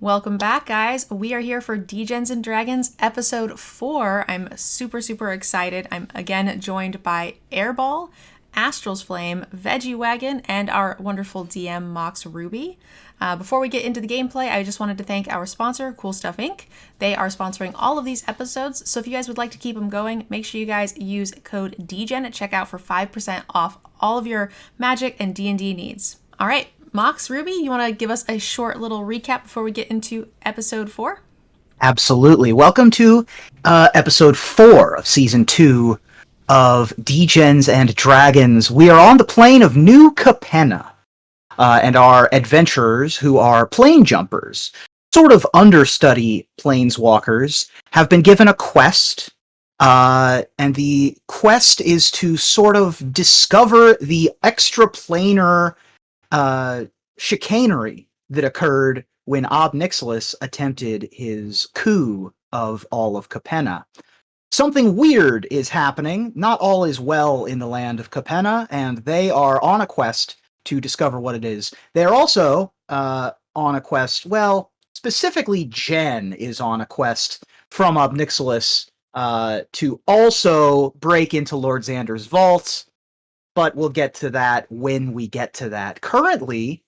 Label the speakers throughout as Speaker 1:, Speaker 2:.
Speaker 1: Welcome back, guys. We are here for Degens Dragons episode 4. I'm super excited. I'm again joined by Airball, AstralsFlame, Veggiewagon, and our wonderful DM MoxReuby. Before we get into the gameplay, I just wanted to thank our sponsor, Cool Stuff Inc. They are sponsoring all of these episodes, so if you guys would like to keep them going, make sure you guys use code DGEN at checkout for 5% off all of your Magic and D&D needs. All right, MoxReuby, you want to give us a short little recap before we get into episode 4?
Speaker 2: Absolutely. Welcome to episode 4 of season 2 of Degens and Dragons. We are on the plane of New Capenna, and our adventurers, who are plane jumpers, sort of understudy planeswalkers, have been given a quest, and the quest is to sort of discover the extraplanar chicanery that occurred when Ob Nixilis attempted his coup of all of Capenna. Something weird is happening. Not all is well in the land of Capenna, and they are on a quest to discover what it is. They're also on a quest, well, specifically Jen is on a quest from Ob Nixilis to also break into Lord Xander's vault, but we'll get to that when we get to that. Currently,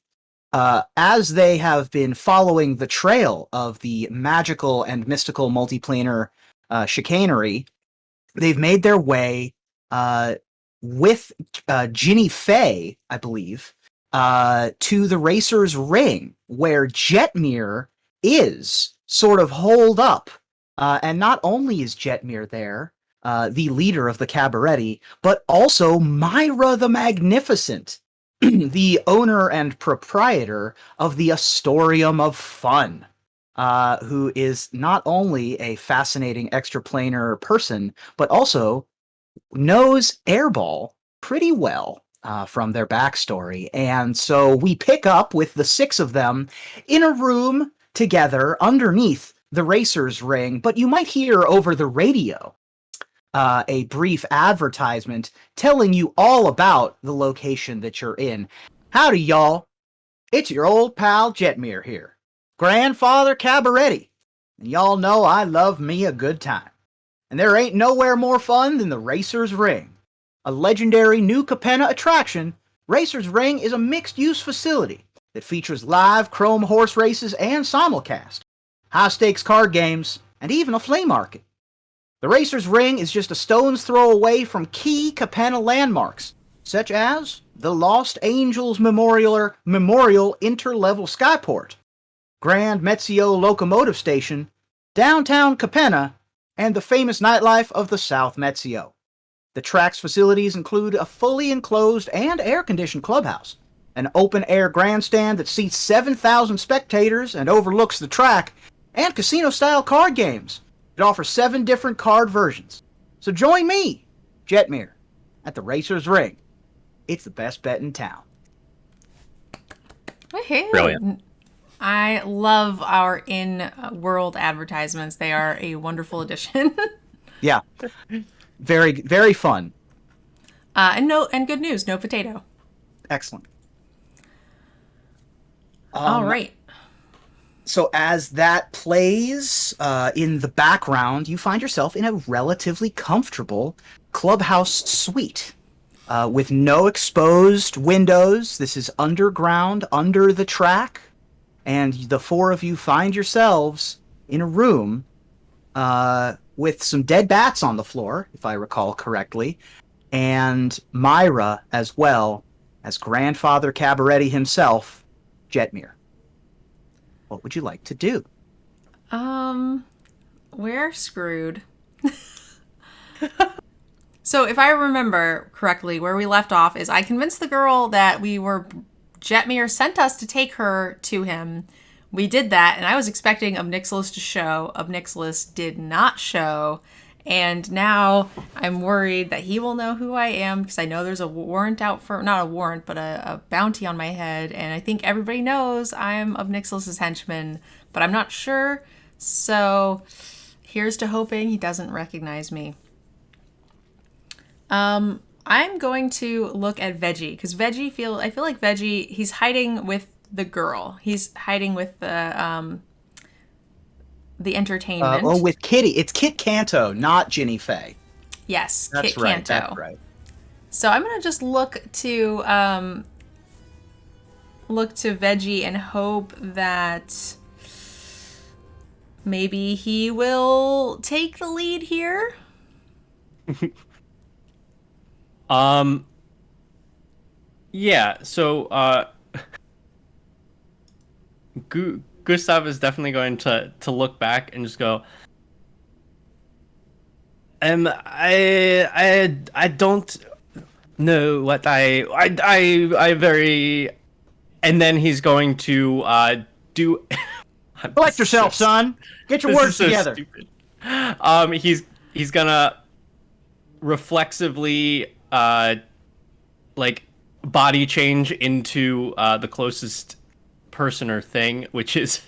Speaker 2: as they have been following the trail of the magical and mystical multiplanar chicanery, they've made their way with Ginny Faye, I believe, to the Racer's Ring, where Jetmir is sort of holed up. And not only is Jetmir there, the leader of the cabaret, but also Myra the Magnificent, the owner and proprietor of the Astrotorium of Fun, who is not only a fascinating extraplanar person, but also knows Airball pretty well from their backstory. And so we pick up with the 6 of them in a room together underneath the Racer's Ring, but you might hear over the radio a brief advertisement telling you all about the location that you're in. Howdy, y'all. It's your old pal Jetmir here, grandfather cabaret. And y'all know I love me a good time. And there ain't nowhere more fun than the Racer's Ring. A legendary New Capenna attraction, Racer's Ring is a mixed-use facility that features live chrome horse races and simulcast, high-stakes card games, and even a flea market. The Racer's Ring is just a stone's throw away from key Capenna landmarks, such as the Lost Angels Memorial Interlevel Skyport, Grand Metzio Locomotive Station, downtown Capenna, and the famous nightlife of the South Metzio. The track's facilities include a fully enclosed and air-conditioned clubhouse, an open-air grandstand that seats 7,000 spectators and overlooks the track, and casino-style card games. It offers 7 different card versions. So join me, Jetmir, at the Racer's Ring. It's the best bet in town.
Speaker 1: Woohoo!
Speaker 3: Brilliant.
Speaker 1: I love our in-world advertisements. They are a wonderful addition.
Speaker 2: Yeah. Very, very fun.
Speaker 1: And good news, no potato.
Speaker 2: Excellent.
Speaker 1: All right.
Speaker 2: So as that plays in the background, you find yourself in a relatively comfortable clubhouse suite with no exposed windows. This is underground, under the track, and the 4 of you find yourselves in a room with some dead bats on the floor, if I recall correctly, and Myra as well as grandfather cabaret himself, Jetmir. What would you like to do?
Speaker 1: We're screwed. So if I remember correctly, where we left off is I convinced the girl that Jetmir sent us to take her to him. We did that, and I was expecting Ob Nixilis to show. Ob Nixilis did not show. And now I'm worried that he will know who I am because I know there's a warrant out for, not a warrant, but a bounty on my head. And I think everybody knows I'm Ob Nixilis' henchman, but I'm not sure. So here's to hoping he doesn't recognize me. I'm going to look at Veggie because I feel like Veggie, he's hiding with the girl. He's hiding with the the entertainment.
Speaker 2: Oh, with Kitty. It's Kit Canto, not Ginny Fay.
Speaker 1: Yes,
Speaker 2: That's
Speaker 1: Kit
Speaker 2: right.
Speaker 1: Canto.
Speaker 2: That's right.
Speaker 1: So I'm gonna just look to Veggie and hope that maybe he will take the lead here.
Speaker 3: Yeah, so Gustav is definitely going to look back and just go, I don't know what I very, and then he's going to do.
Speaker 2: Collect yourself, son. Get your words together.
Speaker 3: Stupid. He's gonna reflexively like body change into the closest person or thing, which is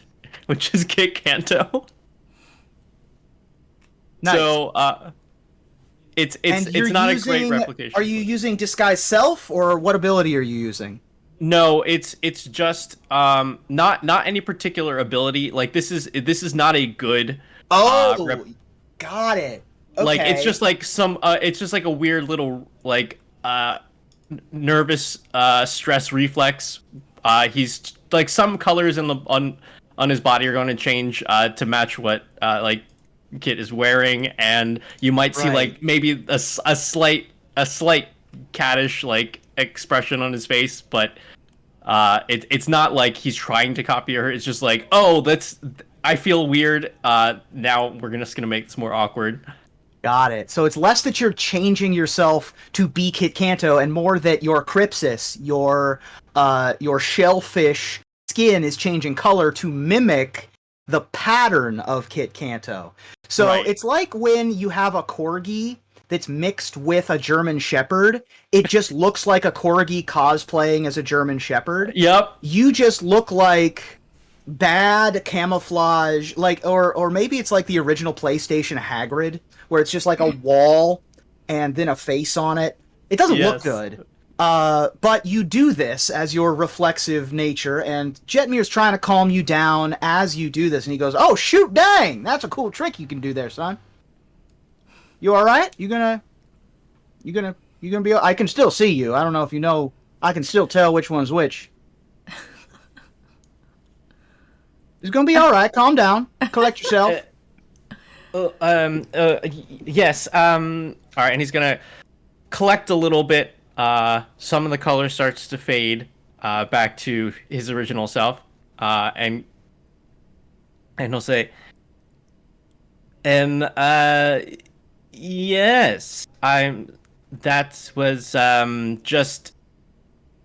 Speaker 3: Kit Canto.
Speaker 2: Nice.
Speaker 3: So it's not a great replication.
Speaker 2: Are you using disguise self, or what ability are you using?
Speaker 3: No, it's just not any particular ability. Like this is not a good
Speaker 2: got it. Okay.
Speaker 3: Like it's just like it's just like a weird little like nervous stress reflex. He's like some colors on his body are going to change to match what like Kit is wearing, and you might see like maybe a slight caddish like expression on his face, but it's not like he's trying to copy her. It's just like, oh, I feel weird. Now we're just gonna make this more awkward.
Speaker 2: Got it. So it's less that you're changing yourself to be Kit Canto, and more that your Crypsis, your shellfish skin is changing color to mimic the pattern of Kit Canto. So it's like when you have a corgi that's mixed with a German Shepherd. It just looks like a corgi cosplaying as a German Shepherd.
Speaker 3: Yep.
Speaker 2: You just look like bad camouflage, like, or maybe it's like the original PlayStation Hagrid, where it's just like a wall and then a face on it. It doesn't look good. But you do this as your reflexive nature, and Jetmir's trying to calm you down as you do this, and he goes, "Oh shoot, dang, that's a cool trick you can do there, son. You all right? You gonna be? I can still see you. I don't know if you know. I can still tell which one's which. It's gonna be all right. Calm down. Collect yourself."
Speaker 3: Yes. All right, and he's gonna collect a little bit. Some of the color starts to fade back to his original self, and he'll say, yes, that was just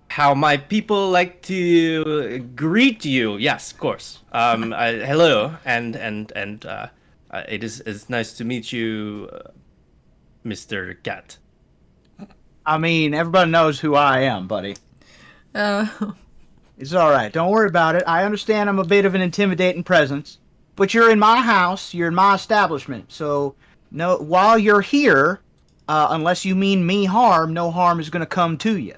Speaker 3: how my people like to greet you. Yes, of course. Hello, and it is nice to meet you, Mr. Cat.
Speaker 2: I mean, everybody knows who I am, buddy. It's all right. Don't worry about it. I understand I'm a bit of an intimidating presence, but you're in my house. You're in my establishment. So, no, while you're here, unless you mean me harm, no harm is going to come to you.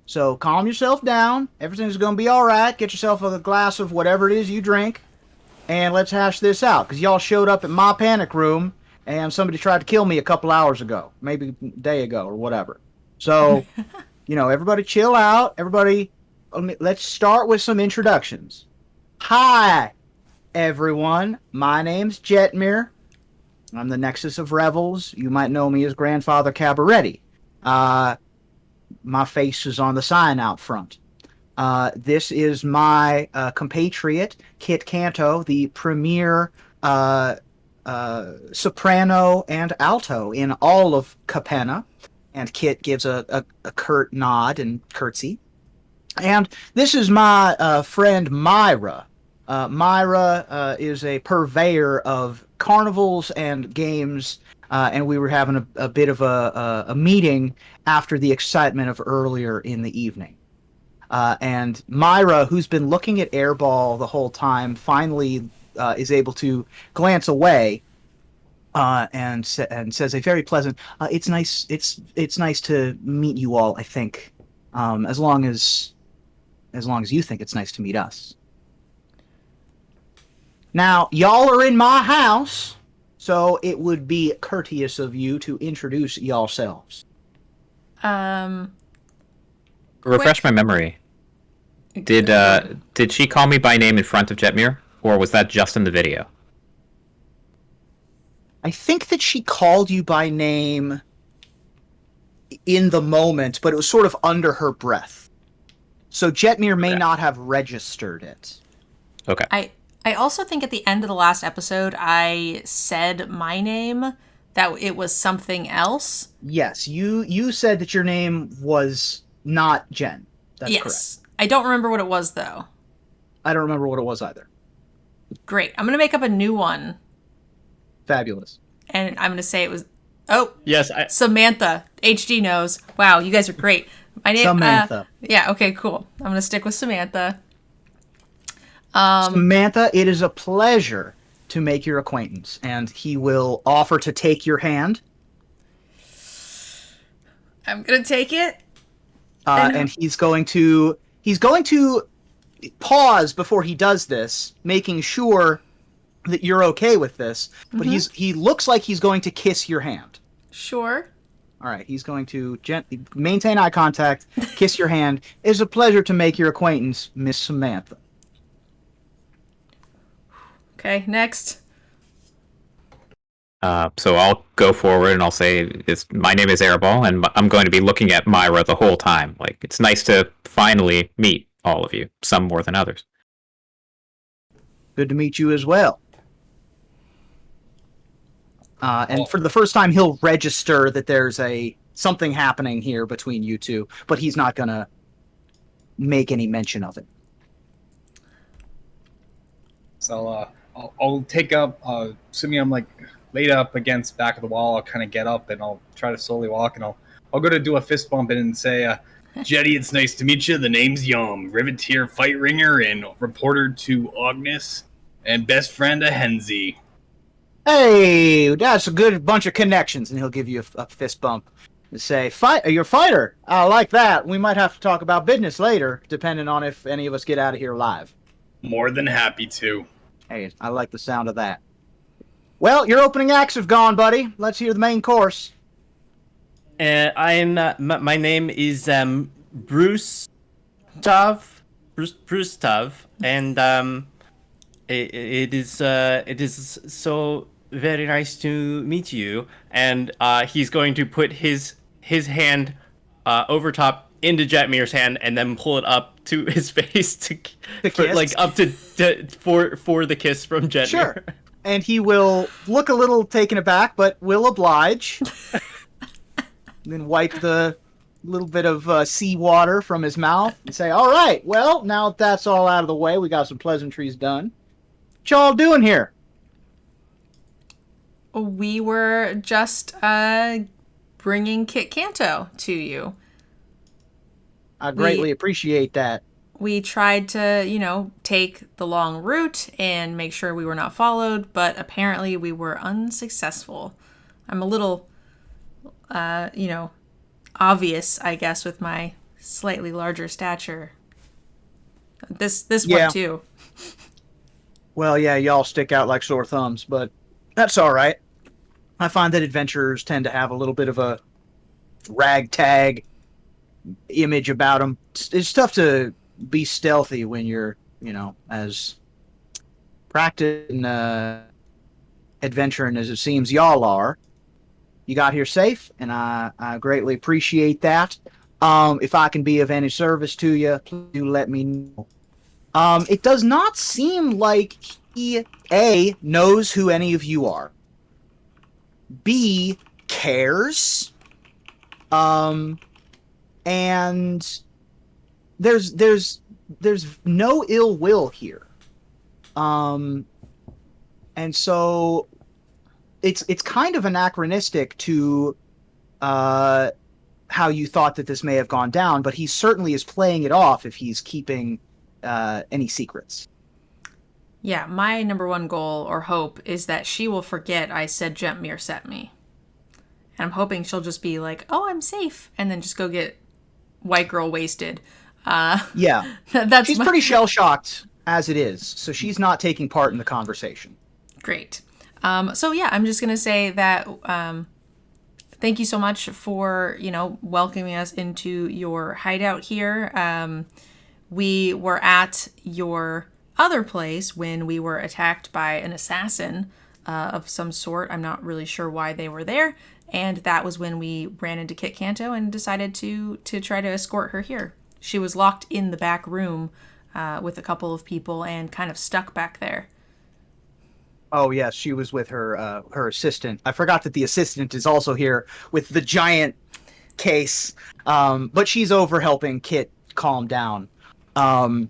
Speaker 2: So calm yourself down. Everything's going to be all right. Get yourself a glass of whatever it is you drink, and let's hash this out. Because y'all showed up at my panic room, and somebody tried to kill me a couple hours ago, maybe a day ago or whatever. So, everybody chill out. Everybody, let's start with some introductions. Hi, everyone. My name's Jetmir. I'm the Nexus of Revels. You might know me as Grandfather Cabaretti. My face is on the sign out front. This is my compatriot, Kit Canto, the premier soprano and alto in all of Capenna. And Kit gives a curt nod and curtsy. And this is my friend Myra. Myra is a purveyor of carnivals and games, and we were having a bit of a meeting after the excitement of earlier in the evening. And Myra, who's been looking at Airball the whole time, finally is able to glance away and says a very pleasant, "It's nice. It's nice to meet you all. I think, as long as you think it's nice to meet us." Now, y'all are in my house, so it would be courteous of you to introduce yourselves.
Speaker 4: Refresh my memory. Did she call me by name in front of Jetmir, or was that just in the video?
Speaker 2: I think that she called you by name in the moment, but it was sort of under her breath. So Jetmir may not have registered it.
Speaker 4: Okay.
Speaker 1: I also think at the end of the last episode, I said my name, that it was something else.
Speaker 2: Yes, you said that your name was not Jen. That's correct.
Speaker 1: I don't remember what it was, though.
Speaker 2: I don't remember what it was either.
Speaker 1: Great. I'm going to make up a new one.
Speaker 2: Fabulous.
Speaker 1: And I'm going to say it was... Oh,
Speaker 3: Yes,
Speaker 1: Samantha. HD knows. Wow, you guys are great. My name...
Speaker 2: Samantha.
Speaker 1: Yeah, okay, cool. I'm going to stick with Samantha.
Speaker 2: Samantha, it is a pleasure to make your acquaintance, and he will offer to take your hand.
Speaker 1: I'm going to take it.
Speaker 2: And he's going to pause before he does this, making sure that you're okay with this. But he looks like he's going to kiss your hand.
Speaker 1: Sure.
Speaker 2: All right, he's going to gently maintain eye contact, kiss your hand. It's a pleasure to make your acquaintance, Miss Samantha.
Speaker 1: Okay, next.
Speaker 4: So I'll go forward and I'll say, my name is Airball, and I'm going to be looking at Myra the whole time. Like, it's nice to finally meet all of you, some more than others.
Speaker 2: Good to meet you as well. And for the first time, he'll register that there's something happening here between you two, but he's not going to make any mention of it.
Speaker 5: So I'll take up, assuming I'm like laid up against back of the wall, I'll kind of get up and I'll try to slowly walk, and I'll go to do a fist bump and say, Jetty, it's nice to meet you. The name's Yum, Riveteer Fight Ringer and reporter to Agnes and best friend of Henzi.
Speaker 2: Hey, that's a good bunch of connections, and he'll give you a fist bump and say, you're a fighter. I like that. We might have to talk about business later, depending on if any of us get out of here alive.
Speaker 5: More than happy to.
Speaker 2: Hey, I like the sound of that. Well, your opening acts have gone, buddy. Let's hear the main course.
Speaker 3: my name is Bruce Tov, and it is so very nice to meet you. And he's going to put his hand over top into Jetmir's hand and then pull it up to his face to for the kiss from Jetmir.
Speaker 2: Sure. And he will look a little taken aback, but will oblige. Then wipe the little bit of seawater from his mouth and say, all right, well, now that that's all out of the way, we got some pleasantries done. What y'all doing here?
Speaker 1: We were just bringing Kit Kanto to you.
Speaker 2: I greatly appreciate that.
Speaker 1: We tried to, take the long route and make sure we were not followed, but apparently we were unsuccessful. I'm a little, obvious, I guess, with my slightly larger stature. This one, too.
Speaker 2: Well, yeah, y'all stick out like sore thumbs, but that's all right. I find that adventurers tend to have a little bit of a ragtag image about them. It's tough to be stealthy when you're, as practiced in adventuring as it seems y'all are. You got here safe, and I greatly appreciate that. If I can be of any service to you, please do let me know. It does not seem like he, A, knows who any of you are. B, cares. And there's no ill will here. And so it's kind of anachronistic to how you thought that this may have gone down, but he certainly is playing it off if he's keeping any secrets.
Speaker 1: Yeah, my number one goal or hope is that she will forget I said Jetmir sent me. And I'm hoping she'll just be like, oh, I'm safe, and then just go get white girl wasted.
Speaker 2: Yeah.
Speaker 1: She's
Speaker 2: pretty shell-shocked as it is, so she's not taking part in the conversation.
Speaker 1: Great. So yeah, I'm just gonna say that thank you so much for welcoming us into your hideout here. We were at your other place when we were attacked by an assassin of some sort. I'm not really sure why they were there, and that was when we ran into Kit Kanto and decided to try to escort her here. She was locked in the back room with a couple of people and kind of stuck back there.
Speaker 2: Oh yes, she was with her assistant. I forgot that the assistant is also here with the giant case, but she's over helping Kit calm down. And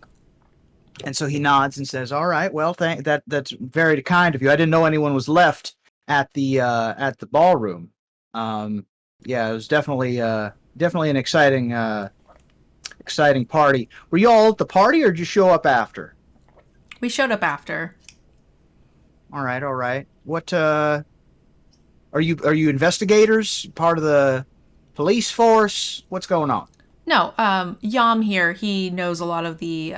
Speaker 2: so he nods and says, "All right, well, that's very kind of you. I didn't know anyone was left at the ballroom. Yeah, it was definitely an exciting party. Were you all at the party, or did you show up after?"
Speaker 1: We showed up after.
Speaker 2: All right. What are you investigators? Part of the police force? What's going on?
Speaker 1: No, Yam here, he knows a lot of the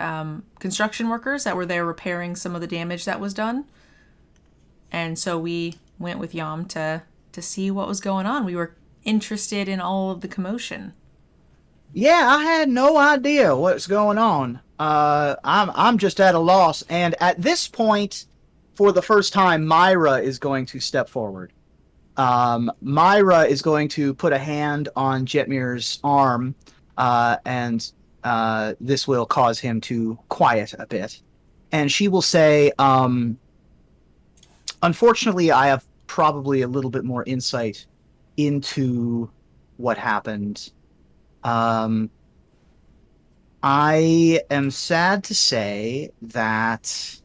Speaker 1: construction workers that were there repairing some of the damage that was done. And so we went with Yam to see what was going on. We were interested in all of the commotion.
Speaker 2: Yeah, I had no idea what's going on. I'm just at a loss, and at this point, for the first time, Myra is going to step forward. Myra is going to put a hand on Jetmir's arm, and this will cause him to quiet a bit. And she will say, unfortunately, I have probably a little bit more insight into what happened. I am sad to say that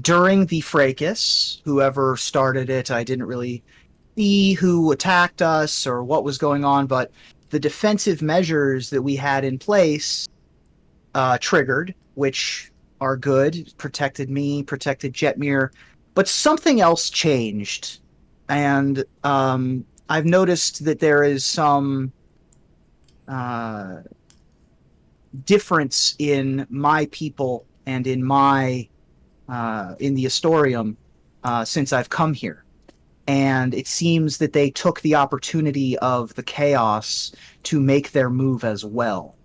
Speaker 2: during the fracas, whoever started it, I didn't really see who attacked us or what was going on, but the defensive measures that we had in place triggered, which are good, protected me, protected Jetmir, but something else changed. And I've noticed that there is some difference in my people and in my in the Astrotorium since I've come here. And it seems that they took the opportunity of the chaos to make their move as well.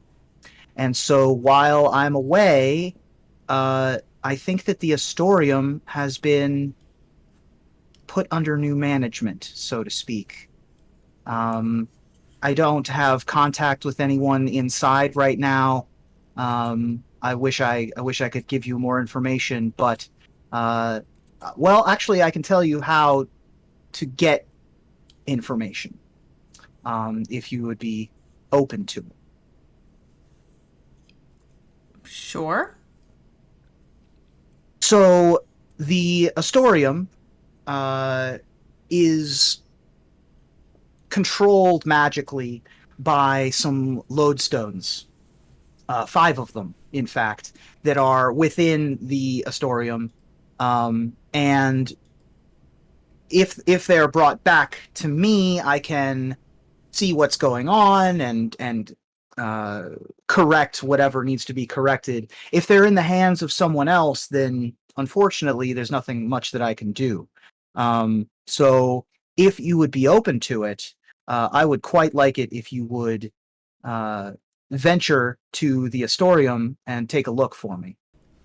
Speaker 2: And so while I'm away, I think that the Astrotorium has been put under new management, so to speak. I don't have contact with anyone inside right now. I wish I could give you more information, but well, actually, I can tell you how to get information, if you would be open to it.
Speaker 1: Sure.
Speaker 2: So the Astrotorium is controlled magically by some lodestones. 5 of them, in fact, that are within the Astrotorium. And if they're brought back to me, I can see what's going on and correct whatever needs to be corrected. If they're in the hands of someone else, then unfortunately there's nothing much that I can do. So if you would be open to it, I would quite like it if you would venture to the Astrotorium and take a look for me.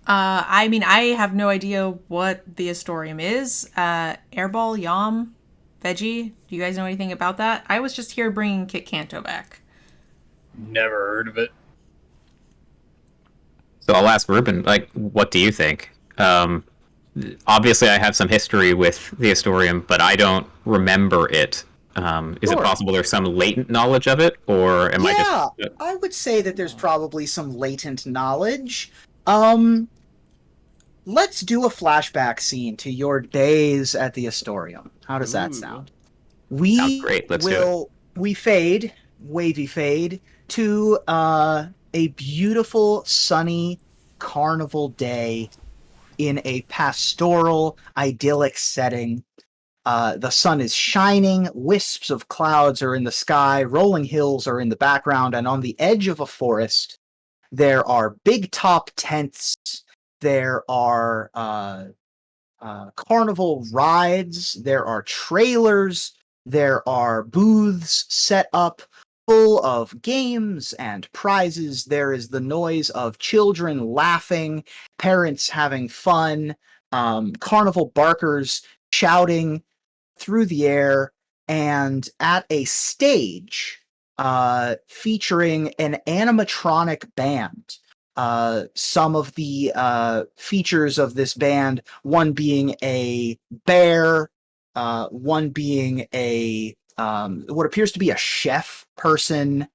Speaker 1: I mean, I have no idea what the Astrotorium is. Airball, Yam, Veggie, do you guys know anything about that? I was just here bringing Kit Kanto back.
Speaker 5: Never heard of it.
Speaker 4: So I'll ask Ruben, what do you think? Obviously, I have some history with the Astrotorium, but I don't remember it. Is it possible there's some latent knowledge of it, or am I just...
Speaker 2: I would say that there's probably some latent knowledge. Let's do a flashback scene to your days at the Astrotorium. How does that sound?
Speaker 4: Sounds great. Let's do it.
Speaker 2: We fade, wavy fade, to a beautiful, sunny carnival day in a pastoral, idyllic setting. The sun is shining, wisps of clouds are in the sky, rolling hills are in the background, and on the edge of a forest, there are big top tents There are carnival rides. There are trailers. There are booths set up full of games and prizes. There is the noise of children laughing, parents having fun, carnival barkers shouting through the air, and at a stage featuring an animatronic band. Some of the features of this band, one being a bear, one being a what appears to be a chef person.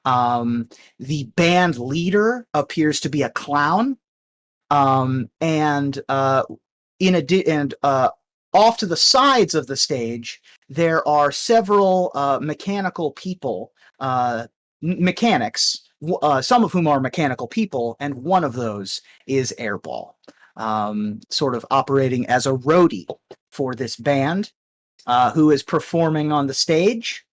Speaker 2: The band leader appears to be a clown, and off to the sides of the stage there are several mechanical people, mechanics. Some of whom are mechanical people, and one of those is Airball, sort of operating as a roadie for this band, who is performing on the stage.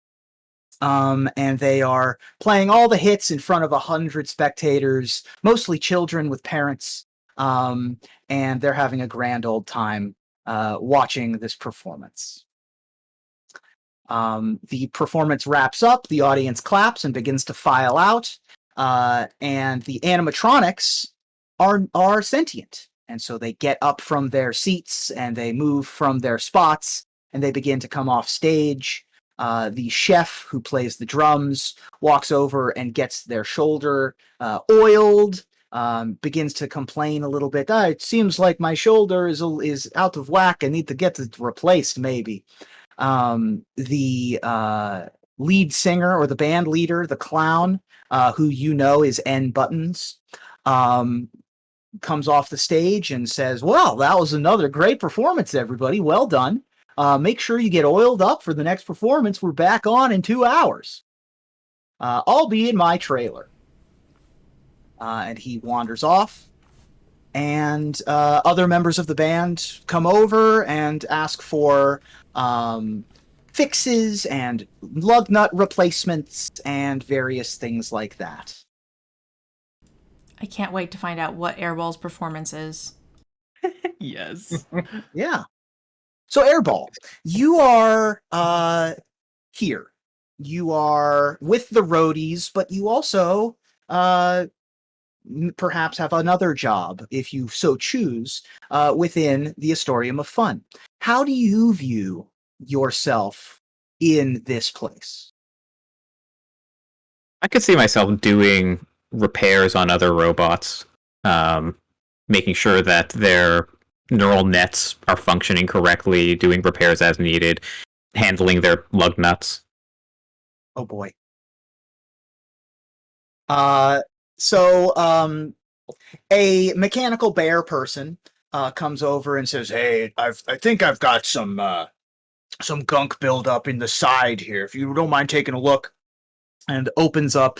Speaker 2: And they are playing all the hits in front of 100 spectators, mostly children with parents, and they're having a grand old time watching this performance. The performance wraps up, the audience claps and begins to file out, and the animatronics are sentient, and so they get up from their seats and they move from their spots and they begin to come off stage. The chef who plays the drums walks over and gets their shoulder oiled, begins to complain a little bit. It seems like my shoulder is out of whack. I need to get it replaced, maybe. The lead singer, or the band leader, the clown, who you know is N Buttons, comes off the stage and says, "Well, that was another great performance, everybody. Well done. Make sure you get oiled up for the next performance. We're back on in 2 hours. I'll be in my trailer." And he wanders off, and other members of the band come over and ask for fixes and lug nut replacements and various things like that.
Speaker 1: I can't wait to find out what Airball's performance is.
Speaker 3: Yes.
Speaker 2: Yeah. So Airball, you are here. You are with the roadies, but you also perhaps have another job, if you so choose, within the Astrotorium of Fun. How do you view yourself in this place?
Speaker 4: I could see myself doing repairs on other robots, making sure that their neural nets are functioning correctly, doing repairs as needed, handling their lug nuts.
Speaker 2: Oh boy. So a mechanical bear person comes over and says, "Hey, I think I've got some gunk buildup in the side here. If you don't mind taking a look," and opens up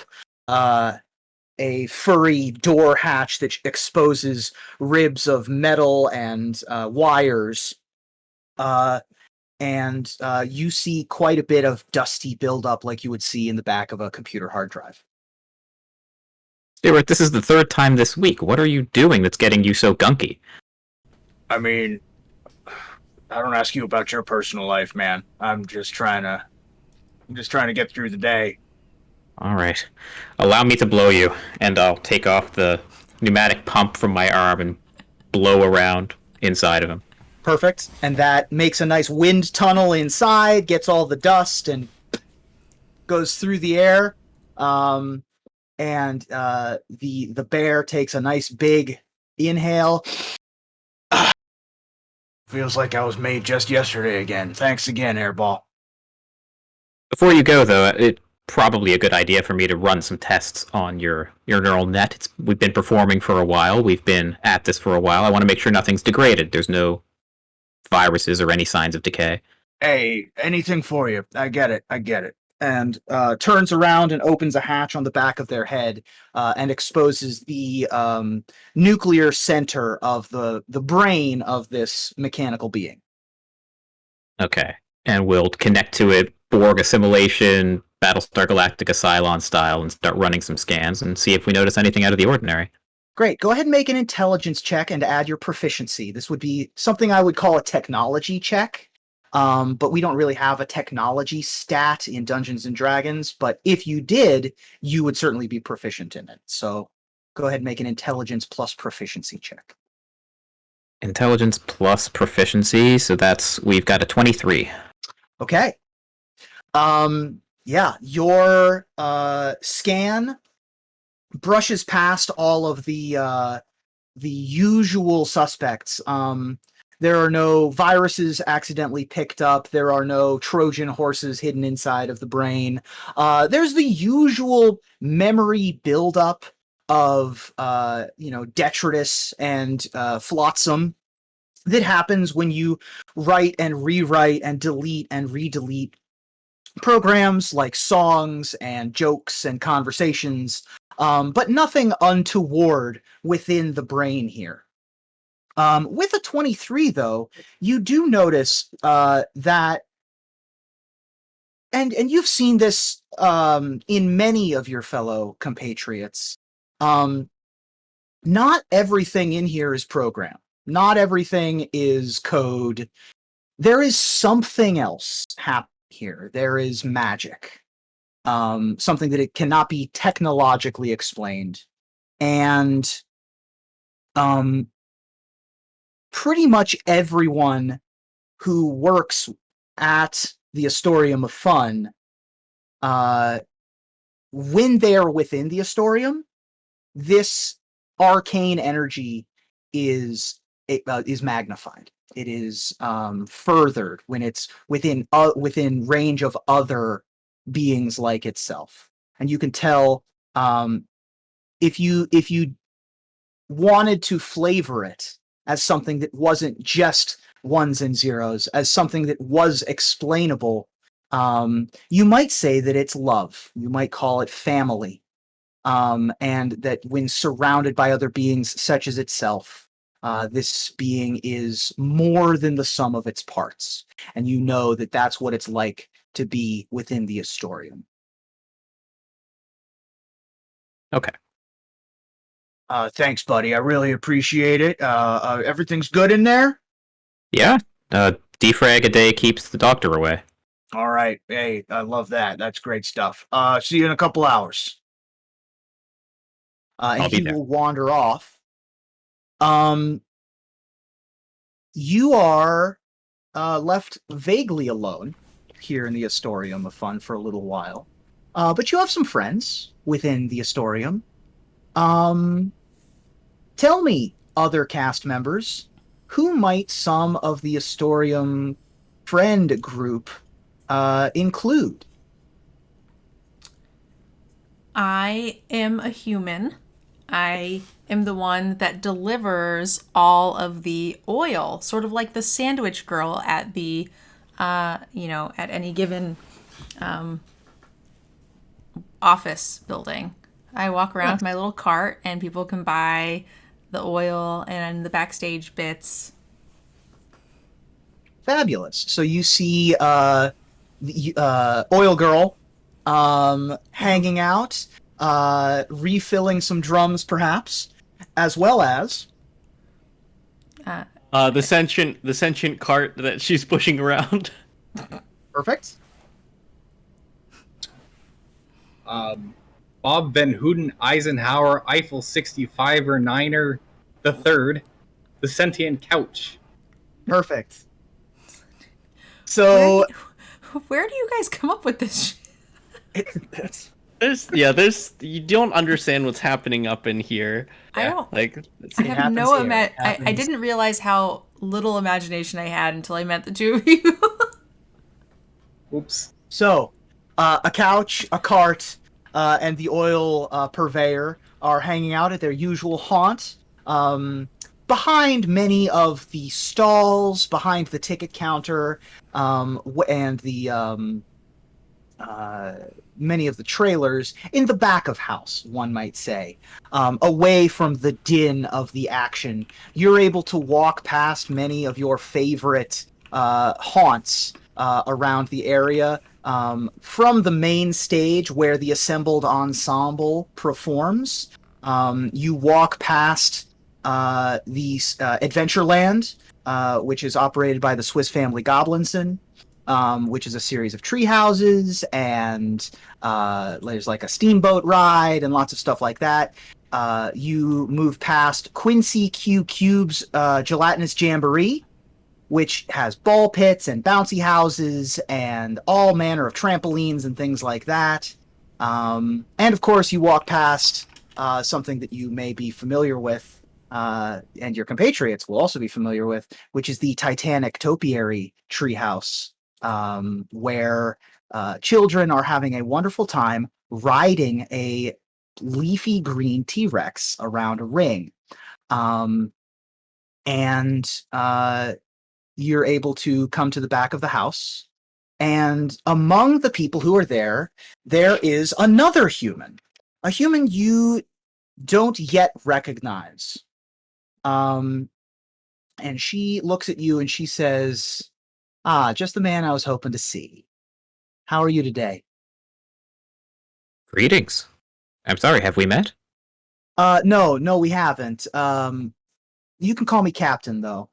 Speaker 2: a furry door hatch that exposes ribs of metal and wires. And you see quite a bit of dusty buildup like you would see in the back of a computer hard drive.
Speaker 4: Stuart, this is the third time this week. What are you doing that's getting you so gunky?
Speaker 2: I mean, I don't ask you about your personal life, man. I'm just trying to get through the day.
Speaker 4: All right. Allow me to blow you, and I'll take off the pneumatic pump from my arm and blow around inside of him.
Speaker 2: Perfect. And that makes a nice wind tunnel inside, gets all the dust, and goes through the air. And the bear takes a nice big inhale. Feels like I was made just yesterday again. Thanks again, Airball.
Speaker 4: Before you go, though, it's probably a good idea for me to run some tests on your neural net. We've been performing for a while. We've been at this for a while. I want to make sure nothing's degraded. There's no viruses or any signs of decay.
Speaker 2: Hey, anything for you. I get it. And turns around and opens a hatch on the back of their head and exposes the nuclear center of the brain of this mechanical being.
Speaker 4: Okay. And we'll connect to it, Borg assimilation, Battlestar Galactica Cylon style, and start running some scans and see if we notice anything out of the ordinary.
Speaker 2: Great. Go ahead and make an intelligence check and add your proficiency. This would be something I would call a technology check. But we don't really have a technology stat in Dungeons and Dragons. But if you did, you would certainly be proficient in it. So go ahead and make an intelligence plus proficiency check.
Speaker 4: Intelligence plus proficiency, so we've got a 23.
Speaker 2: Okay. Yeah, your scan brushes past all of the usual suspects. There are no viruses accidentally picked up. There are no Trojan horses hidden inside of the brain. There's the usual memory buildup of detritus and flotsam that happens when you write and rewrite and delete and redelete programs like songs and jokes and conversations, but nothing untoward within the brain here. With a 23, though, you do notice that, and you've seen this in many of your fellow compatriots, not everything in here is programmed. Not everything is code. There is something else happening here. There is magic. Something that it cannot be technologically explained. And pretty much everyone who works at the Astrotorium of Fun, when they are within the Astrotorium, this arcane energy is magnified. It is furthered when it's within range of other beings like itself, and you can tell if you wanted to flavor it as something that wasn't just ones and zeros, as something that was explainable, you might say that it's love. You might call it family, and that when surrounded by other beings such as itself, this being is more than the sum of its parts, and you know that that's what it's like to be within the Astrotorium.
Speaker 4: Okay.
Speaker 2: Thanks, buddy. I really appreciate it. Everything's good in there?
Speaker 4: Yeah. Defrag a day keeps the doctor away.
Speaker 2: All right. Hey, I love that. That's great stuff. See you in a couple hours. And he will wander off. You are left vaguely alone here in the Astrotorium of Fun for a little while. But you have some friends within the Astrotorium. Tell me, other cast members, who might some of the Astrotorium friend group include?
Speaker 1: I am a human. I am the one that delivers all of the oil, sort of like the sandwich girl at the, at any given office building. I walk around with my little cart, and people can buy the oil and the backstage bits.
Speaker 2: Fabulous. So you see the oil girl hanging out, refilling some drums, perhaps, as well as
Speaker 3: the sentient cart that she's pushing around.
Speaker 2: Perfect.
Speaker 5: Bob Van Houten Eisenhower Eiffel 65er Niner the Third, the sentient couch.
Speaker 2: Perfect. So
Speaker 1: where do you guys come up with this shit?
Speaker 3: There's you don't understand what's happening up in here.
Speaker 1: I don't.
Speaker 3: Like
Speaker 1: I have no I didn't realize how little imagination I had until I met the two of you.
Speaker 5: Oops.
Speaker 2: So, a couch, a cart, and the oil purveyor are hanging out at their usual haunt. Behind many of the stalls, behind the ticket counter, and the many of the trailers, in the back of house, one might say, away from the din of the action. You're able to walk past many of your favorite haunts around the area, from the main stage where the assembled ensemble performs, You walk past the Adventureland, which is operated by the Swiss family Goblinson, which is a series of tree houses, and there's like a steamboat ride and lots of stuff like that. You move past Quincy Q Cube's Gelatinous Jamboree, which has ball pits and bouncy houses and all manner of trampolines and things like that. And of course, you walk past something that you may be familiar with, and your compatriots will also be familiar with, which is the Titanic Topiary Treehouse, where children are having a wonderful time riding a leafy green T-Rex around a ring. And you're able to come to the back of the house. And among the people who are there is another human, a human you don't yet recognize. And she looks at you and she says, just the man I was hoping to see. How are you today?
Speaker 4: Greetings. I'm sorry, have we met?
Speaker 2: No, we haven't. You can call me Captain, though.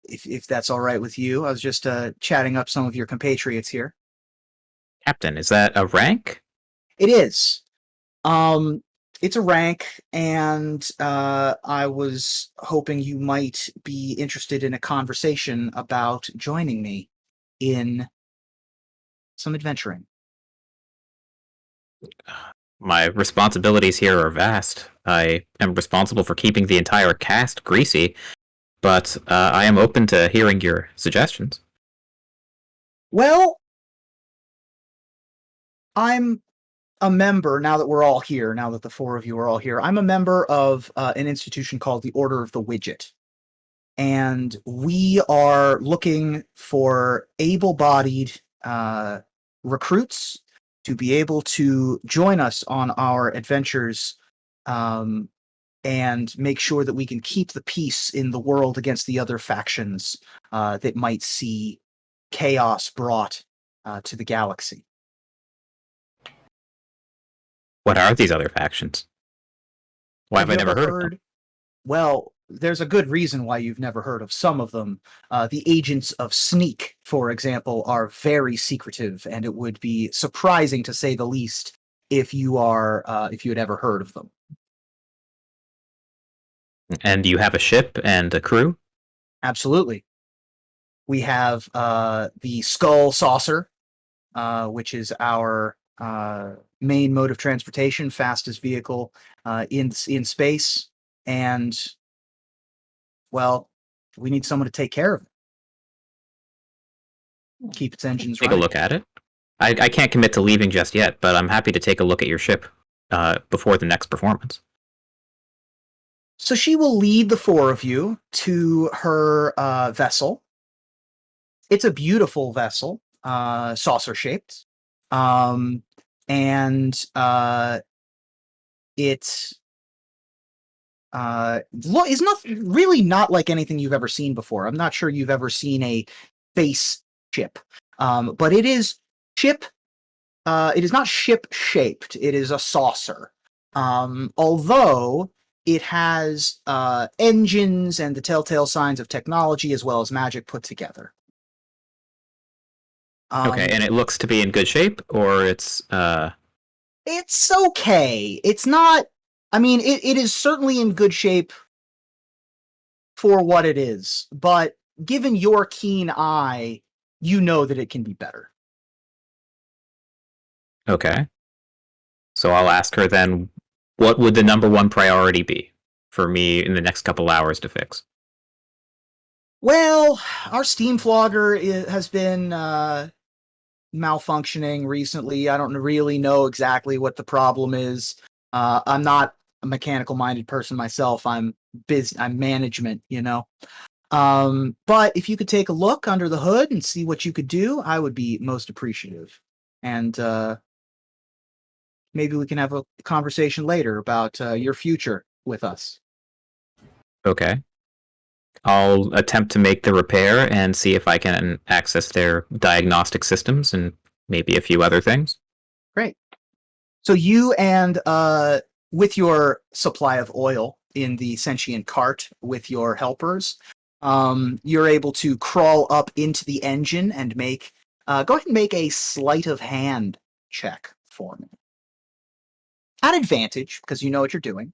Speaker 2: If that's all right with you. I was just chatting up some of your compatriots here.
Speaker 4: Captain, is that a rank?
Speaker 2: It is. It's a rank, and I was hoping you might be interested in a conversation about joining me in some adventuring.
Speaker 4: My responsibilities here are vast. I am responsible for keeping the entire cast greasy, but I am open to hearing your suggestions.
Speaker 2: Well, I'm a member, now that we're all here, now that the four of you are all here, I'm a member of an institution called the Order of the Widget. And we are looking for able-bodied recruits to be able to join us on our adventures, and make sure that we can keep the peace in the world against the other factions that might see chaos brought to the galaxy.
Speaker 4: What are these other factions? Why have I never heard of them?
Speaker 2: Well, there's a good reason why you've never heard of some of them. The Agents of Sneak, for example, are very secretive, and it would be surprising, to say the least, if you had ever heard of them.
Speaker 4: And you have a ship and a crew?
Speaker 2: Absolutely. We have the Skull Saucer, which is our main mode of transportation, fastest vehicle in space, and, well, we need someone to take care of it. Keep its engines running.
Speaker 4: Take a look at it. I can't commit to leaving just yet, but I'm happy to take a look at your ship before the next performance.
Speaker 2: So she will lead the four of you to her vessel. It's a beautiful vessel, saucer-shaped. And it's not like anything you've ever seen before. I'm not sure you've ever seen a space ship, but it is ship. It is not ship-shaped. It is a saucer. Although it has engines and the telltale signs of technology as well as magic put together.
Speaker 4: Okay, and it looks to be in good shape, or it's...
Speaker 2: It's okay. It's not... I mean, it is certainly in good shape for what it is, but given your keen eye, you know that it can be better.
Speaker 4: Okay. So I'll ask her then, what would the number one priority be for me in the next couple hours to fix?
Speaker 2: Well, our steam flogger has been malfunctioning recently. I don't really know exactly what the problem is. I'm not a mechanical-minded person myself. I'm management, you know. But if you could take a look under the hood and see what you could do, I would be most appreciative. And maybe we can have a conversation later about your future with us.
Speaker 4: Okay. I'll attempt to make the repair and see if I can access their diagnostic systems and maybe a few other things.
Speaker 2: Great. So you and with your supply of oil in the sentient cart with your helpers, you're able to crawl up into the engine and make. Go ahead and make a sleight of hand check for me. At advantage, because you know what you're doing.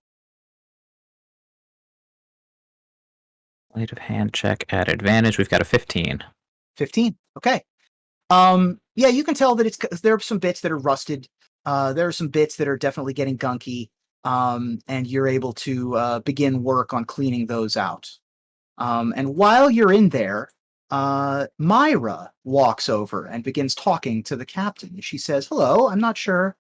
Speaker 4: Sleight of hand check at advantage. We've got a 15.
Speaker 2: 15. Okay. Yeah, you can tell that there are some bits that are rusted. There are some bits that are definitely getting gunky. And you're able to begin work on cleaning those out. And while you're in there, Myra walks over and begins talking to the captain. She says, "Hello, I'm not sure.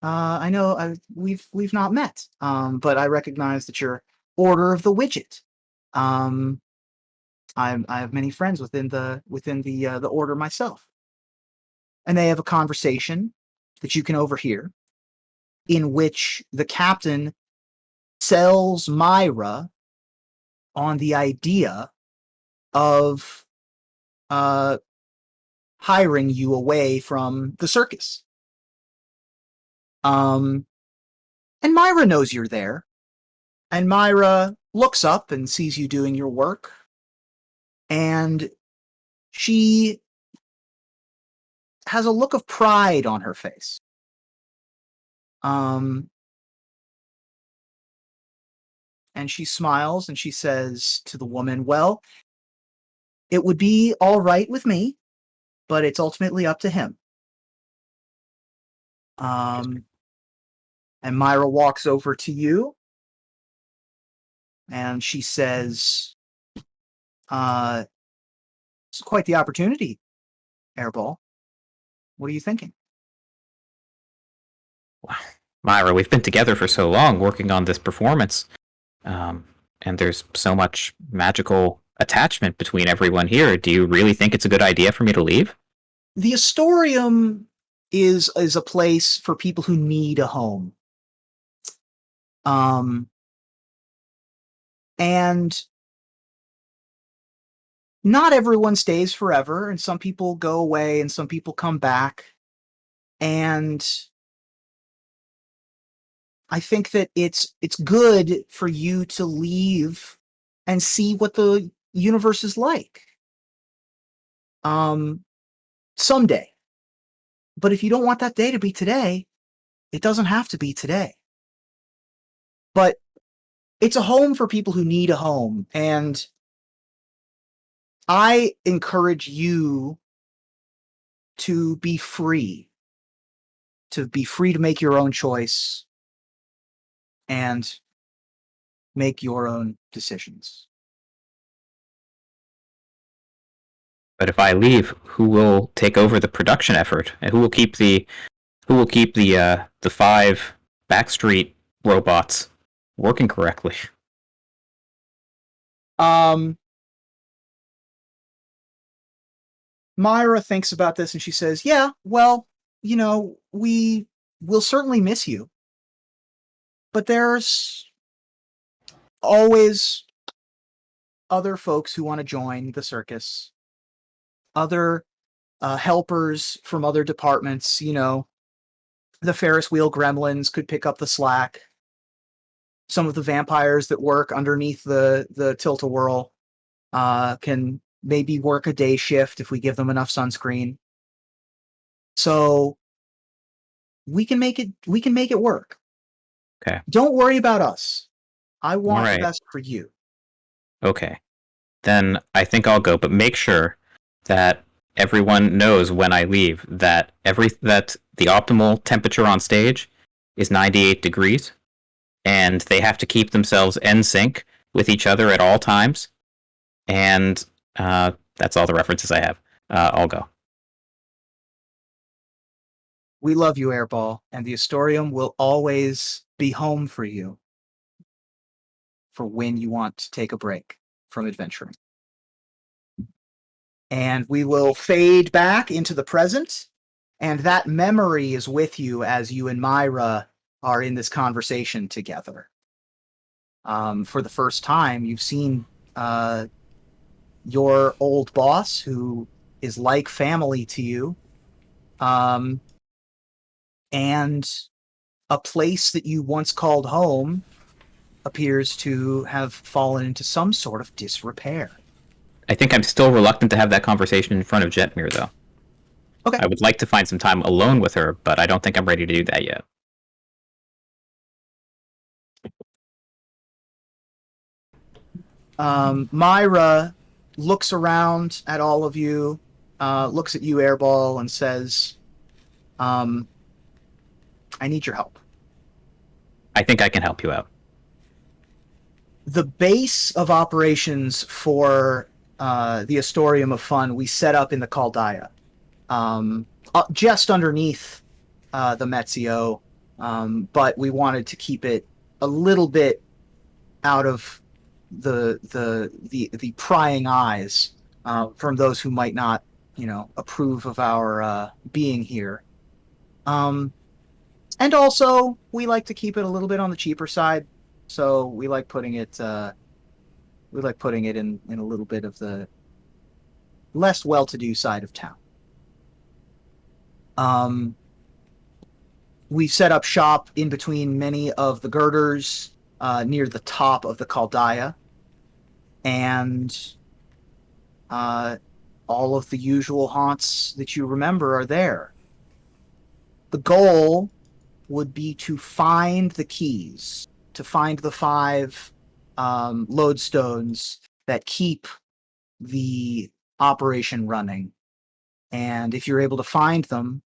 Speaker 2: I know we've not met, but I recognize that you're Order of the Widget. I have many friends within the order myself." And they have a conversation that you can overhear, in which the captain sells Myra on the idea of hiring you away from the circus. And Myra knows you're there. And Myra looks up and sees you doing your work. And she has a look of pride on her face. And she smiles and she says to the woman, "Well, it would be all right with me, but it's ultimately up to him." And Myra walks over to you and she says, "It's quite the opportunity, Airball. What are you thinking?"
Speaker 4: Wow. Myra, we've been together for so long working on this performance. And there's so much magical attachment between everyone here. Do you really think it's a good idea for me to leave?
Speaker 2: The Astrotorium is a place for people who need a home. And not everyone stays forever, and some people go away and some people come back. And I think that it's good for you to leave and see what the universe is like. Someday. But if you don't want that day to be today, it doesn't have to be today. But it's a home for people who need a home, and I encourage you to be free. To be free to make your own choice and make your own decisions.
Speaker 4: But if I leave, who will take over the production effort? And who will keep the 5 backstreet robots working correctly?
Speaker 2: Myra thinks about this and she says, "Yeah, well, we will certainly miss you. But there's always other folks who want to join the circus. Other helpers from other departments, the Ferris wheel gremlins could pick up the slack. Some of the vampires that work underneath the tilt-a-whirl can maybe work a day shift if we give them enough sunscreen. So we can make it work.
Speaker 4: Okay.
Speaker 2: Don't worry about us. I want
Speaker 4: All right.
Speaker 2: the best for you."
Speaker 4: Okay. Then I think I'll go, but make sure that everyone knows when I leave that the optimal temperature on stage is 98 degrees, and they have to keep themselves in sync with each other at all times. And that's all the references I have. I'll go.
Speaker 2: We love you, Airball, and the Astorium will always be home for you for when you want to take a break from adventuring. And we will fade back into the present, and that memory is with you as you and Myra are in this conversation together. For the first time, you've seen your old boss, who is like family to you, and a place that you once called home appears to have fallen into some sort of disrepair.
Speaker 4: I think I'm still reluctant to have that conversation in front of Jetmir, though.
Speaker 2: Okay.
Speaker 4: I would like to find some time alone with her, but I don't think I'm ready to do that yet.
Speaker 2: Myra looks around at all of you, looks at you, Airball, and says, I need your help.
Speaker 4: I think I can help you out.
Speaker 2: The base of operations for the Astrotorium of Fun we set up in the Chaldea, just underneath the Metzio, but we wanted to keep it a little bit out of the prying eyes from those who might not, approve of our being here. And also, we like to keep it a little bit on the cheaper side, so we like putting it in a little bit of the less well-to-do side of town. We set up shop in between many of the girders near the top of the Chaldea, and all of the usual haunts that you remember are there. The goal would be to find the keys, to find the 5 lodestones that keep the operation running. And if you're able to find them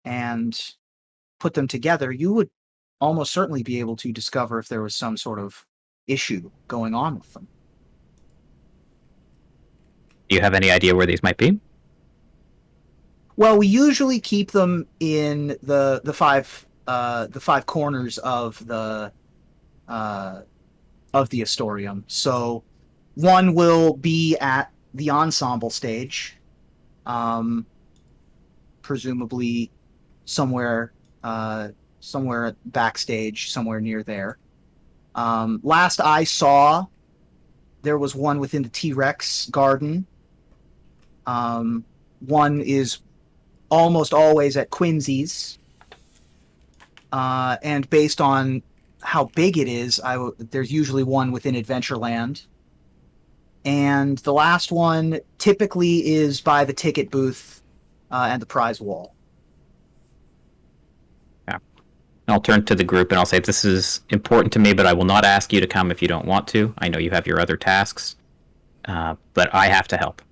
Speaker 2: and put them together, you would almost certainly be able to discover if there was some sort of issue going on with them.
Speaker 4: Do you have any idea where these might be?
Speaker 2: Well, we usually keep them in the 5 corners of the Astrotorium. So one will be at the Ensemble stage, presumably somewhere backstage, somewhere near there. Last I saw, there was one within the T-Rex garden. One is almost always at Quincy's. And based on how big it is, there's usually one within Adventureland. And the last one typically is by the ticket booth and the prize wall.
Speaker 4: Yeah. I'll turn to the group and I'll say, this is important to me, but I will not ask you to come if you don't want to. I know you have your other tasks, but I have to help.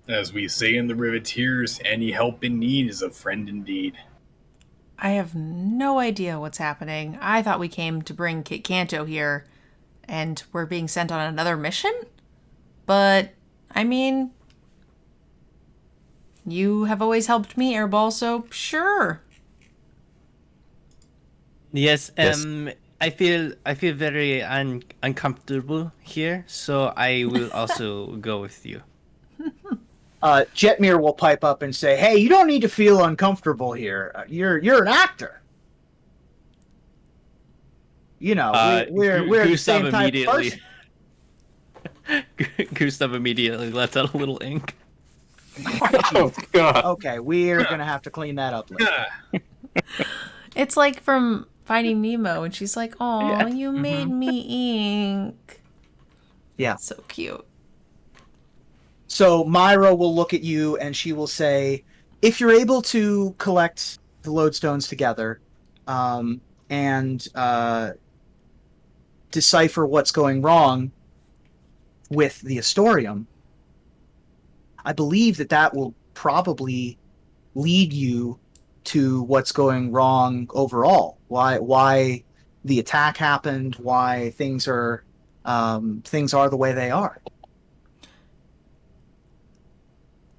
Speaker 5: As we say in the Riveteers, any help in need is a friend indeed.
Speaker 1: I have no idea what's happening. I thought we came to bring Kit Kanto here, and we're being sent on another mission? But, I mean, you have always helped me, Airball, so sure.
Speaker 6: Yes, I feel very uncomfortable here, so I will also go with you.
Speaker 2: Jetmir will pipe up and say, "Hey, you don't need to feel uncomfortable here. You're an actor. You know, we're the same type of person."
Speaker 3: Gustav immediately lets out a little ink.
Speaker 4: Oh, God.
Speaker 2: Okay, we're gonna have to clean that up later.
Speaker 1: It's like from Finding Nemo, and she's like, "Oh, you made me ink."
Speaker 2: Yeah.
Speaker 1: So cute.
Speaker 2: So Myra will look at you and she will say, if you're able to collect the lodestones together and decipher what's going wrong with the Astrotorium, I believe that will probably lead you to what's going wrong overall. Why the attack happened, why things are the way they are.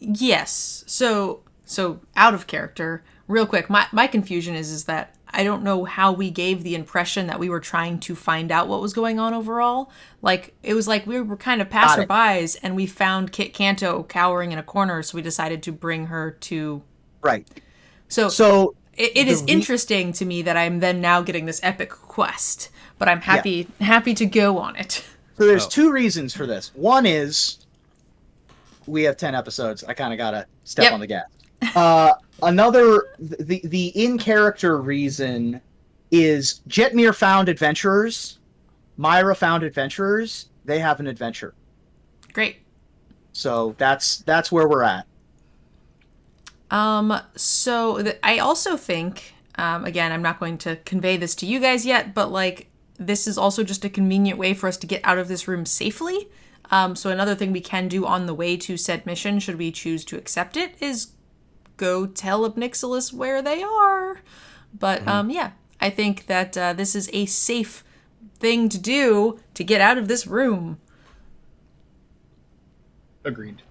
Speaker 1: Yes. So out of character, real quick, my confusion is that I don't know how we gave the impression that we were trying to find out what was going on overall. Like, it was like we were kind of passerbys and we found Kit Kanto cowering in a corner, so we decided to bring her to...
Speaker 2: Right.
Speaker 1: So it is interesting to me that I'm then now getting this epic quest, but I'm happy to go on it.
Speaker 2: So there's 2 reasons for this. One is... we have 10 episodes. I kind of got to step on the gas. The in character reason is Jetmir found adventurers, Myra found adventurers. They have an adventure,
Speaker 1: Great.
Speaker 2: so that's where we're at.
Speaker 1: I also think, again, I'm not going to convey this to you guys yet, but like this is also just a convenient way for us to get out of this room safely. So another thing we can do on the way to said mission, should we choose to accept it, is go tell Obnixilis where they are. But yeah, I think that this is a safe thing to do to get out of this room.
Speaker 5: Agreed.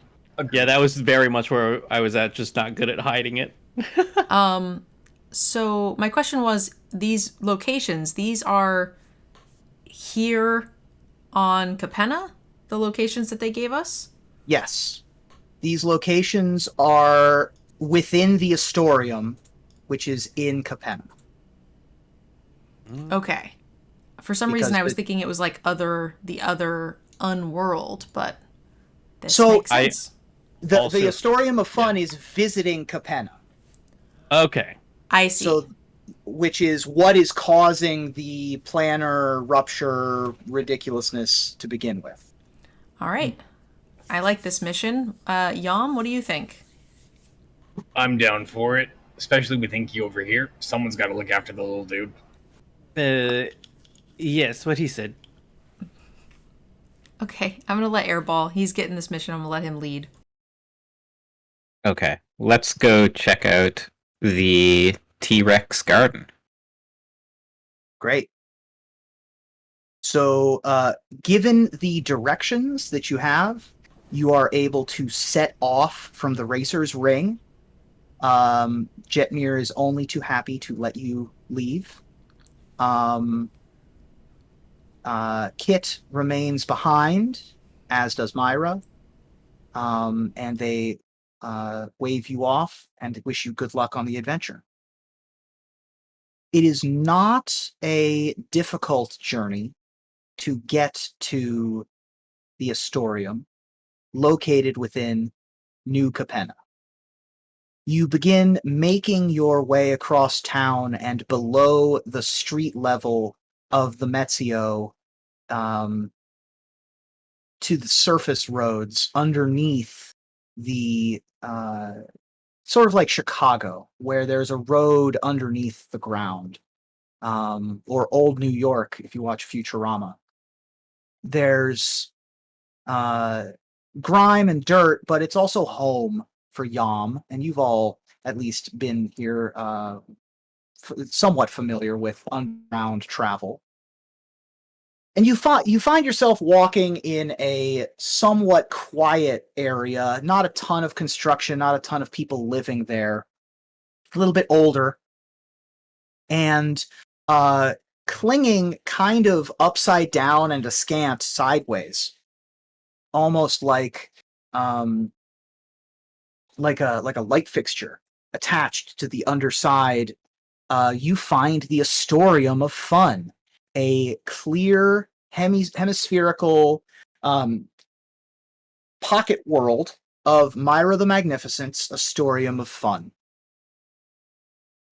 Speaker 3: Yeah, that was very much where I was at, just not good at hiding it.
Speaker 1: So my question was, these locations, these are here on Capenna, the locations that they gave us?
Speaker 2: Yes, these locations are within the Astrotorium, which is in Capenna.
Speaker 1: Okay. For some reason, I was thinking it was like the other unworld, but this makes sense.
Speaker 2: The Astrotorium of Fun is visiting Capenna.
Speaker 3: Okay.
Speaker 1: I see.
Speaker 2: So, which is what is causing the planner rupture ridiculousness to begin with.
Speaker 1: All right. I like this mission. Yam, what do you think?
Speaker 5: I'm down for it, especially with Inky over here. Someone's got to look after the little dude.
Speaker 6: Yes, what he said.
Speaker 1: Okay, I'm going to let Airball. He's getting this mission. I'm going to let him lead.
Speaker 4: Okay, let's go check out the T-Rex garden.
Speaker 2: Great. So, given the directions that you have, you are able to set off from the racer's ring. Jetmir is only too happy to let you leave. Kit remains behind, as does Myra. And they wave you off and wish you good luck on the adventure. It is not a difficult journey to get to the Astrotorium, located within New Capenna. You begin making your way across town and below the street level of the Metzio to the surface roads underneath the sort of like Chicago, where there's a road underneath the ground, or Old New York if you watch Futurama. There's grime and dirt, but it's also home for Yam, and you've all at least been here somewhat familiar with underground travel. And you find yourself walking in a somewhat quiet area, not a ton of construction, not a ton of people living there, a little bit older, and clinging kind of upside down and askant sideways, almost like a light fixture attached to the underside. You find the Astrotorium of Fun, a clear hemispherical pocket world of Myra the Magnificent's Astrotorium of Fun.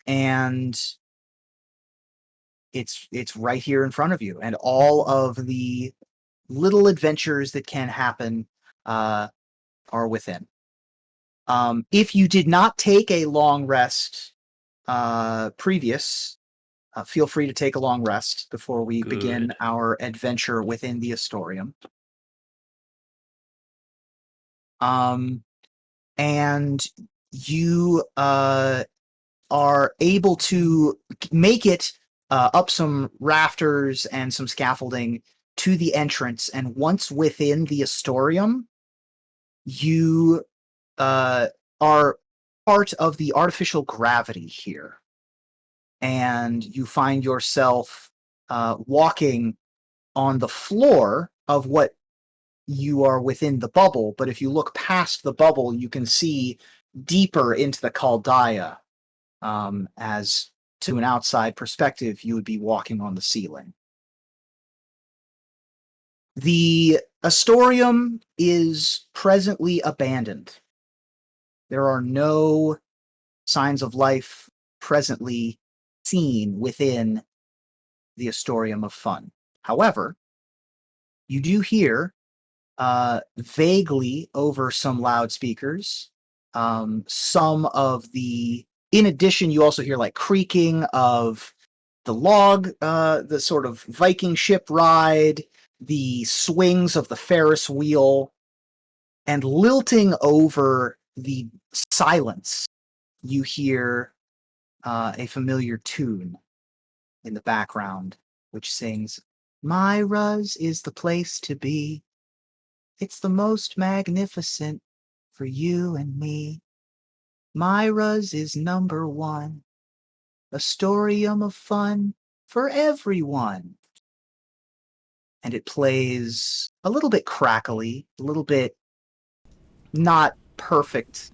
Speaker 2: And it's right here in front of you, and all of the little adventures that can happen are within. If you did not take a long rest previous, feel free to take a long rest before we begin our adventure within the Astrotorium. And you are able to make it up some rafters and some scaffolding to the entrance, and once within the Astrotorium, you are part of the artificial gravity here. And you find yourself walking on the floor of what you are within the bubble, but if you look past the bubble, you can see deeper into the Chaldea, as to an outside perspective, you would be walking on the ceiling. The Astrotorium is presently abandoned. There are no signs of life presently seen within the Astrotorium of Fun. However, you do hear vaguely over some loudspeakers, some of the... In addition, you also hear like creaking of the log, the sort of Viking ship ride, the swings of the Ferris wheel, and lilting over the silence, you hear a familiar tune in the background, which sings, "Myra's is the place to be. It's the most magnificent for you and me. Myra's is number one. Astrotorium of fun for everyone." And it plays a little bit crackly, a little bit not perfect,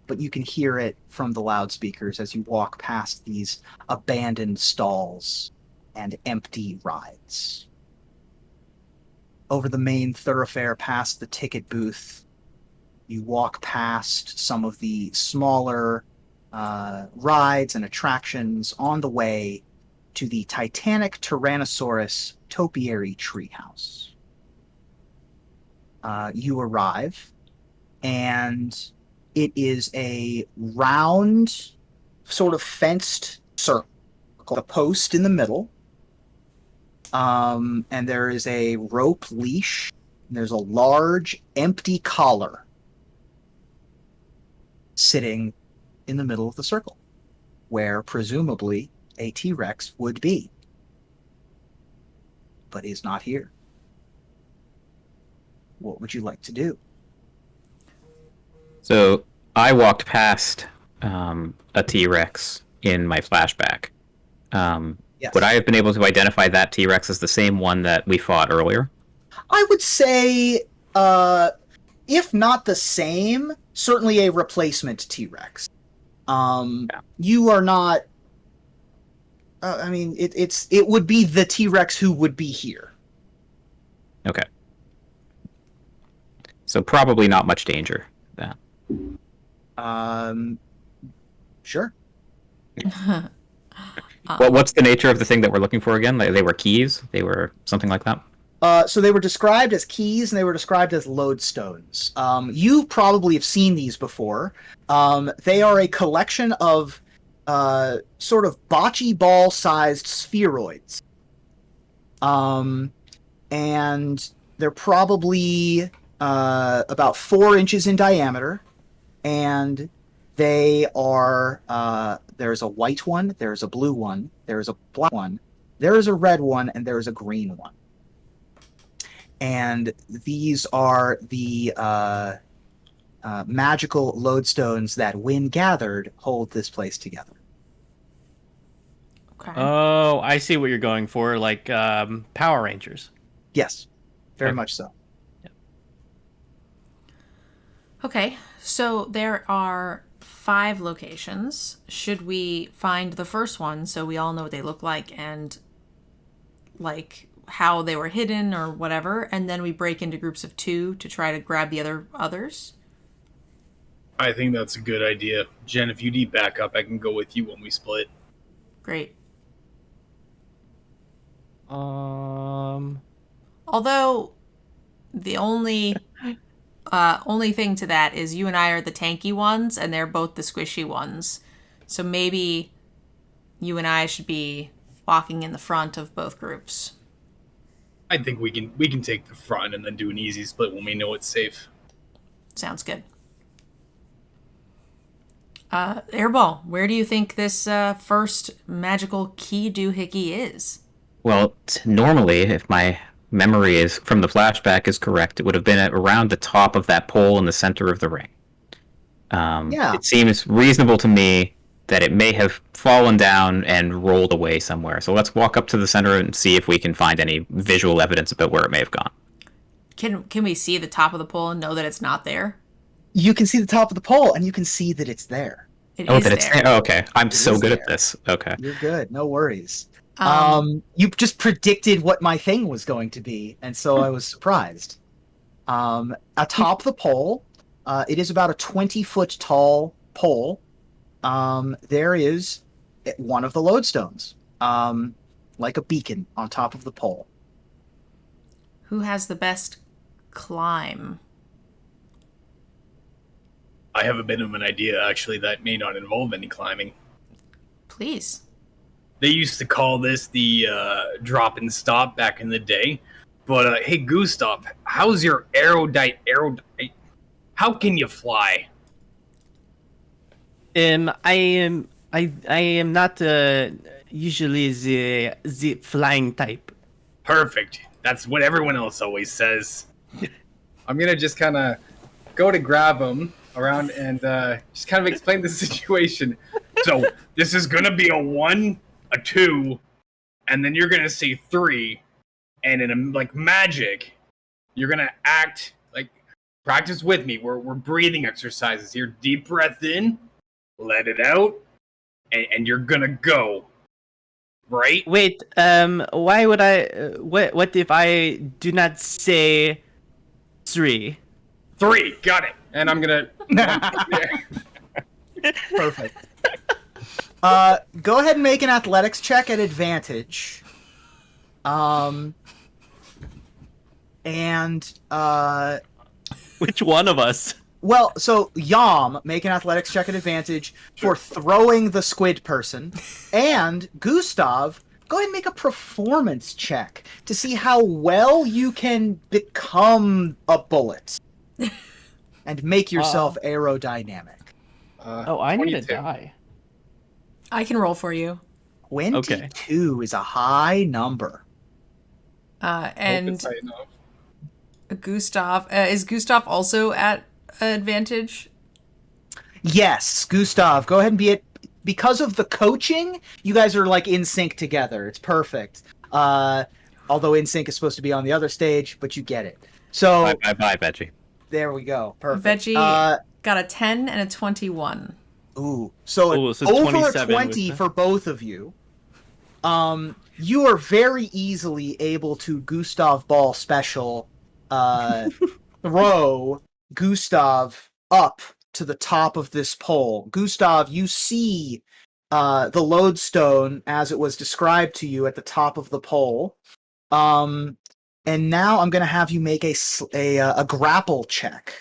Speaker 2: but you can hear it from the loudspeakers as you walk past these abandoned stalls and empty rides. Over the main thoroughfare past the ticket booth, you walk past some of the smaller rides and attractions on the way to the Titanic Tyrannosaurus Topiary Treehouse. You arrive, and it is a round, sort of fenced circle, a post in the middle, and there is a rope leash, and there's a large empty collar sitting in the middle of the circle, where presumably a T-Rex would be, but is not here. What would you like to do?
Speaker 4: So I walked past a T-Rex in my flashback.
Speaker 2: Yes.
Speaker 4: Would I have been able to identify that T-Rex as the same one that we fought earlier?
Speaker 2: I would say, if not the same, certainly a replacement T-Rex. You are not... I mean, it would be the T-Rex who would be here.
Speaker 4: Okay. So probably not much danger. Then.
Speaker 2: Sure.
Speaker 4: What's the nature of the thing that we're looking for again? Like, they were keys? They were something like that?
Speaker 2: So they were described as keys, and they were described as lodestones. You probably have seen these before. They are a collection of sort of bocce ball-sized spheroids. And they're probably about 4 inches in diameter, and they are... there's a white one, there's a blue one, there's a black one, there is a red one, and there is a green one. And these are the magical lodestones that, when gathered, hold this place together.
Speaker 1: Okay.
Speaker 3: Oh, I see what you're going for, like Power Rangers.
Speaker 2: Yes, very
Speaker 3: Okay.
Speaker 2: much so.
Speaker 1: Okay, so there are 5 locations. Should we find the first one so we all know what they look like and like how they were hidden or whatever, and then we break into groups of 2 to try to grab the others?
Speaker 5: I think that's a good idea. Jen, if you need backup, I can go with you when we split.
Speaker 1: Great.
Speaker 3: Although
Speaker 1: the only thing to that is you and I are the tanky ones, and they're both the squishy ones. So maybe you and I should be walking in the front of both groups.
Speaker 5: I think we can take the front and then do an easy split when we know it's safe.
Speaker 1: Sounds good. Airball, where do you think this first magical key doohickey is?
Speaker 4: Well, normally, if my memory is from the flashback is correct, it would have been around the top of that pole in the center of the ring.
Speaker 2: Yeah.
Speaker 4: It seems reasonable to me that it may have fallen down and rolled away somewhere. So let's walk up to the center and see if we can find any visual evidence about where it may have gone.
Speaker 1: Can we see the top of the pole and know that it's not there?
Speaker 2: You can see the top of the pole, and you can see that it's there.
Speaker 1: It
Speaker 4: Oh,
Speaker 1: is
Speaker 4: that it's
Speaker 1: there.
Speaker 4: there. Oh, okay. I'm so
Speaker 2: is
Speaker 4: good
Speaker 2: there.
Speaker 4: at this. Okay.
Speaker 2: You're good. No worries. You just predicted what my thing was going to be, and so I was surprised. Atop the pole, it is about a 20-foot tall pole. there is one of the lodestones, like a beacon on top of the pole.
Speaker 1: Who has the best climb?
Speaker 5: I have a bit of an idea, actually, that may not involve any climbing.
Speaker 1: Please.
Speaker 5: They used to call this the drop and stop back in the day. But, hey, Gustav, how's your aerodite? How can you fly?
Speaker 6: I am not usually the flying type.
Speaker 5: Perfect. That's what everyone else always says. I'm gonna just kind of go to grab him around and just kind of explain the situation. So this is gonna be a 1, a 2, and then you're gonna say 3, and in like magic, you're gonna act like practice with me. We're breathing exercises here. Deep breath in, let it out, and you're gonna go. Right?
Speaker 6: Wait, why would I? What if I do not say 3?
Speaker 5: 3, got it. And I'm gonna.
Speaker 2: Perfect. Go ahead and make an athletics check at advantage.
Speaker 6: Which one of us?
Speaker 2: Well, so Yam, make an athletics check at advantage for throwing the squid person. And Gustav, go ahead and make a performance check to see how well you can become a bullet. And make yourself aerodynamic.
Speaker 6: I need
Speaker 5: 22.
Speaker 6: to die.
Speaker 1: I can roll for you.
Speaker 2: 22 is a high number.
Speaker 1: And Gustav, is Gustav also at advantage?
Speaker 2: Yes, Gustav, go ahead and be it. Because of the coaching, you guys are like in sync together. It's perfect. Although in sync is supposed to be on the other stage, but you get it. So
Speaker 4: Bye, Veggie.
Speaker 2: there we go. Perfect.
Speaker 1: Veggie got a 10 and a 21.
Speaker 2: So over
Speaker 6: 27
Speaker 2: a 20 for both of you. You are very easily able to Gustav Ball special throw Gustav up to the top of this pole. Gustav, you see the lodestone as it was described to you at the top of the pole. And now I'm going to have you make a grapple check.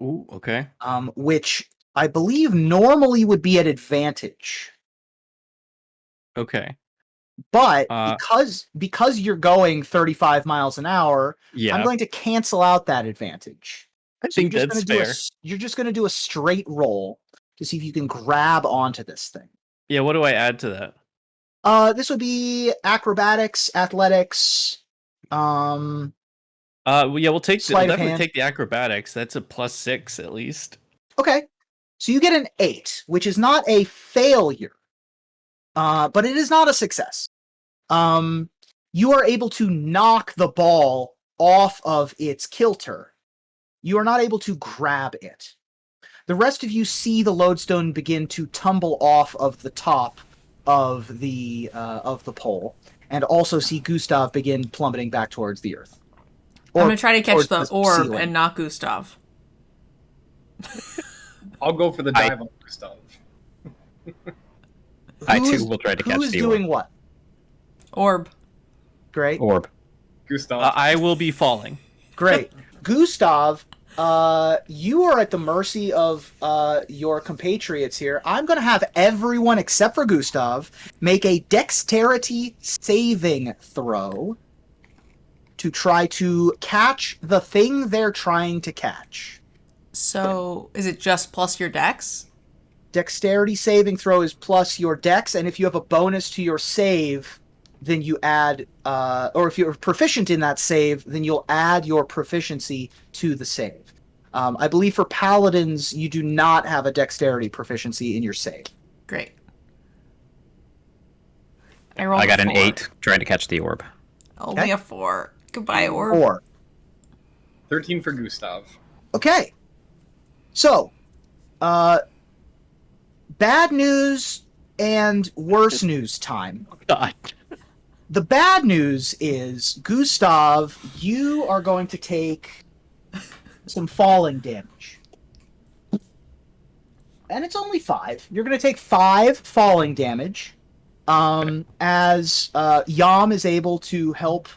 Speaker 6: Ooh, okay.
Speaker 2: Which I believe normally would be at advantage.
Speaker 6: Okay.
Speaker 2: But because you're going 35 miles an hour,
Speaker 6: Yeah.
Speaker 2: I'm going to cancel out that advantage.
Speaker 6: I think that's fair.
Speaker 2: You're just going to do a straight roll to see if you can grab onto this thing.
Speaker 6: Yeah, what do I add to that?
Speaker 2: This would be acrobatics, athletics.
Speaker 6: We'll definitely take the acrobatics. That's a +6 at least.
Speaker 2: Okay, so you get an 8, which is not a failure, but it is not a success. You are able to knock the ball off of its kilter. You are not able to grab it. The rest of you see the lodestone begin to tumble off of the top of the pole, and also see Gustav begin plummeting back towards the earth.
Speaker 1: I'm going to try to catch the orb
Speaker 2: ceiling.
Speaker 1: and not Gustav.
Speaker 5: I'll go for the dive on Gustav.
Speaker 4: I too will try to catch the orb.
Speaker 2: Who's doing what?
Speaker 1: Orb.
Speaker 2: Great.
Speaker 4: Orb.
Speaker 5: Gustav.
Speaker 6: I will be falling.
Speaker 2: Great. Gustav, you are at the mercy of your compatriots here. I'm going to have everyone except for Gustav make a dexterity saving throw to try to catch the thing they're trying to catch.
Speaker 1: So, is it just plus your dex?
Speaker 2: Dexterity saving throw is plus your dex, and if you have a bonus to your save, then you add, or if you're proficient in that save, then you'll add your proficiency to the save. I believe for paladins, you do not have a dexterity proficiency in your save.
Speaker 1: Great.
Speaker 4: I got an
Speaker 1: 4.
Speaker 4: 8 trying to catch the orb.
Speaker 1: Only a 4. Goodbye, orb.
Speaker 2: 4.
Speaker 5: 13 for Gustav.
Speaker 2: Okay. So, bad news and worse news time.
Speaker 6: God.
Speaker 2: The bad news is, Gustav, you are going to take some falling damage. and it's only 5. You're going to take 5 falling damage. As Yam is able to help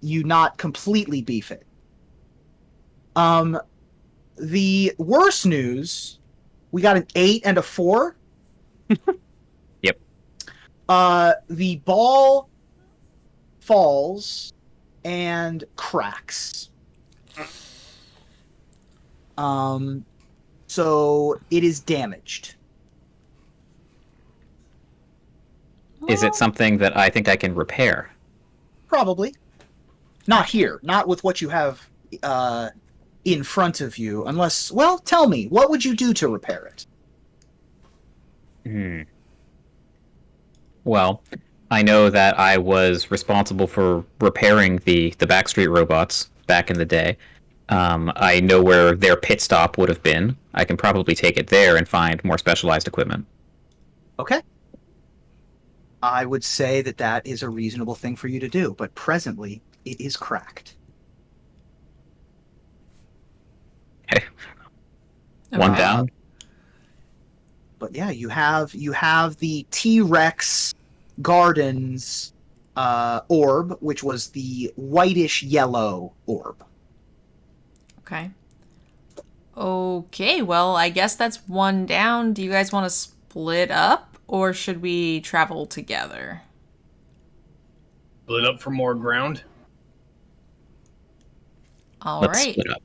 Speaker 2: you not completely beef it. The worst news, we got an 8 and a 4.
Speaker 4: Yep.
Speaker 2: The ball falls and cracks. So it is damaged.
Speaker 4: Is it something that I think I can repair?
Speaker 2: Probably. Not here. Not with what you have in front of you. Unless, well, tell me, what would you do to repair it?
Speaker 4: Well, I know that I was responsible for repairing the Backstreet robots back in the day. I know where their pit stop would have been. I can probably take it there and find more specialized equipment.
Speaker 2: Okay. I would say that that is a reasonable thing for you to do, but presently it is cracked.
Speaker 4: Okay. One down.
Speaker 2: But yeah, you have the T-Rex Gardens orb, which was the whitish yellow orb.
Speaker 1: Okay. Okay, well, I guess that's 1 down. Do you guys want to split up, or should we travel together?
Speaker 5: Split up for more ground.
Speaker 4: Let's
Speaker 1: Alright.
Speaker 4: split up.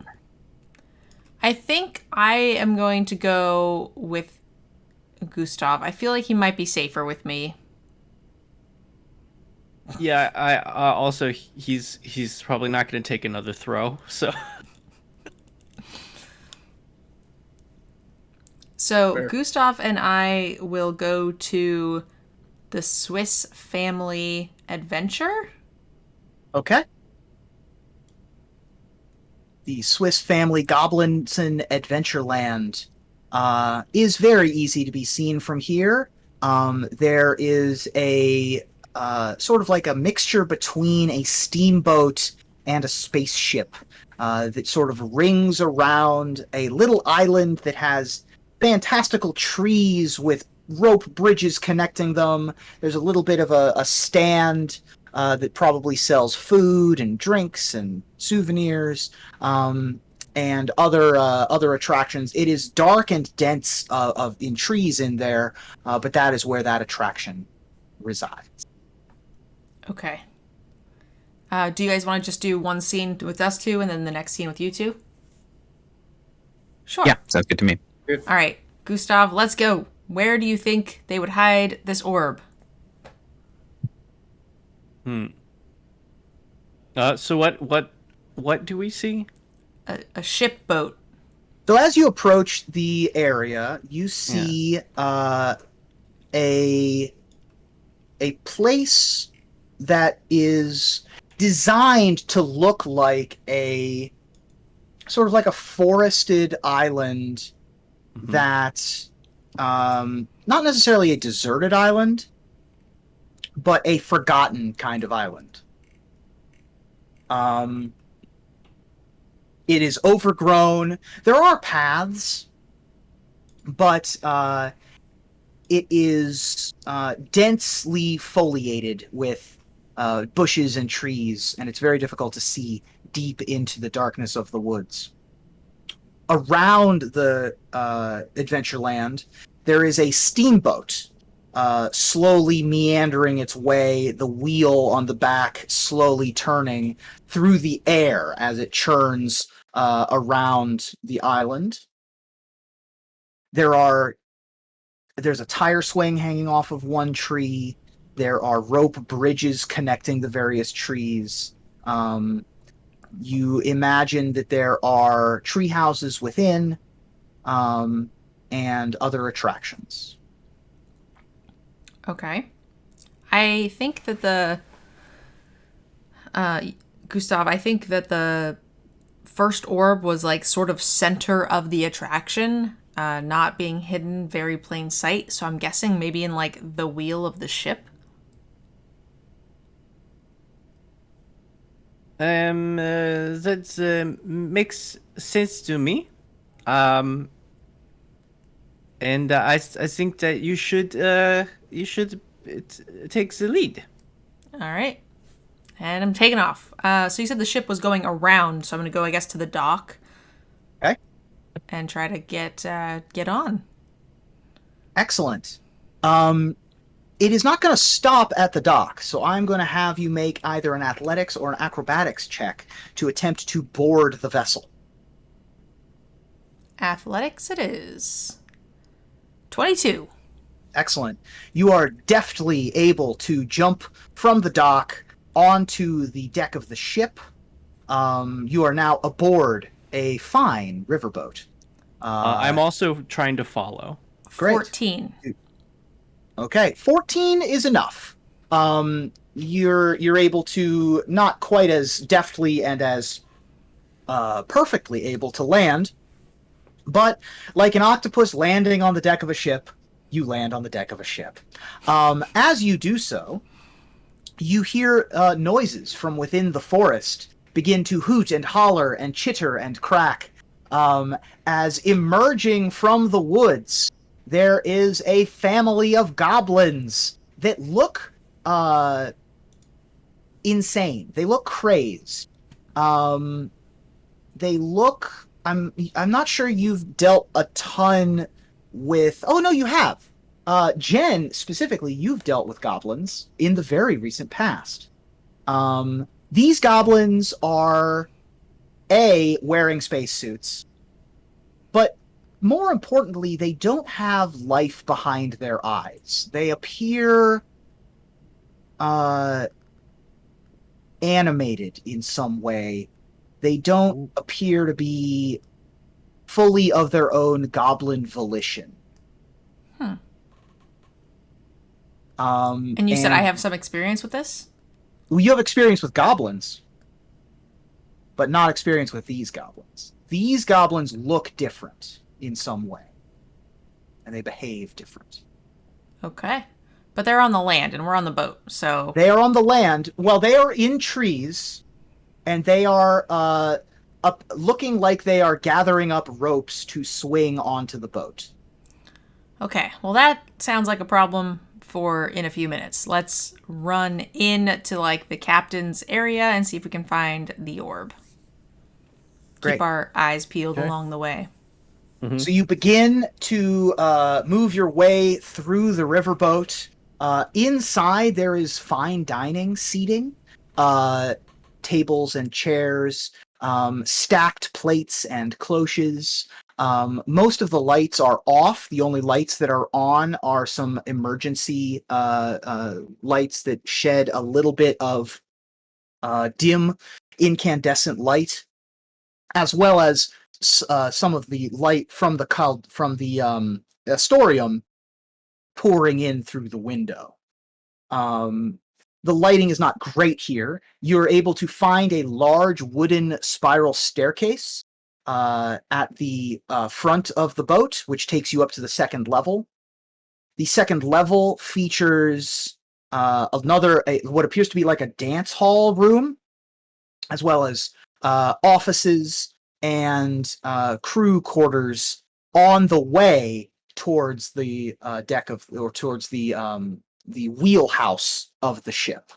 Speaker 1: I think I am going to go with Gustav. I feel like he might be safer with me.
Speaker 6: Yeah, I also he's probably not going to take another throw.
Speaker 1: So
Speaker 5: Fair.
Speaker 1: Gustav and I will go to the Swiss Family Adventure.
Speaker 2: Okay. The Swiss Family Goblinson Adventureland is very easy to be seen from here. There is a sort of like a mixture between a steamboat and a spaceship that sort of rings around a little island that has fantastical trees with rope bridges connecting them. There's a little bit of a stand that probably sells food and drinks and souvenirs and other attractions. It is dark and dense in trees in there, but that is where that attraction resides.
Speaker 1: Okay. Do you guys want to just do one scene with us two and then the next scene with you two? Sure.
Speaker 4: Yeah, sounds good to me.
Speaker 1: All right, Gustav, let's go. Where do you think they would hide this orb?
Speaker 6: So what do we see?
Speaker 1: A ship boat.
Speaker 2: So as you approach the area, you see a place that is designed to look like a sort of like a forested island that not necessarily a deserted island, but a forgotten kind of island. It is overgrown. There are paths, but it is densely foliated with bushes and trees, and it's very difficult to see deep into the darkness of the woods. Around the Adventureland, there is a steamboat slowly meandering its way, the wheel on the back slowly turning through the air as it churns around the island. There's a tire swing hanging off of one tree. There are rope bridges connecting the various trees. You imagine that there are tree houses within, and other attractions.
Speaker 1: Okay. I think that Gustav, I think that the first orb was like sort of center of the attraction, not being hidden very plain sight. So I'm guessing maybe in like the wheel of the ship.
Speaker 6: That makes sense to me. and I think that you should take the lead.
Speaker 1: All right. And I'm taking off. So you said the ship was going around, so I'm going to go, I guess, to the dock.
Speaker 2: Okay.
Speaker 1: And try to get on.
Speaker 2: Excellent. It is not going to stop at the dock, so I'm going to have you make either an athletics or an acrobatics check to attempt to board the vessel.
Speaker 1: Athletics it is. 22.
Speaker 2: Excellent. You are deftly able to jump from the dock onto the deck of the ship. You are now aboard a fine riverboat.
Speaker 3: I'm also trying to follow.
Speaker 2: Great.
Speaker 1: 14.
Speaker 2: Okay, 14 is enough. You're able to, not quite as deftly and as perfectly able to land, but like an octopus landing on the deck of a ship, you land on the deck of a ship. As you do so, you hear noises from within the forest begin to hoot and holler and chitter and crack, as emerging from the woods, there is a family of goblins that look insane. They look crazed. They look... I'm not sure you've dealt a ton with... Oh, no, you have. Jen, specifically, you've dealt with goblins in the very recent past. These goblins are, wearing spacesuits, but more importantly, they don't have life behind their eyes. They appear animated in some way. They don't appear to be fully of their own goblin volition.
Speaker 1: And you said I have some experience with this?
Speaker 2: Well, you have experience with goblins, but not experience with these goblins. These goblins look different in some way, and they behave different.
Speaker 1: Okay. But they're on the land, and we're on the boat, so...
Speaker 2: They are on the land. Well, they are in trees, and they are up, looking like they are gathering up ropes to swing onto the boat.
Speaker 1: Okay, well that sounds like a problem for in a few minutes. Let's run in to like the captain's area and see if we can find the orb.
Speaker 2: Great.
Speaker 1: Keep our eyes peeled along the way.
Speaker 3: Mm-hmm.
Speaker 2: So you begin to move your way through the riverboat. Inside there is fine dining seating, tables and chairs, stacked plates and cloches. Most of the lights are off. The only lights that are on are some emergency lights that shed a little bit of dim incandescent light, as well as some of the light from the Astrotorium pouring in through the window. The lighting is not great here. You're able to find a large wooden spiral staircase at the front of the boat, which takes you up to the second level. The second level features what appears to be like a dance hall room, as well as offices and crew quarters on the way towards the deck of, or towards the wheelhouse of the ship.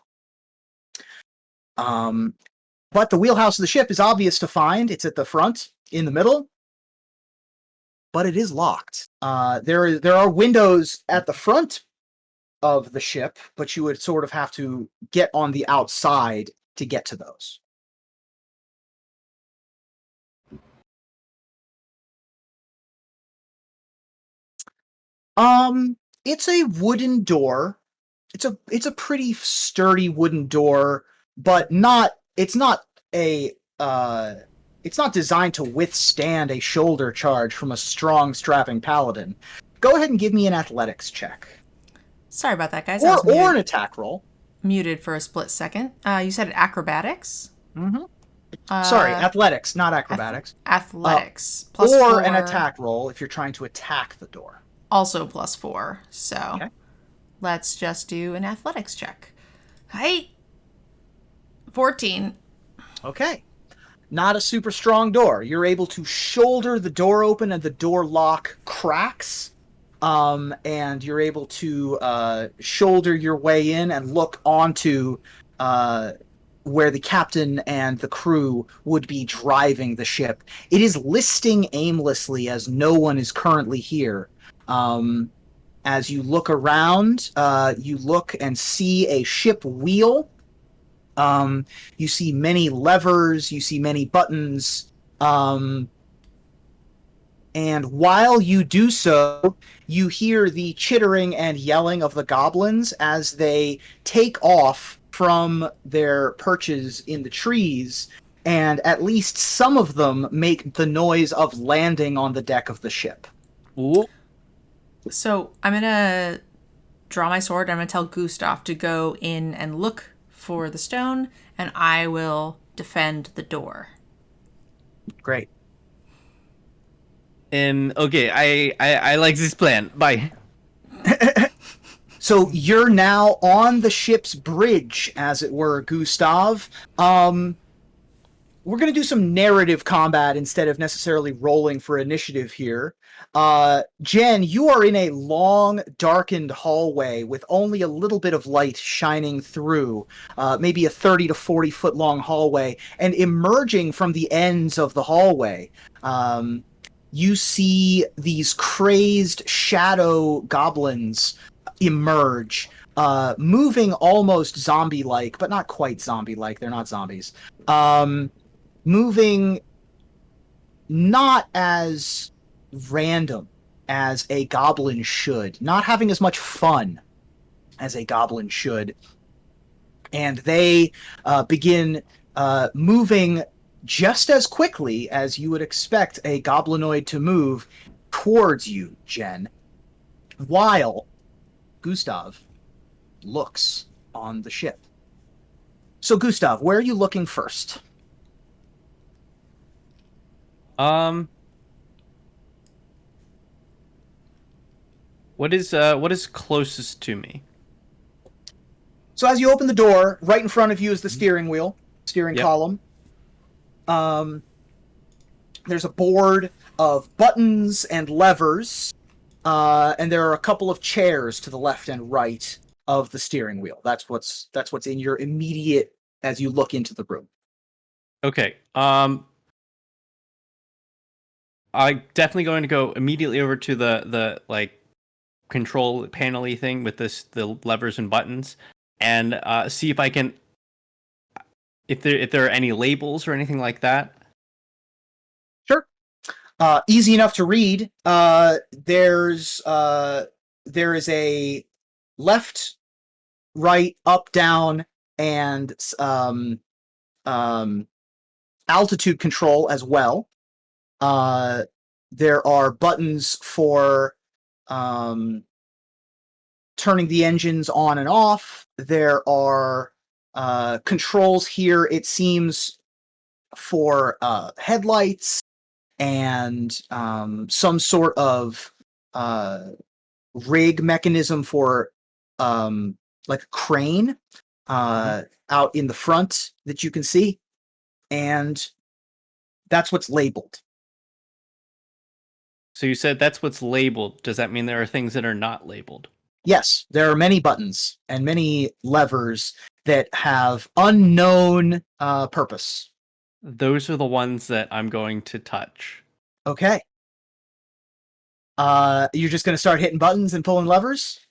Speaker 2: But the wheelhouse of the ship is obvious to find. It's at the front, in the middle, but it is locked. There are windows at the front of the ship, but you would sort of have to get on the outside to get to those. It's a wooden door. It's a pretty sturdy wooden door, but it's not designed to withstand a shoulder charge from a strong, strapping paladin. Go ahead and give me an athletics check.
Speaker 1: Sorry about that, guys.
Speaker 2: Or an attack roll.
Speaker 1: Muted for a split second. You said acrobatics?
Speaker 2: Mm-hmm. Sorry, athletics, not acrobatics.
Speaker 1: Athletics.
Speaker 2: Or
Speaker 1: +4.
Speaker 2: an attack roll if you're trying to attack the door.
Speaker 1: Also +4. So
Speaker 2: Okay.
Speaker 1: Let's just do an athletics check. Hey! 14.
Speaker 2: Okay. Not a super strong door. You're able to shoulder the door open and the door lock cracks, and you're able to shoulder your way in and look onto where the captain and the crew would be driving the ship. It is listing aimlessly as no one is currently here. As you look around, you look and see a ship wheel. You see many levers, you see many buttons. And while you do so, you hear the chittering and yelling of the goblins as they take off from their perches in the trees, and at least some of them make the noise of landing on the deck of the ship.
Speaker 3: Ooh.
Speaker 1: So I'm going to draw my sword. I'm going to tell Gustav to go in and look for the stone, and I will defend the door.
Speaker 2: Great.
Speaker 6: Okay, I like this plan. Bye.
Speaker 2: So you're now on the ship's bridge, as it were, Gustav. We're going to do some narrative combat instead of necessarily rolling for initiative here. Jen, you are in a long, darkened hallway with only a little bit of light shining through, maybe a 30 to 40 foot long hallway, and emerging from the ends of the hallway, you see these crazed shadow goblins emerge, moving almost zombie-like, but not quite zombie-like. They're not zombies. Moving not as random as a goblin should, not having as much fun as a goblin should. And they begin moving just as quickly as you would expect a goblinoid to move towards you, Jen, while Gustav looks on the ship. So, Gustav, where are you looking first?
Speaker 6: What is closest to me?
Speaker 2: So as you open the door, right in front of you is the steering wheel, steering column. There's a board of buttons and levers, and there are a couple of chairs to the left and right of the steering wheel. That's what's in your immediate as you look into the room.
Speaker 6: Okay. I'm definitely going to go immediately over to the like control panel-y thing with the levers and buttons, and see if I can, if there are any labels or anything like that.
Speaker 2: Sure. Easy enough to read. There is a left, right, up, down, and altitude control as well. There are buttons for turning the engines on and off. There are controls here, it seems, for headlights and some sort of rig mechanism for like a crane out in the front that you can see. And that's what's labeled.
Speaker 6: So you said that's what's labeled. Does that mean there are things that are not labeled?
Speaker 2: Yes, there are many buttons and many levers that have unknown purpose.
Speaker 6: Those are the ones that I'm going to touch.
Speaker 2: Okay. You're just going to start hitting buttons and pulling levers?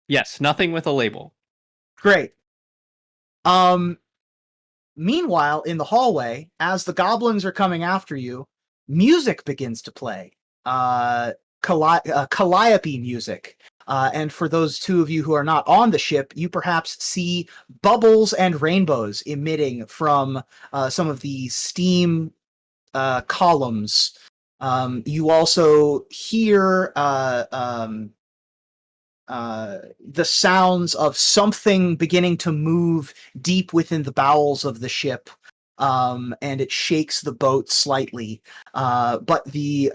Speaker 6: Yes, nothing with a label.
Speaker 2: Great. Meanwhile, in the hallway, as the goblins are coming after you, music begins to play. Calliope music. And for those two of you who are not on the ship, you perhaps see bubbles and rainbows emitting from some of the steam columns. You also hear the sounds of something beginning to move deep within the bowels of the ship, and it shakes the boat slightly. But the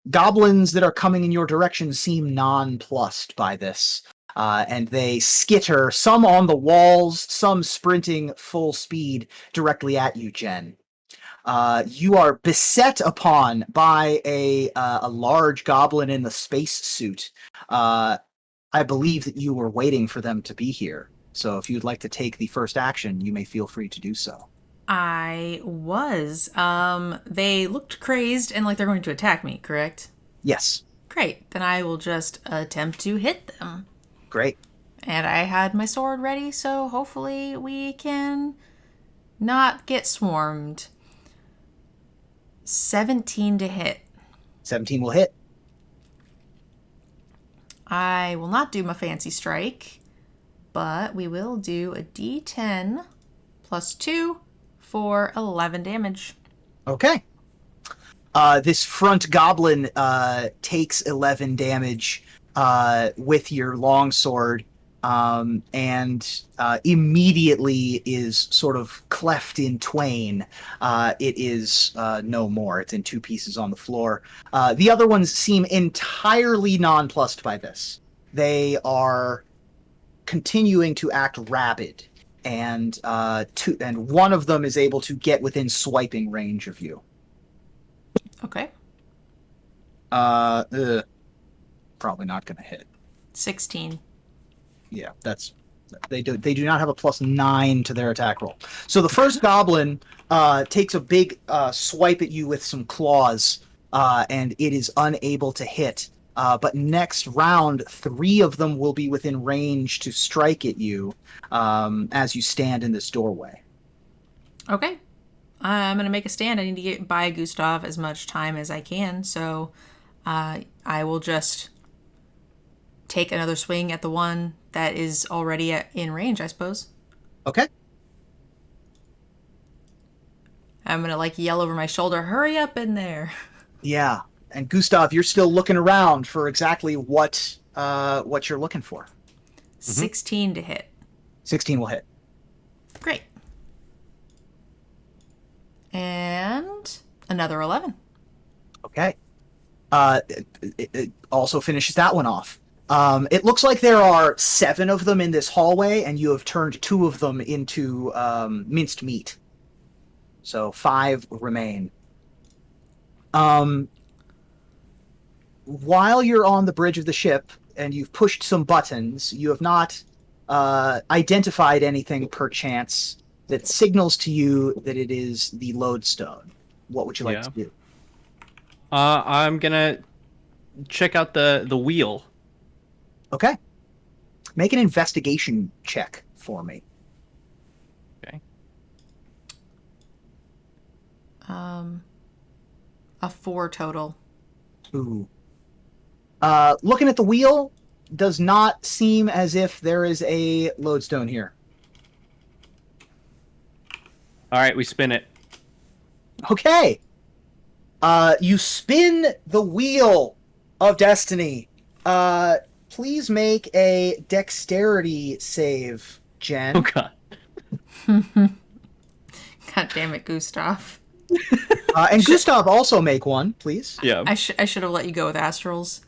Speaker 2: goblins that are coming in your direction seem nonplussed by this, and they skitter, some on the walls, some sprinting full speed directly at you, Jen. You are beset upon by a large goblin in the space suit. I believe that you were waiting for them to be here. So if you'd like to take the first action, you may feel free to do so.
Speaker 1: I was. They looked crazed and like they're going to attack me, correct?
Speaker 2: Yes.
Speaker 1: Great. Then I will just attempt to hit them.
Speaker 2: Great.
Speaker 1: And I had my sword ready, so hopefully we can not get swarmed. 17 to hit.
Speaker 2: 17 will hit.
Speaker 1: I will not do my fancy strike, but we will do a d10 plus 2 for 11 damage.
Speaker 2: Okay. This front goblin takes 11 damage with your longsword, and immediately is sort of cleft in twain. It is no more. It's in two pieces on the floor. The other ones seem entirely nonplussed by this. They are continuing to act rabid, and one of them is able to get within swiping range of you.
Speaker 1: Okay.
Speaker 2: Probably not going to hit.
Speaker 1: 16.
Speaker 2: Yeah, they do not have a +9 to their attack roll. So the first goblin takes a big swipe at you with some claws, and it is unable to hit. But next round, 3 of them will be within range to strike at you as you stand in this doorway.
Speaker 1: Okay. I'm going to make a stand. I need to get by Gustav as much time as I can, so I will just take another swing at the one that is already in range, I suppose.
Speaker 2: Okay.
Speaker 1: I'm going to yell over my shoulder, hurry up in there.
Speaker 2: Yeah. And Gustav, you're still looking around for exactly what you're looking for.
Speaker 1: 16 to hit.
Speaker 2: 16 will hit.
Speaker 1: Great. And another 11.
Speaker 2: Okay. It also finishes that one off. It looks like there are 7 of them in this hallway, and you have turned 2 of them into minced meat. So 5 remain. While you're on the bridge of the ship and you've pushed some buttons, you have not identified anything perchance that signals to you that it is the lodestone. What would you like to do?
Speaker 6: I'm gonna check out the wheel.
Speaker 2: Okay. Make an investigation check for me.
Speaker 6: Okay.
Speaker 1: A 4 total.
Speaker 2: Ooh. Looking at the wheel, does not seem as if there is a lodestone here.
Speaker 6: All right, we spin it.
Speaker 2: Okay. You spin the wheel of destiny. Please make a dexterity save, Jen.
Speaker 6: Oh god.
Speaker 1: God damn it, Gustav.
Speaker 2: And Gustav, also make one, please.
Speaker 6: Yeah.
Speaker 1: I should have let you go with Astrals.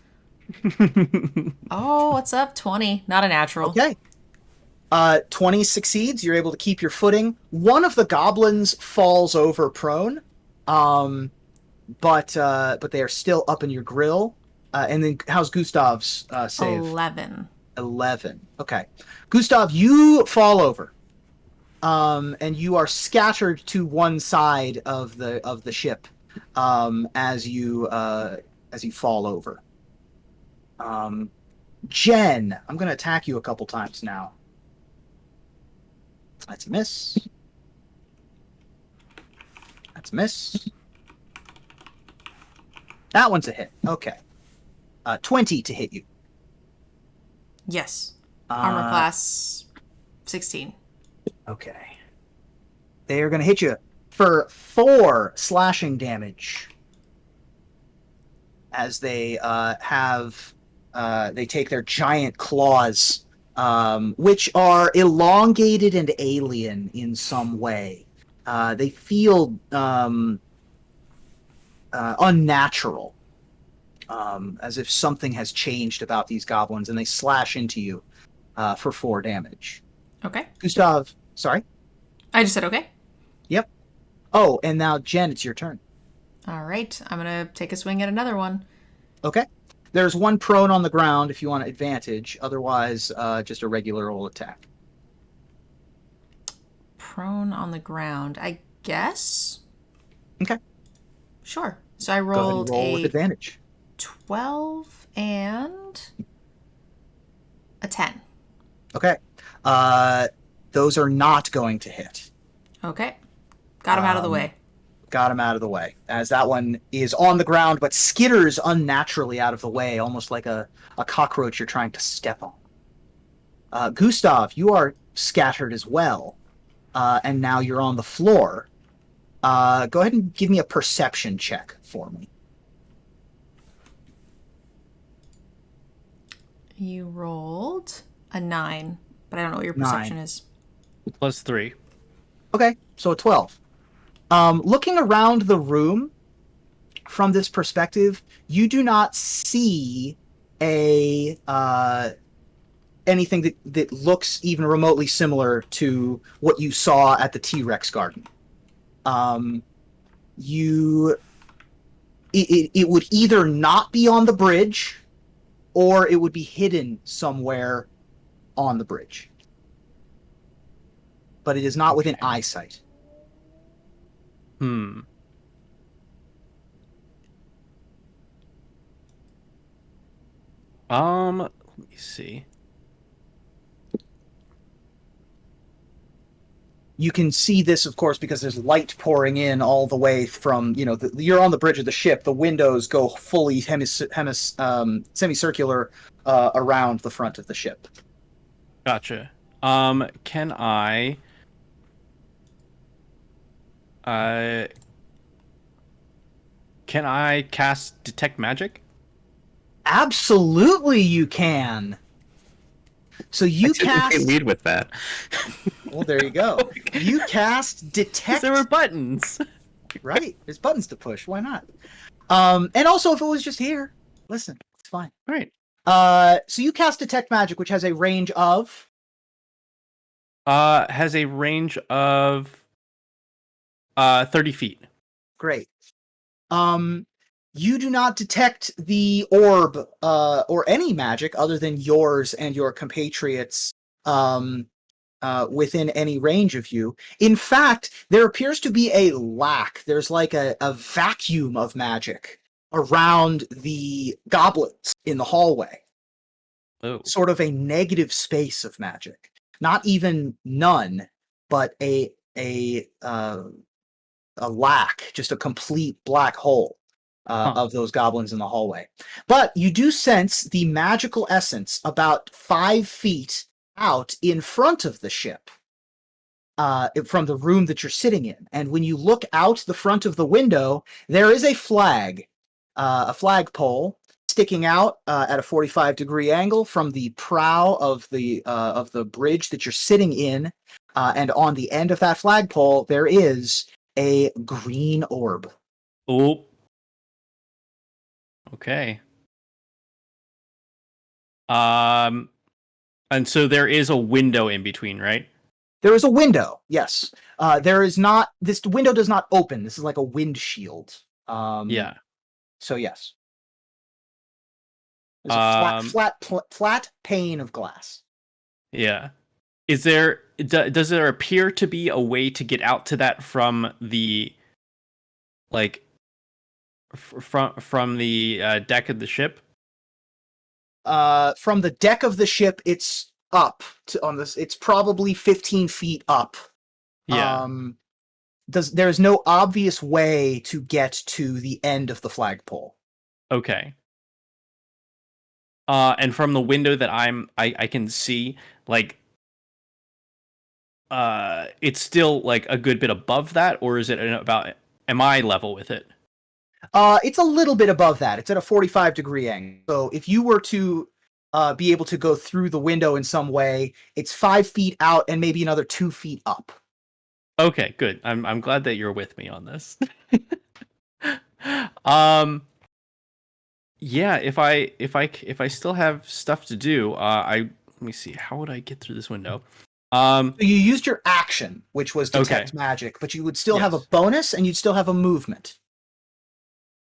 Speaker 1: Oh, what's up? 20. Not a natural.
Speaker 2: Okay. 20 succeeds. You're able to keep your footing. One of the goblins falls over prone, but they are still up in your grill. And then how's Gustav's save?
Speaker 1: 11.
Speaker 2: 11. Okay. Gustav, you fall over. And you are scattered to one side of the ship as you fall over. Jen, I'm going to attack you a couple times now. That's a miss. That's a miss. That one's a hit. Okay. 20 to hit you.
Speaker 1: Yes. Armor class 16.
Speaker 2: Okay. They are going to hit you for 4 slashing damage as they they take their giant claws, which are elongated and alien in some way. They feel unnatural, as if something has changed about these goblins, and they slash into you for 4 damage.
Speaker 1: Okay.
Speaker 2: Gustav, sorry?
Speaker 1: I just said okay.
Speaker 2: Yep. Oh, and now Jen, it's your turn.
Speaker 1: All right, I'm gonna take a swing at another one.
Speaker 2: Okay. There's one prone on the ground if you want advantage. Otherwise, just a regular old attack.
Speaker 1: Prone on the ground, I guess.
Speaker 2: Okay.
Speaker 1: Sure. So I
Speaker 2: Go ahead and
Speaker 1: rolled
Speaker 2: roll with
Speaker 1: a
Speaker 2: advantage.
Speaker 1: 12 and a 10.
Speaker 2: Okay. Those are not going to hit.
Speaker 1: Okay. Got him out of the way.
Speaker 2: Got him out of the way, as that one is on the ground but skitters unnaturally out of the way, almost like a cockroach you're trying to step on. Gustav, you are scattered as well, and now you're on the floor. Go ahead and give me a perception check for me.
Speaker 1: You rolled a 9, but I don't know what your perception is.
Speaker 6: +3.
Speaker 2: Okay, so a 12. Looking around the room from this perspective, you do not see a anything that looks even remotely similar to what you saw at the T-Rex garden. It would either not be on the bridge, or it would be hidden somewhere on the bridge. But it is not within eyesight.
Speaker 6: Let me see.
Speaker 2: You can see this, of course, because there's light pouring in all the way from, you're on the bridge of the ship. The windows go fully semicircular around the front of the ship.
Speaker 6: Gotcha. Can I cast Detect Magic?
Speaker 2: Absolutely, you can. So you cast.
Speaker 4: Lead with that.
Speaker 2: Well, there you go. You cast Detect.
Speaker 6: There were buttons.
Speaker 2: Right, there's buttons to push. Why not? And also, if it was just here, listen, it's fine.
Speaker 6: Right.
Speaker 2: So you cast Detect Magic, which has a range of.
Speaker 6: Has a range of 30 feet.
Speaker 2: Great. You do not detect the orb or any magic other than yours and your compatriots within any range of you. In fact, there appears to be a lack. There's like a vacuum of magic around the goblets in the hallway.
Speaker 6: Oh.
Speaker 2: Sort of a negative space of magic. Not even none, but a lack, just a complete black hole of those goblins in the hallway. But you do sense the magical essence about 5 feet out in front of the ship from the room that you're sitting in. And when you look out the front of the window, there is a flagpole sticking out at a 45-degree angle from the prow of the bridge that you're sitting in. And on the end of that flagpole, there is a green orb.
Speaker 6: Oh. Okay. And so there is a window in between, right?
Speaker 2: There is a window, yes. There is not. This window does not open. This is like a windshield.
Speaker 6: Yeah.
Speaker 2: So yes. There's a flat pane of glass.
Speaker 6: Yeah. Is there? Does there appear to be a way to get out to that from the, like, from the deck of the ship?
Speaker 2: From the deck of the ship, it's up on this. It's probably 15 feet up.
Speaker 6: Yeah.
Speaker 2: There's no obvious way to get to the end of the flagpole.
Speaker 6: Okay. And from the window that I can see, like, it's still like a good bit above that, or is it about? Am I level with it?
Speaker 2: It's a little bit above that. It's at a 45-degree angle. So if you were to be able to go through the window in some way, it's 5 feet out and maybe another 2 feet up.
Speaker 6: Okay, good. I'm glad that you're with me on this. Yeah, if I still have stuff to do, let me see. How would I get through this window?
Speaker 2: So you used your action, which was detect
Speaker 6: Okay.
Speaker 2: magic, but you would still have a
Speaker 6: Yes.
Speaker 2: bonus and you'd still have a movement.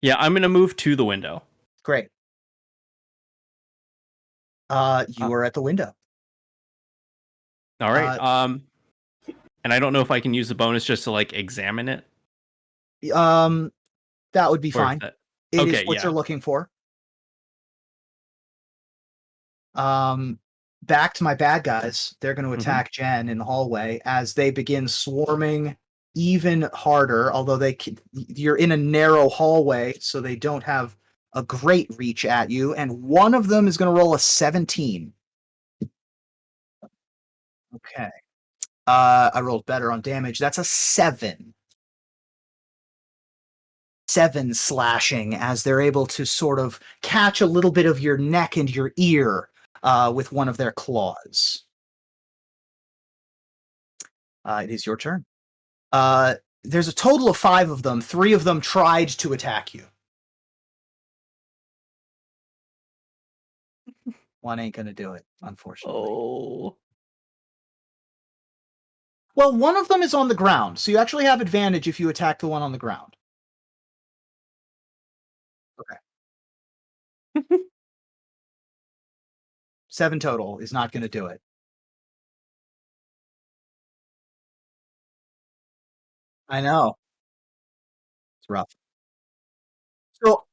Speaker 6: Yeah, I'm gonna move to the window.
Speaker 2: Great. You are at the window.
Speaker 6: All right. And I don't know if I can use the bonus just to like examine it.
Speaker 2: That would be
Speaker 6: Or if
Speaker 2: fine.
Speaker 6: that-
Speaker 2: It is
Speaker 6: Okay,
Speaker 2: what
Speaker 6: yeah.
Speaker 2: you're looking for. Back to my bad guys. They're going to attack Jen in the hallway as they begin swarming even harder. Although you're in a narrow hallway, so they don't have a great reach at you. And one of them is going to roll a 17. Okay. I rolled better on damage. That's a 7. 7 slashing as they're able to sort of catch a little bit of your neck and your ear with one of their claws. It is your turn. There's a total of 5 of them. 3 of them tried to attack you. One ain't gonna do it, unfortunately.
Speaker 6: Oh.
Speaker 2: Well, one of them is on the ground, so you actually have advantage if you attack the one on the ground. Okay. 7 total is not going to do it. I know. It's rough. So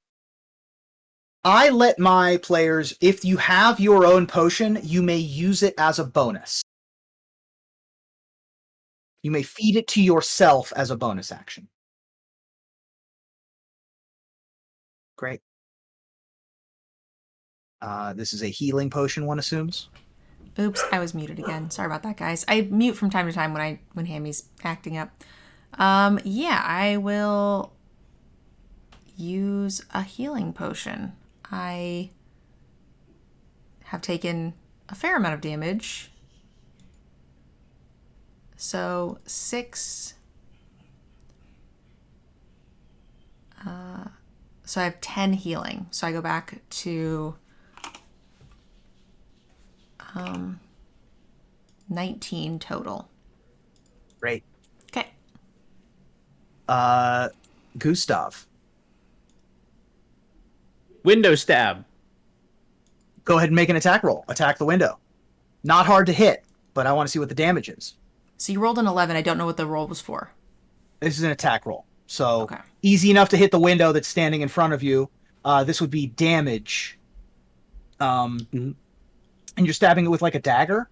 Speaker 2: I let my players, if you have your own potion, you may use it as a bonus. You may feed it to yourself as a bonus action. Great. This is a healing potion, one assumes.
Speaker 1: Oops, I was muted again. Sorry about that, guys. I mute from time to time when Hammy's acting up. Yeah, I will use a healing potion. I have taken a fair amount of damage. So 6. So I have 10 healing. So I go back to 19 total.
Speaker 2: Great.
Speaker 1: Okay.
Speaker 2: Gustav,
Speaker 6: Window stab.
Speaker 2: go ahead and make an attack roll. Attack the window. Not hard to hit, but I want to see what the damage is.
Speaker 1: So you rolled an 11. I don't know what the roll was for.
Speaker 2: This is an attack roll. So
Speaker 1: Okay.
Speaker 2: easy enough to hit the window that's standing in front of you. This would be damage. And you're stabbing it with like a dagger?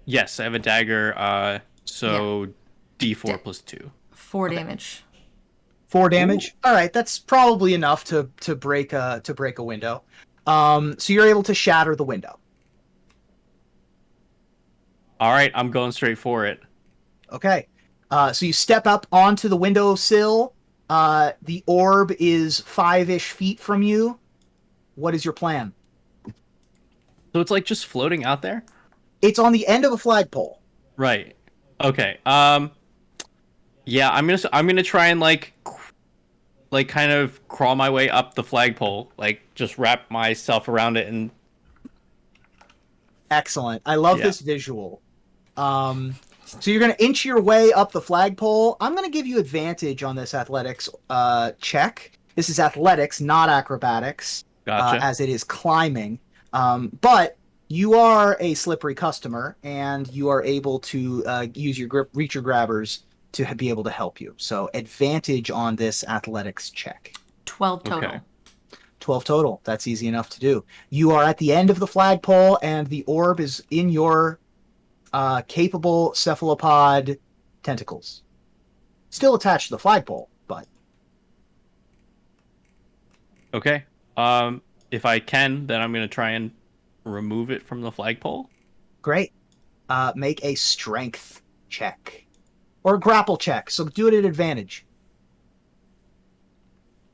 Speaker 6: Yes, I have a dagger. So D4 plus 2.
Speaker 1: 4 damage.
Speaker 2: 4 damage. All right, that's probably enough to break a window. So you're able to shatter the window.
Speaker 6: All right, I'm going straight for it.
Speaker 2: Okay. So you step up onto the windowsill. The orb is 5-ish feet from you. What is your plan?
Speaker 6: So it's like just floating out there?
Speaker 2: It's on the end of a flagpole.
Speaker 6: Right. Okay. Yeah, I'm gonna try and like kind of crawl my way up the flagpole, like just wrap myself around it and.
Speaker 2: Excellent. I love this visual. So you're going to inch your way up the flagpole. I'm going to give you advantage on this athletics check. This is athletics, not acrobatics,
Speaker 6: Gotcha.
Speaker 2: as it is climbing. But you are a slippery customer, and you are able to use your reacher grabbers to be able to help you. So advantage on this athletics check.
Speaker 1: 12 total.
Speaker 6: Okay.
Speaker 2: 12 total. That's easy enough to do. You are at the end of the flagpole, and the orb is in your capable cephalopod tentacles. Still attached to the flagpole, but...
Speaker 6: Okay. If I can, then I'm gonna try and remove it from the flagpole.
Speaker 2: Great. Make a strength check. Or a grapple check, so do it at advantage.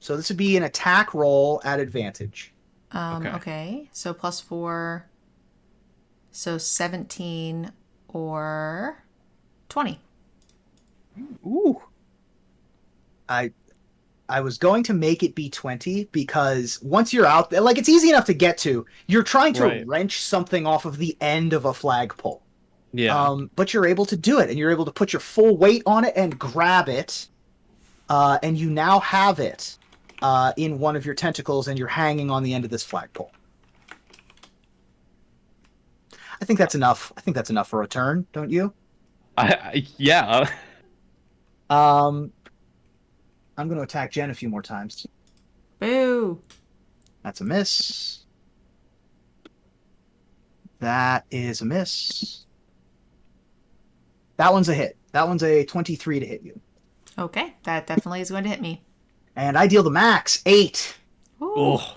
Speaker 2: So this would be an attack roll at advantage.
Speaker 1: Okay. So plus 4. So 17 or 20.
Speaker 6: Ooh.
Speaker 2: I was going to make it be 20 because once you're out there, like it's easy enough to get to. You're trying to wrench something off of the end of a flagpole.
Speaker 6: Yeah.
Speaker 2: But you're able to do it, and you're able to put your full weight on it and grab it, and you now have it in one of your tentacles, and you're hanging on the end of this flagpole. I think that's enough. I think that's enough for a turn, don't you?
Speaker 6: Yeah.
Speaker 2: I'm going to attack Jen a few more times.
Speaker 1: Boo.
Speaker 2: That's a miss. That is a miss. That one's a hit. That one's a 23 to hit you.
Speaker 1: Okay, that definitely is going to hit me.
Speaker 2: And I deal the max, 8.
Speaker 1: Ooh.
Speaker 6: Oh.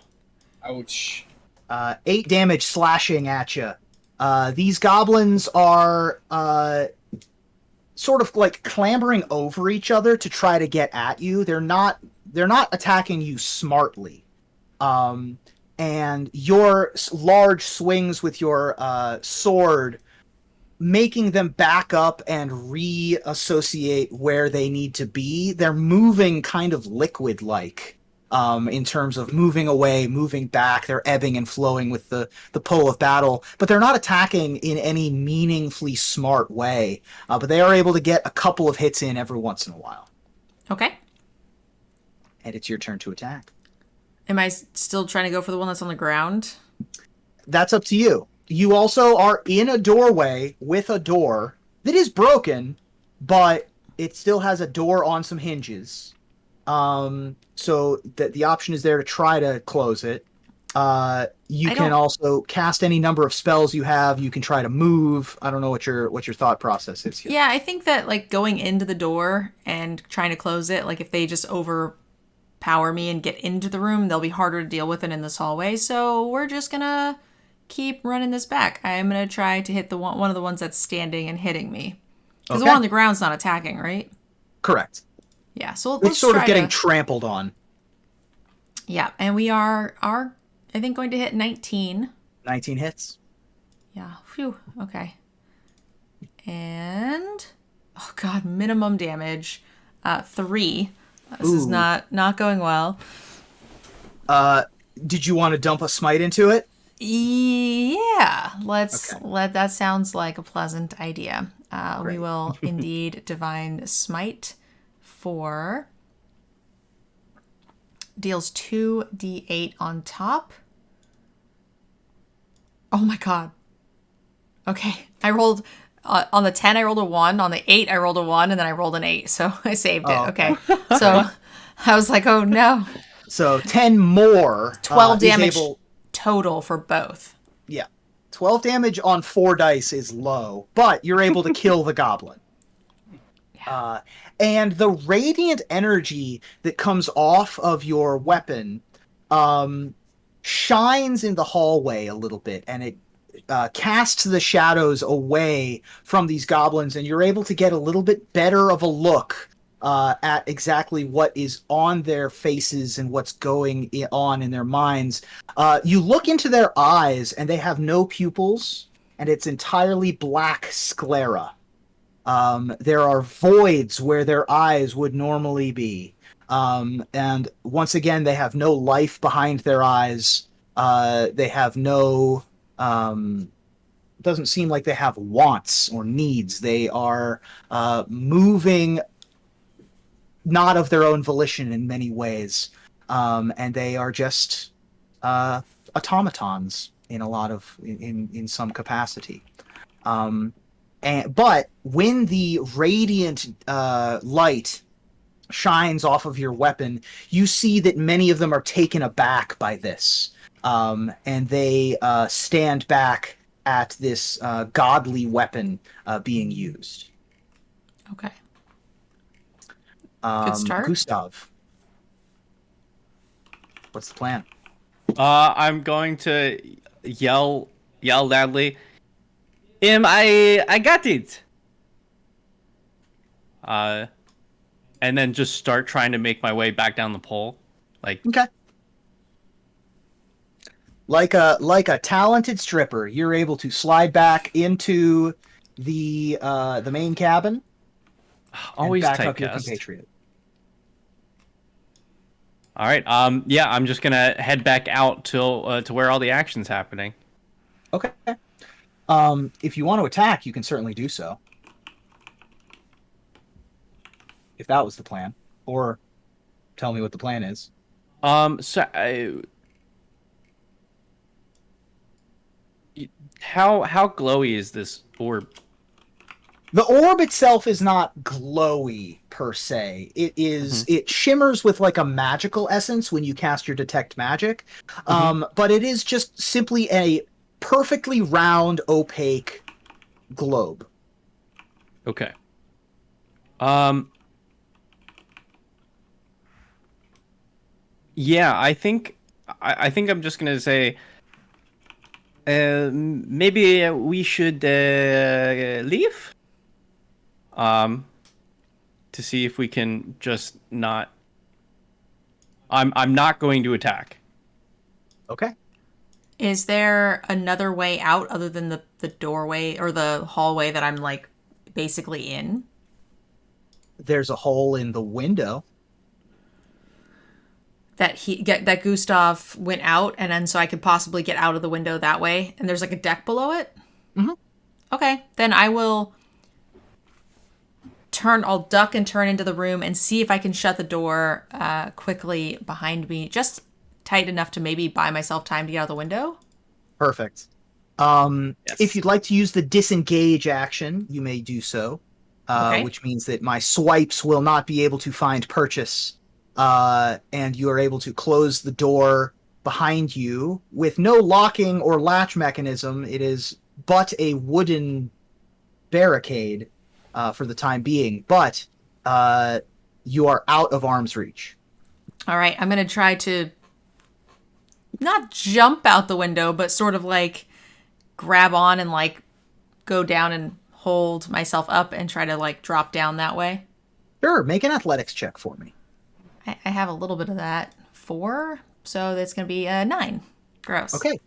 Speaker 5: Ouch.
Speaker 2: 8 damage slashing at you. These goblins are sort of like clambering over each other to try to get at you. They're not attacking you smartly. And your large swings with your sword, making them back up and reassociate where they need to be. They're moving kind of liquid-like in terms of moving away, moving back. They're ebbing and flowing with the pull of battle, but they're not attacking in any meaningfully smart way. But they are able to get a couple of hits in every once in a while.
Speaker 1: Okay.
Speaker 2: And it's your turn to attack.
Speaker 1: Am I still trying to go for the one that's on the ground?
Speaker 2: That's up to you. You also are in a doorway with a door that is broken, but it still has a door on some hinges. So that the option is there to try to close it. You can also cast any number of spells you have. You can try to move. I don't know what your thought process is here.
Speaker 1: Yeah, I think that like going into the door and trying to close it, like if they just overpower me and get into the room, they'll be harder to deal with it in this hallway. So we're just gonna keep running this back. I'm gonna try to hit the one of the ones that's standing and hitting me. Because the one on the ground's not attacking, right?
Speaker 2: Correct.
Speaker 1: Yeah, so
Speaker 2: it's
Speaker 1: let's
Speaker 2: sort of
Speaker 1: try
Speaker 2: getting trampled on.
Speaker 1: Yeah, and we are I think going to hit 19.
Speaker 2: 19 hits.
Speaker 1: Yeah. Phew. Okay. And oh god, minimum damage 3. This is not going well.
Speaker 2: Did you want to dump a smite into it?
Speaker 1: Yeah, that sounds like a pleasant idea. We will indeed divine smite for deals 2d8 on top. Oh my god. Okay, I rolled on the 10 I rolled a 1, on the 8 I rolled a 1, and then I rolled an 8, so I saved it. Okay. So I was like, oh no.
Speaker 2: So 10 more
Speaker 1: 12 damage total for both.
Speaker 2: Yeah. 12 damage on 4 dice is low, but you're able to kill the goblin. Yeah. And the radiant energy that comes off of your weapon shines in the hallway a little bit, and it casts the shadows away from these goblins, and you're able to get a little bit better of a look at exactly what is on their faces and what's going on in their minds. You look into their eyes, and they have no pupils, and it's entirely black sclera. There are voids where their eyes would normally be. And once again, they have no life behind their eyes. They have no... doesn't seem like they have wants or needs. They are moving not of their own volition in many ways. And they are just automatons in a lot of... in some capacity. But when the radiant light shines off of your weapon, you see that many of them are taken aback by this. And they stand back at this godly weapon being used.
Speaker 1: Okay. Good start.
Speaker 2: Gustav, what's the plan?
Speaker 6: I'm going to yell loudly. I got it. And then just start trying to make my way back down the pole.
Speaker 2: Okay. Like a talented stripper, you're able to slide back into the main cabin.
Speaker 6: Always
Speaker 2: and back up
Speaker 6: typecast.
Speaker 2: your compatriot.
Speaker 6: All right. Yeah, I'm just gonna head back out to where all the action's happening.
Speaker 2: Okay. If you want to attack, you can certainly do so. If that was the plan. Or tell me what the plan is.
Speaker 6: How glowy is this orb?
Speaker 2: The orb itself is not glowy per se. It shimmers with like a magical essence when you cast your detect magic. But it is just simply a perfectly round, opaque globe.
Speaker 6: Okay. Yeah, I think I'm just gonna say maybe we should leave. To see if we can just not. I'm not going to attack.
Speaker 2: Okay.
Speaker 1: Is there another way out other than the doorway or the hallway that I'm like basically in?
Speaker 2: There's a hole in the window.
Speaker 1: That Gustav went out, and then so I could possibly get out of the window that way, and there's like a deck below it?
Speaker 2: Mm-hmm.
Speaker 1: Okay, then I will I'll duck and turn into the room and see if I can shut the door quickly behind me, just tight enough to maybe buy myself time to get out of the window.
Speaker 2: Perfect.
Speaker 6: Yes.
Speaker 2: If you'd like to use the disengage action, you may do so,
Speaker 1: Okay.
Speaker 2: which means that my swipes will not be able to find purchase, and you are able to close the door behind you with no locking or latch mechanism. It is but a wooden barricade for the time being, but you are out of arm's reach.
Speaker 1: All right, I'm going to try to not jump out the window, but sort of like grab on and like go down and hold myself up and try to like drop down that way.
Speaker 2: Sure, make an athletics check for me.
Speaker 1: I have a little bit of that. 4, so that's going to be 9. Gross.
Speaker 2: Okay.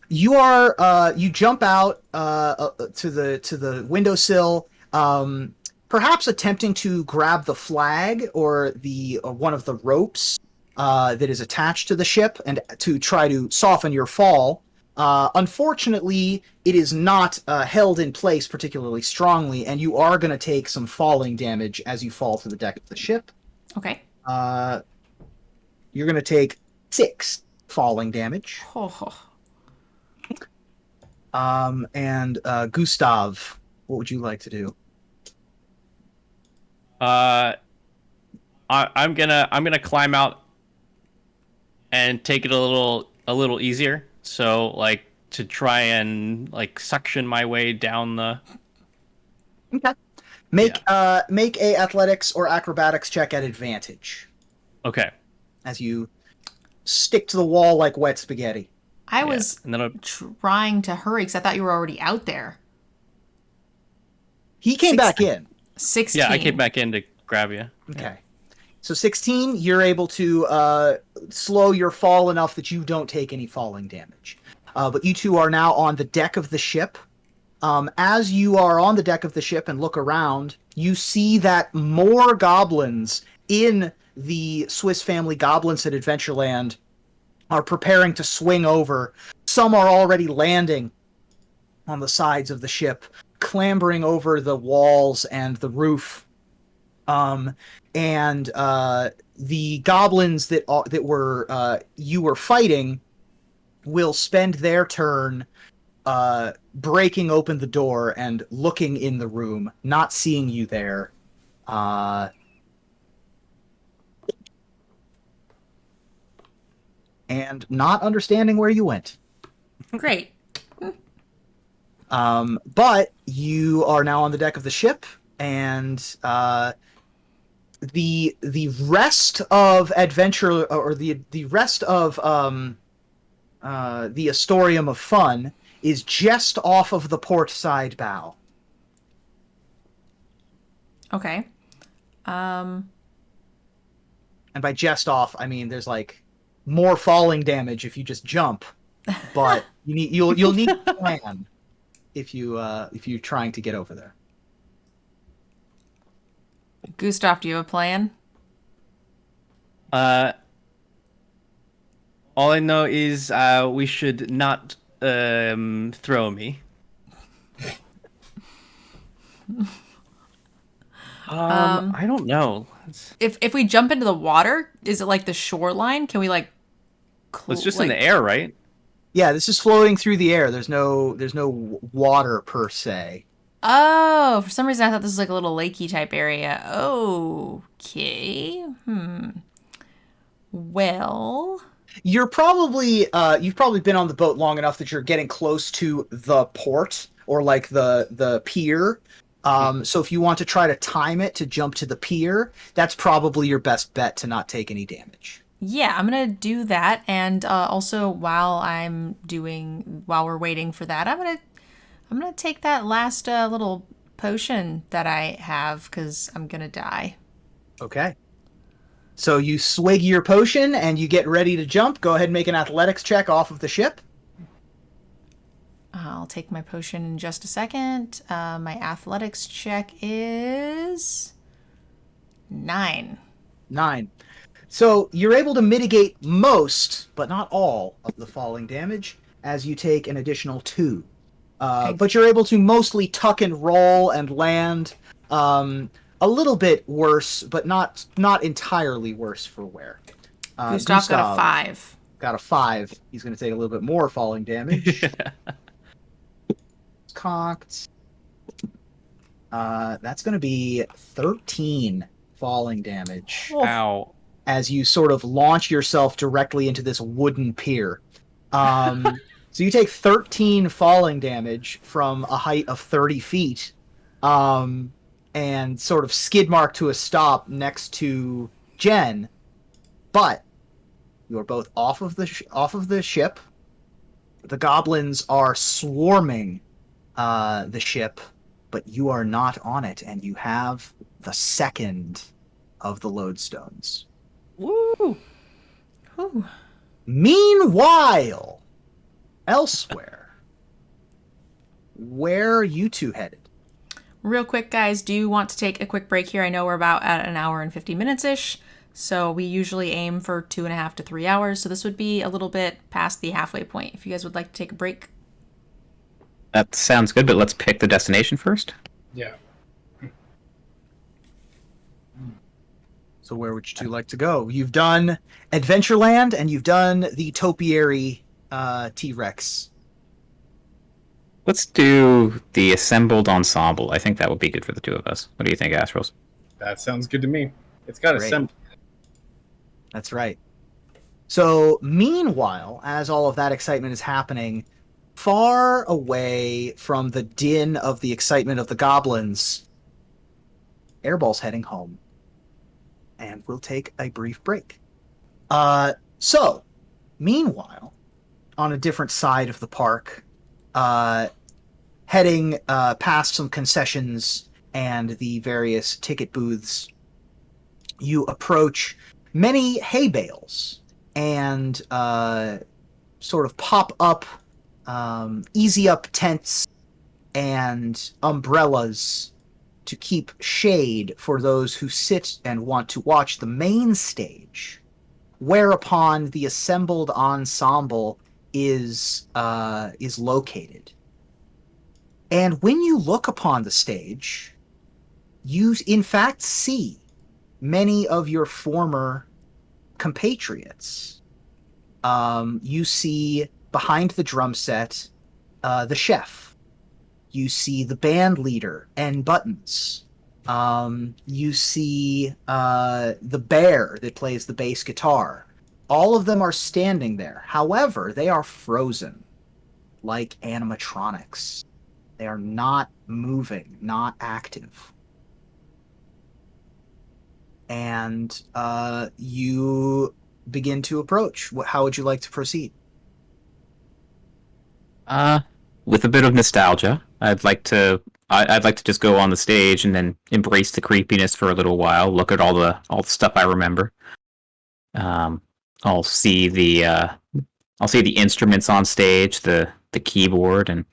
Speaker 2: You are you jump out to the windowsill, perhaps attempting to grab the flag or the one of the ropes that is attached to the ship and to try to soften your fall. Unfortunately, it is not held in place particularly strongly, and you are going to take some falling damage as you fall to the deck of the ship.
Speaker 1: Okay.
Speaker 2: You're going to take 6 falling damage.
Speaker 1: Oh.
Speaker 2: And Gustav, what would you like to do?
Speaker 6: I'm gonna climb out and take it a little easier. So like to try and like suction my way down the.
Speaker 2: Okay. Make a athletics or acrobatics check at advantage
Speaker 6: Okay.
Speaker 2: as you stick to the wall like wet spaghetti.
Speaker 1: I was
Speaker 6: And then
Speaker 1: trying to hurry because I thought you were already out there.
Speaker 2: He came back in.
Speaker 1: 16.
Speaker 6: I came back in to grab you.
Speaker 2: Okay. So 16, you're able to slow your fall enough that you don't take any falling damage. But you two are now on the deck of the ship. As you are on the deck of the ship and look around, you see that more goblins in the Swiss Family Goblins at Adventureland are preparing to swing over. Some are already landing on the sides of the ship, clambering over the walls and the roof. And the goblins that were you were fighting will spend their turn breaking open the door and looking in the room, not seeing you there. And not understanding where you went.
Speaker 1: Great.
Speaker 2: But you are now on the deck of the ship, and the rest of adventure, or the rest of the Astrotorium of Fun is just off of the port side bow.
Speaker 1: Okay.
Speaker 2: And by just off, I mean there's like more falling damage if you just jump, but you'll need a plan if you're trying to get over there.
Speaker 1: Gustav, do you have a plan?
Speaker 6: All I know is we should not throw me. I don't know.
Speaker 1: If we jump into the water, is it like the shoreline? Can we like?
Speaker 6: It's just in the air, right?
Speaker 2: Yeah, this is floating through the air. There's no water per se.
Speaker 1: Oh, for some reason I thought this was like a little lakey type area. Okay. Well,
Speaker 2: You've probably been on the boat long enough that you're getting close to the port or like the pier. So if you want to try to time it to jump to the pier, that's probably your best bet to not take any damage.
Speaker 1: yeah, I'm gonna do that, and also while we're waiting for that, I'm gonna take that last little potion that I have because I'm gonna die.
Speaker 2: Okay. So you swig your potion and you get ready to jump. Go ahead and make an athletics check off of the ship.
Speaker 1: I'll take my potion in just a second. My athletics check is 9.
Speaker 2: 9. So you're able to mitigate most, but not all, of the falling damage as you take an additional 2. But you're able to mostly tuck and roll and land a little bit worse, but not entirely worse for wear.
Speaker 1: Gustav got a 5.
Speaker 2: Got a 5. He's going to take a little bit more falling damage. Cocked. That's going to be 13 falling damage.
Speaker 6: Ow.
Speaker 2: As you sort of launch yourself directly into this wooden pier. So you take 13 falling damage from a height of 30 feet, and sort of skid mark to a stop next to Jen, but you are both off of the ship. The goblins are swarming the ship, but you are not on it, and you have the second of the lodestones.
Speaker 6: Woo!
Speaker 1: Whew.
Speaker 2: Meanwhile, elsewhere, where are you two headed?
Speaker 1: Real quick, guys, do you want to take a quick break here? I know we're about at an hour and 50 minutes-ish, so we usually aim for 2.5 to 3 hours, so this would be a little bit past the halfway point. If you guys would like to take a break.
Speaker 4: That sounds good, but let's pick the destination first.
Speaker 5: Yeah.
Speaker 2: So where would you two like to go? You've done Adventureland, and you've done the topiary T-Rex.
Speaker 4: Let's do the assembled ensemble. I think that would be good for the two of us. What do you think, Astrals?
Speaker 5: That sounds good to me. It's got
Speaker 2: Great.
Speaker 5: assembled.
Speaker 2: That's right. So meanwhile, as all of that excitement is happening, far away from the din of the excitement of the goblins, Airball's heading home. And we'll take a brief break. So, meanwhile, on a different side of the park, heading past some concessions and the various ticket booths, you approach many hay bales and sort of pop up, easy up tents and umbrellas to keep shade for those who sit and want to watch the main stage, whereupon the assembled ensemble is located. And when you look upon the stage, you in fact see many of your former compatriots. You see behind the drum set the chef. You see the band leader and Buttons. You see the bear that plays the bass guitar. All of them are standing there. However, they are frozen, like animatronics. They are not moving, not active. And you begin to approach. How would you like to proceed?
Speaker 4: With a bit of nostalgia, I'd like to just go on the stage and then embrace the creepiness for a little while. Look at all the stuff I remember. I'll see the instruments on stage, the keyboard, and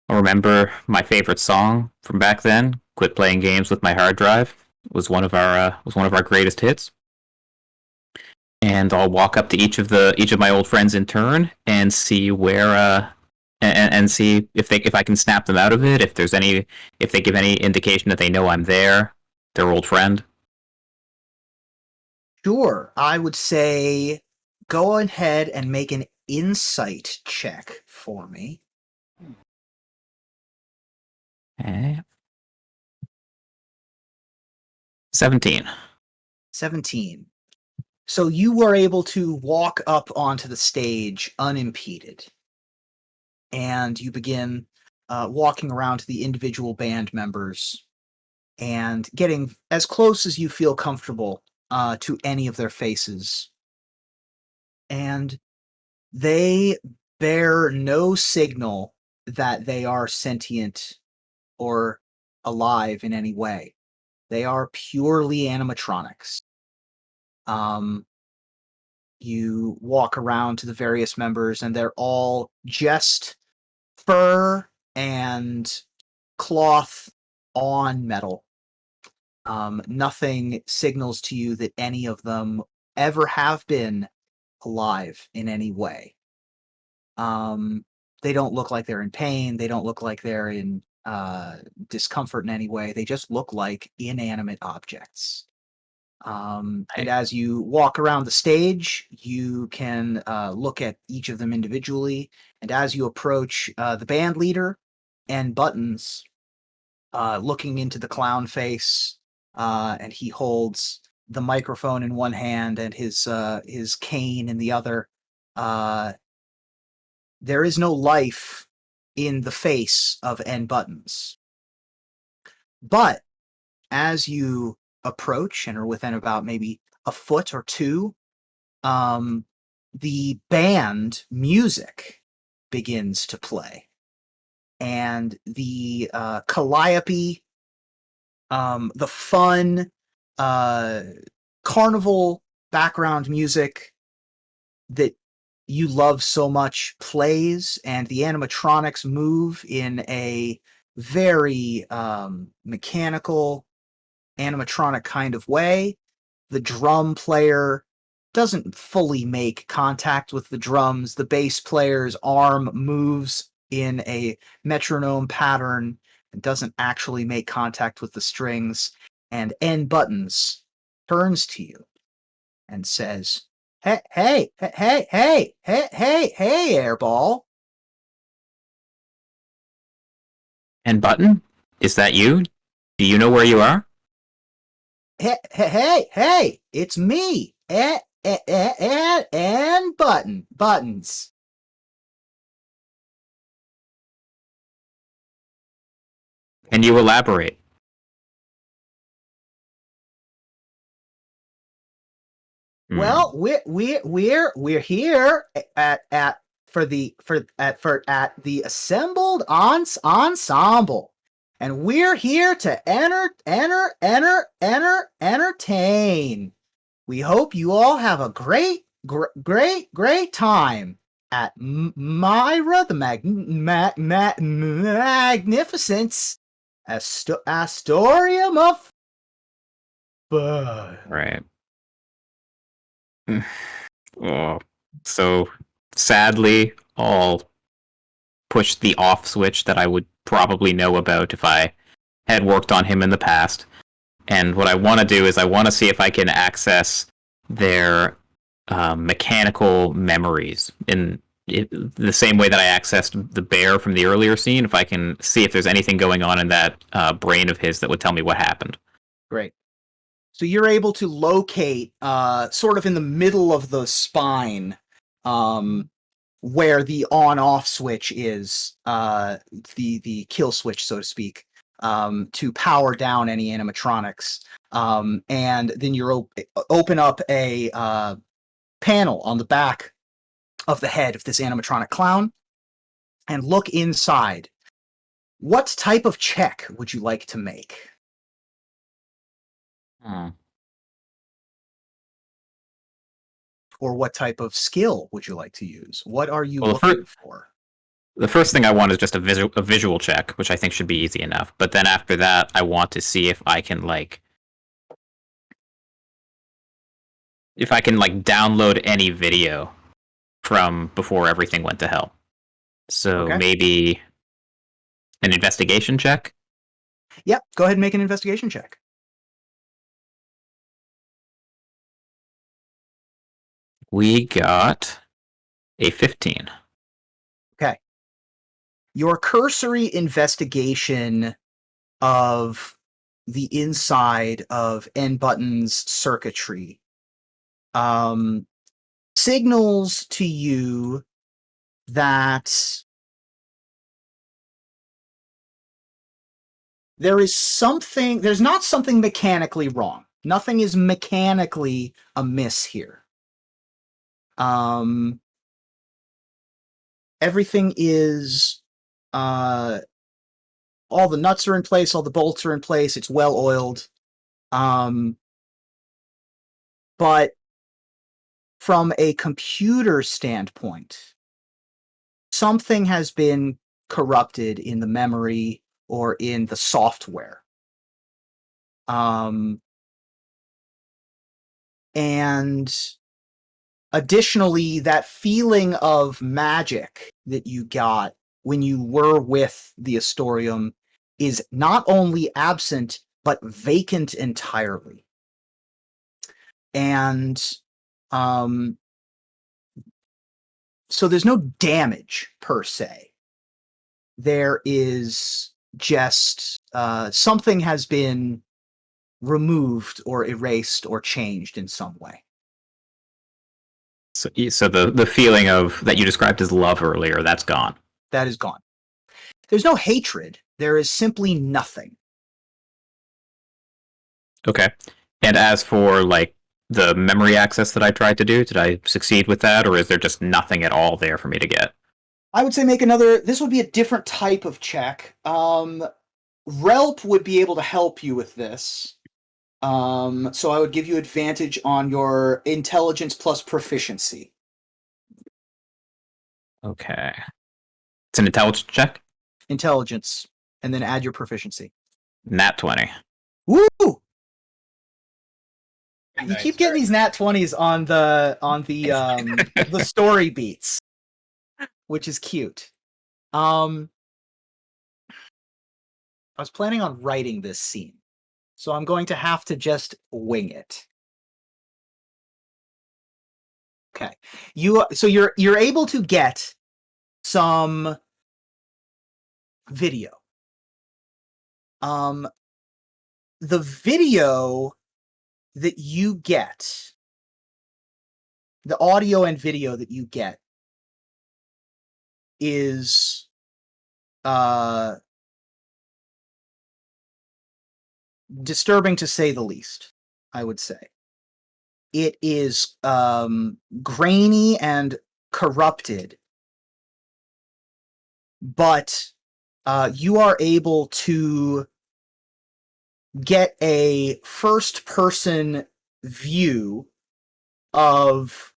Speaker 4: I'll remember my favorite song from back then. "Quit Playing Games with My Hard Drive" was one of our greatest hits. And I'll walk up to each of my old friends in turn and see where and see if I can snap them out of it. If they give any indication that they know I'm there, their old friend.
Speaker 2: Sure. I would say go ahead and make an insight check for me.
Speaker 4: Okay. 17.
Speaker 2: 17. So you were able to walk up onto the stage unimpeded, and you begin walking around to the individual band members and getting as close as you feel comfortable to any of their faces. And they bear no signal that they are sentient or alive in any way. They are purely animatronics. You walk around to the various members, and they're all just fur and cloth on metal. Nothing signals to you that any of them ever have been alive in any way. They don't look like they're in pain. They don't look like they're in discomfort in any way. They just look like inanimate objects. And as you walk around the stage, you can look at each of them individually. And as you approach the band leader and Buttons, looking into the clown face, and he holds the microphone in one hand and his cane in the other. There is no life in the face of N Buttons. But as you approach and are within about maybe a foot or two, the band music begins to play. And the calliope, the fun carnival background music that you love so much plays, and the animatronics move in a very mechanical, animatronic kind of way. The drum player doesn't fully make contact with the drums. The bass player's arm moves in a metronome pattern and doesn't actually make contact with the strings. And N Buttons turns to you and says, hey, Airball.
Speaker 4: And Button, is that you? Do you know where you are?
Speaker 2: Hey, it's me, and Buttons.
Speaker 4: Can you elaborate?
Speaker 2: Well, we're here at the assembled ensemble, and we're here to entertain. We hope you all have a great time at Myra the Magnificent's Astrotorium of Fun.
Speaker 4: Right. Oh, so sadly, I'll push the off switch that I would probably know about if I had worked on him in the past. And what I want to do is I want to see if I can access their mechanical memories in the same way that I accessed the bear from the earlier scene. If I can see if there's anything going on in that brain of his that would tell me what happened.
Speaker 2: Great. So you're able to locate sort of in the middle of the spine where the on-off switch is, the kill switch, so to speak, to power down any animatronics. And then you open up a panel on the back of the head of this animatronic clown and look inside. What type of check would you like to make? Or what type of skill would you like to use? What are you looking for?
Speaker 4: The first thing I want is just a visual check, which I think should be easy enough. But then after that, I want to see if I can download any video from before everything went to hell. So
Speaker 2: Okay.
Speaker 4: maybe an investigation check?
Speaker 2: Yep, go ahead and make an investigation check.
Speaker 4: We got a 15.
Speaker 2: Okay. Your cursory investigation of the inside of N-Button's circuitry signals to you that there's not something mechanically wrong. Nothing is mechanically amiss here. Everything is, all the nuts are in place, all the bolts are in place, it's well oiled. But from a computer standpoint, something has been corrupted in the memory or in the software. And additionally, that feeling of magic that you got when you were with the Astrotorium is not only absent, but vacant entirely. And so there's no damage per se. There is just something has been removed or erased or changed in some way.
Speaker 4: So the feeling of that you described as love earlier, that's gone.
Speaker 2: That is gone. There's no hatred. There is simply nothing.
Speaker 4: Okay. And as for like the memory access that I tried to do, did I succeed with that, or is there just nothing at all there for me to get?
Speaker 2: I would say make another. This would be a different type of check. Relp would be able to help you with this. So I would give you advantage on your intelligence plus proficiency.
Speaker 4: Okay. It's an intelligence check?
Speaker 2: Intelligence, and then add your proficiency.
Speaker 4: Nat 20.
Speaker 2: Woo! You
Speaker 5: Nice,
Speaker 2: keep getting
Speaker 5: very
Speaker 2: these nat 20s on the the story beats, which is cute. I was planning on writing this scene, so I'm going to have to just wing it. Okay. So you're able to get some video. The video that you get, the audio and video that you get is disturbing to say the least, I would say. It is grainy and corrupted, but you are able to get a first-person view of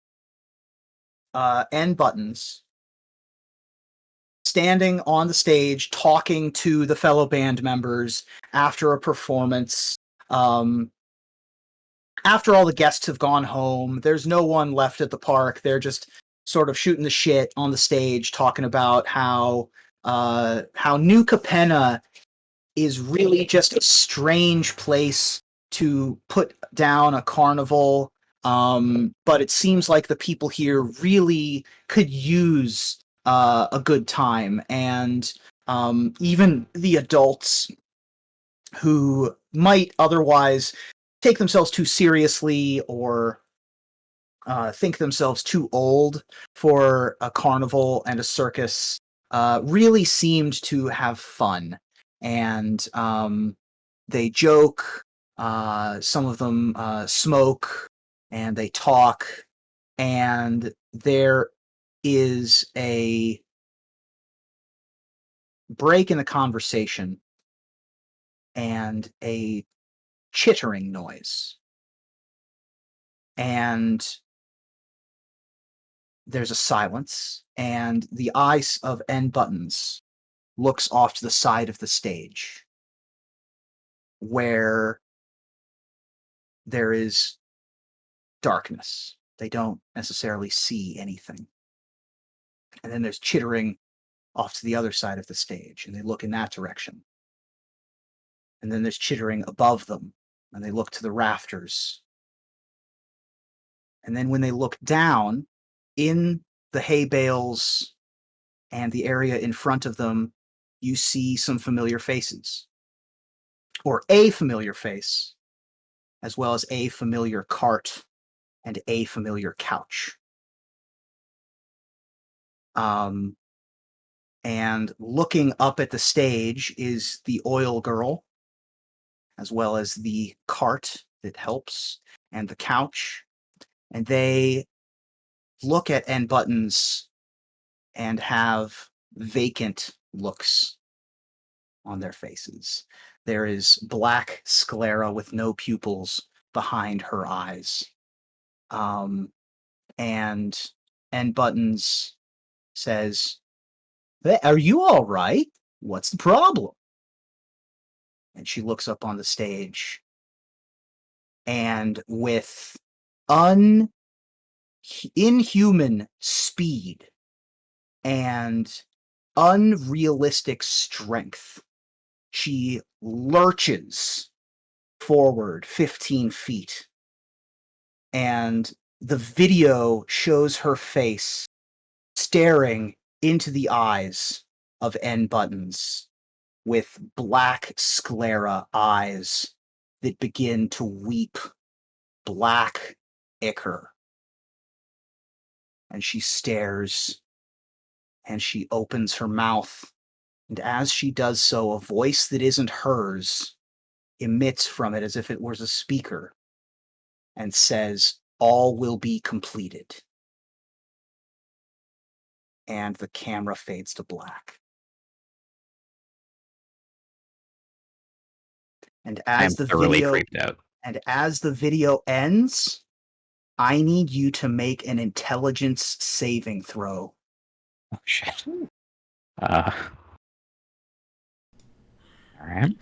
Speaker 2: N-Buttons standing on the stage talking to the fellow band members after a performance. After all the guests have gone home, there's no one left at the park. They're just sort of shooting the shit on the stage, talking about how New Capenna is really just a strange place to put down a carnival. But it seems like the people here really could use a good time, and even the adults who might otherwise take themselves too seriously or think themselves too old for a carnival and a circus really seemed to have fun. And they joke, some of them smoke, and they talk, and there is a break in the conversation and a chittering noise. And there's a silence, and the eyes of N-Buttons looks off to the side of the stage, where there is darkness. They don't necessarily see anything. And then there's chittering off to the other side of the stage, and they look in that direction. And then there's chittering above them, and they look to the rafters. And then when they look down in the hay bales and the area in front of them, you see some familiar faces, or a familiar face, as well as a familiar cart and a familiar couch. And looking up at the stage is the oil girl, as well as the cart that helps, and the couch. And they look at N Buttons and have vacant looks on their faces. There is black sclera with no pupils behind her eyes. And N Buttons says, "Hey, are you all right? What's the problem?" And she looks up on the stage, and with inhuman speed and unrealistic strength, she lurches forward 15 feet, and the video shows her face staring into the eyes of N Buttons with black sclera eyes that begin to weep black ichor. And she stares, and she opens her mouth, and as she does so, a voice that isn't hers emits from it as if it was a speaker and says, "All will be completed." And the camera fades to black. And
Speaker 4: I'm
Speaker 2: as the
Speaker 4: thoroughly
Speaker 2: video
Speaker 4: creeped out.
Speaker 2: and as the video ends, I need you to make an intelligence saving throw.
Speaker 4: Oh shit. All right.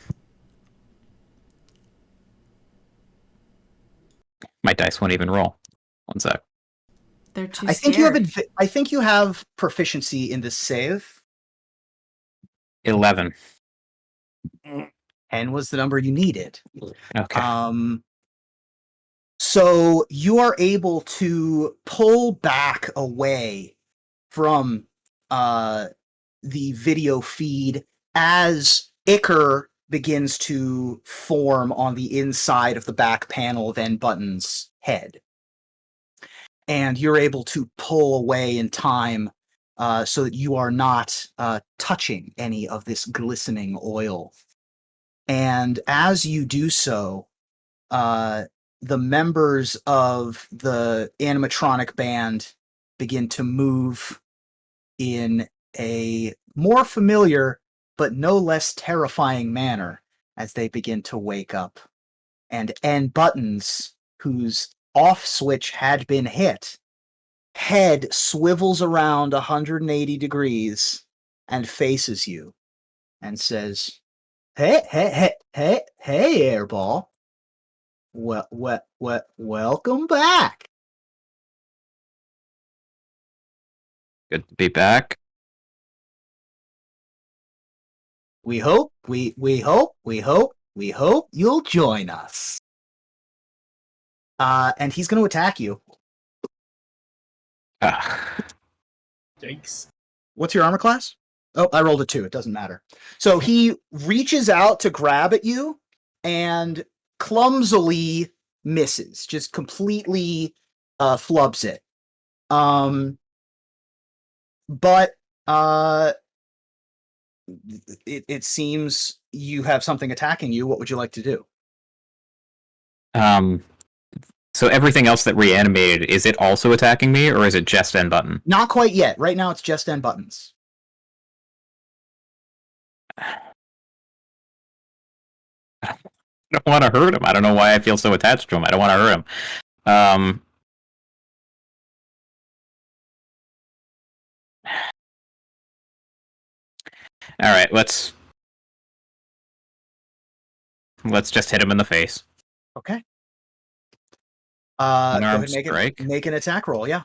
Speaker 4: My dice won't even roll. One sec.
Speaker 1: They're too
Speaker 2: I think
Speaker 1: scared.
Speaker 2: I think you have proficiency in this save.
Speaker 4: 11.
Speaker 2: 10 was the number you needed.
Speaker 4: Okay.
Speaker 2: So you are able to pull back away from the video feed as ichor begins to form on the inside of the back panel of N Button's head. And you're able to pull away in time so that you are not touching any of this glistening oil. And as you do so, the members of the animatronic band begin to move in a more familiar but no less terrifying manner as they begin to wake up. And N Buttons, whose off switch had been hit, head swivels around 180 degrees and faces you and says, "Hey, Airball. Welcome back."
Speaker 4: Good to be back.
Speaker 2: We hope you'll join us. And he's going to attack you.
Speaker 5: Yikes.
Speaker 2: What's your armor class? Oh, I rolled a 2. It doesn't matter. So he reaches out to grab at you and clumsily misses, just completely flubs it. But it seems you have something attacking you. What would you like to do?
Speaker 4: So everything else that reanimated, is it also attacking me, or is it just N Button?
Speaker 2: Not quite yet. Right now, it's just N Buttons.
Speaker 4: I don't want to hurt him. I don't know why I feel so attached to him. I don't want to hurt him. All right, let's just hit him in the face.
Speaker 2: Okay. Go ahead
Speaker 4: Unarmed
Speaker 2: and
Speaker 4: strike.
Speaker 2: make an attack roll. Yeah.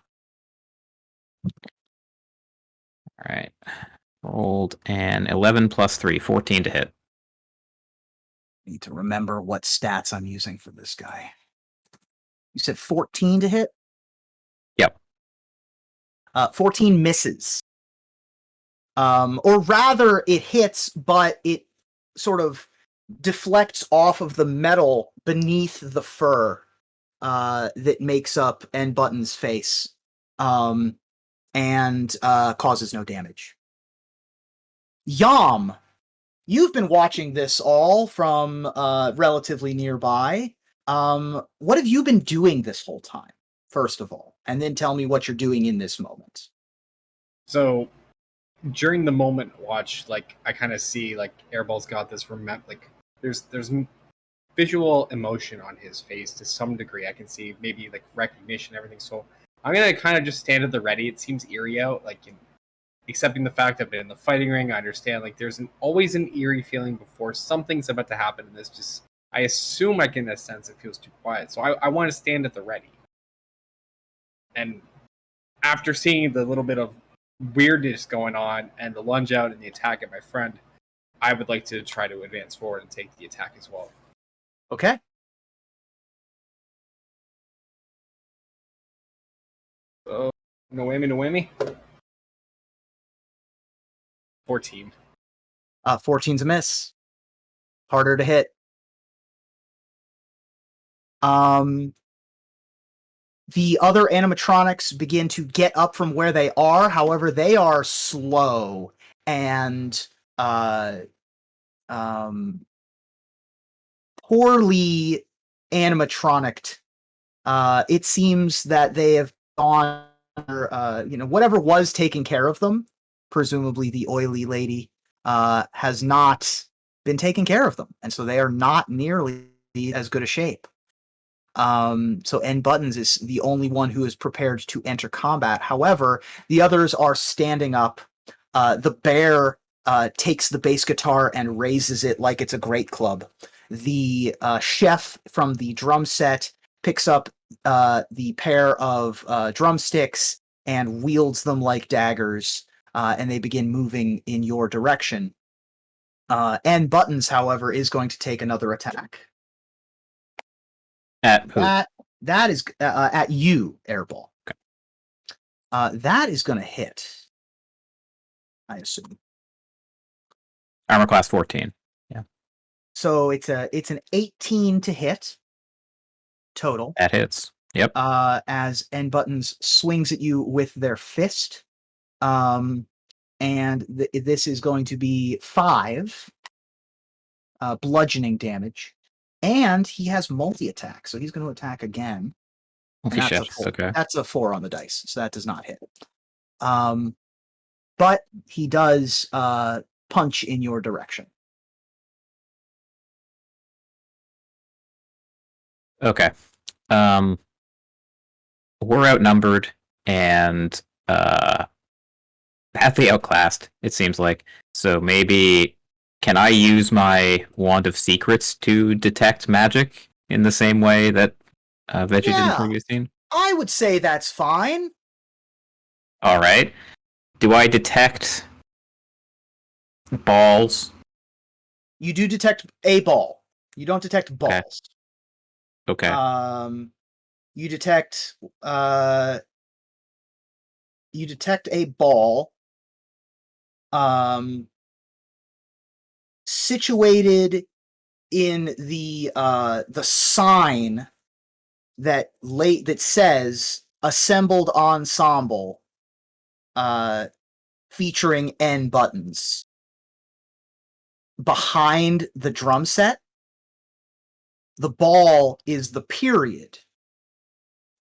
Speaker 4: All right. Rolled an 11 plus 3, 14 to hit.
Speaker 2: Need to remember what stats I'm using for this guy. You said 14 to hit?
Speaker 4: Yep.
Speaker 2: 14 misses. Or rather, it hits, but it sort of deflects off of the metal beneath the fur that makes up N Button's face, and causes no damage. Yam, you've been watching this all from relatively nearby. What have you been doing this whole time, first of all? And then tell me what you're doing in this moment.
Speaker 5: So during the moment watch, like I kind of see like Airball's got this like there's visual emotion on his face to some degree. I can see maybe like recognition, everything. So I'm gonna kind of just stand at the ready. It seems eerie out, like accepting the fact I've been in the fighting ring. I understand like there's always an eerie feeling before something's about to happen, and this just I assume I can in a sense it feels too quiet. So I want to stand at the ready. And after seeing the little bit of weirdness going on and the lunge out and the attack at my friend, I would like to try to advance forward and take the attack as well.
Speaker 2: Okay.
Speaker 5: No whammy. 14.
Speaker 2: 14's a miss. Harder to hit. The other animatronics begin to get up from where they are. However, they are slow and poorly animatronicked. It seems that they have gone, whatever was taking care of them, presumably the oily lady, has not been taking care of them. And so they are not nearly as good a shape. So N Buttons is the only one who is prepared to enter combat. However, the others are standing up. The bear takes the bass guitar and raises it like it's a great club. The chef from the drum set picks up the pair of drumsticks and wields them like daggers, and they begin moving in your direction. N Buttons, however, is going to take another attack.
Speaker 4: At who?
Speaker 2: That is at you, Airball.
Speaker 4: Okay.
Speaker 2: That is going to hit, I assume.
Speaker 4: Armor class 14. Yeah.
Speaker 2: So it's an 18 to hit total.
Speaker 4: That hits. Yep.
Speaker 2: As N Buttons swings at you with their fist. And this is going to be 5 bludgeoning damage. And he has multi-attack, so he's going to attack again.
Speaker 4: Holy shit. Okay.
Speaker 2: That's a 4 on the dice, so that does not hit. But he does punch in your direction.
Speaker 4: Okay. We're outnumbered and badly outclassed, it seems like. So maybe can I use my Wand of Secrets to detect magic in the same way that Veggie did in the previous scene?
Speaker 2: I would say that's fine.
Speaker 4: All right. Do I detect balls?
Speaker 2: You do detect a ball. You don't detect balls.
Speaker 4: Okay.
Speaker 2: You detect a ball situated in the sign that says assembled ensemble, featuring N Buttons. Behind the drum set, the ball is the period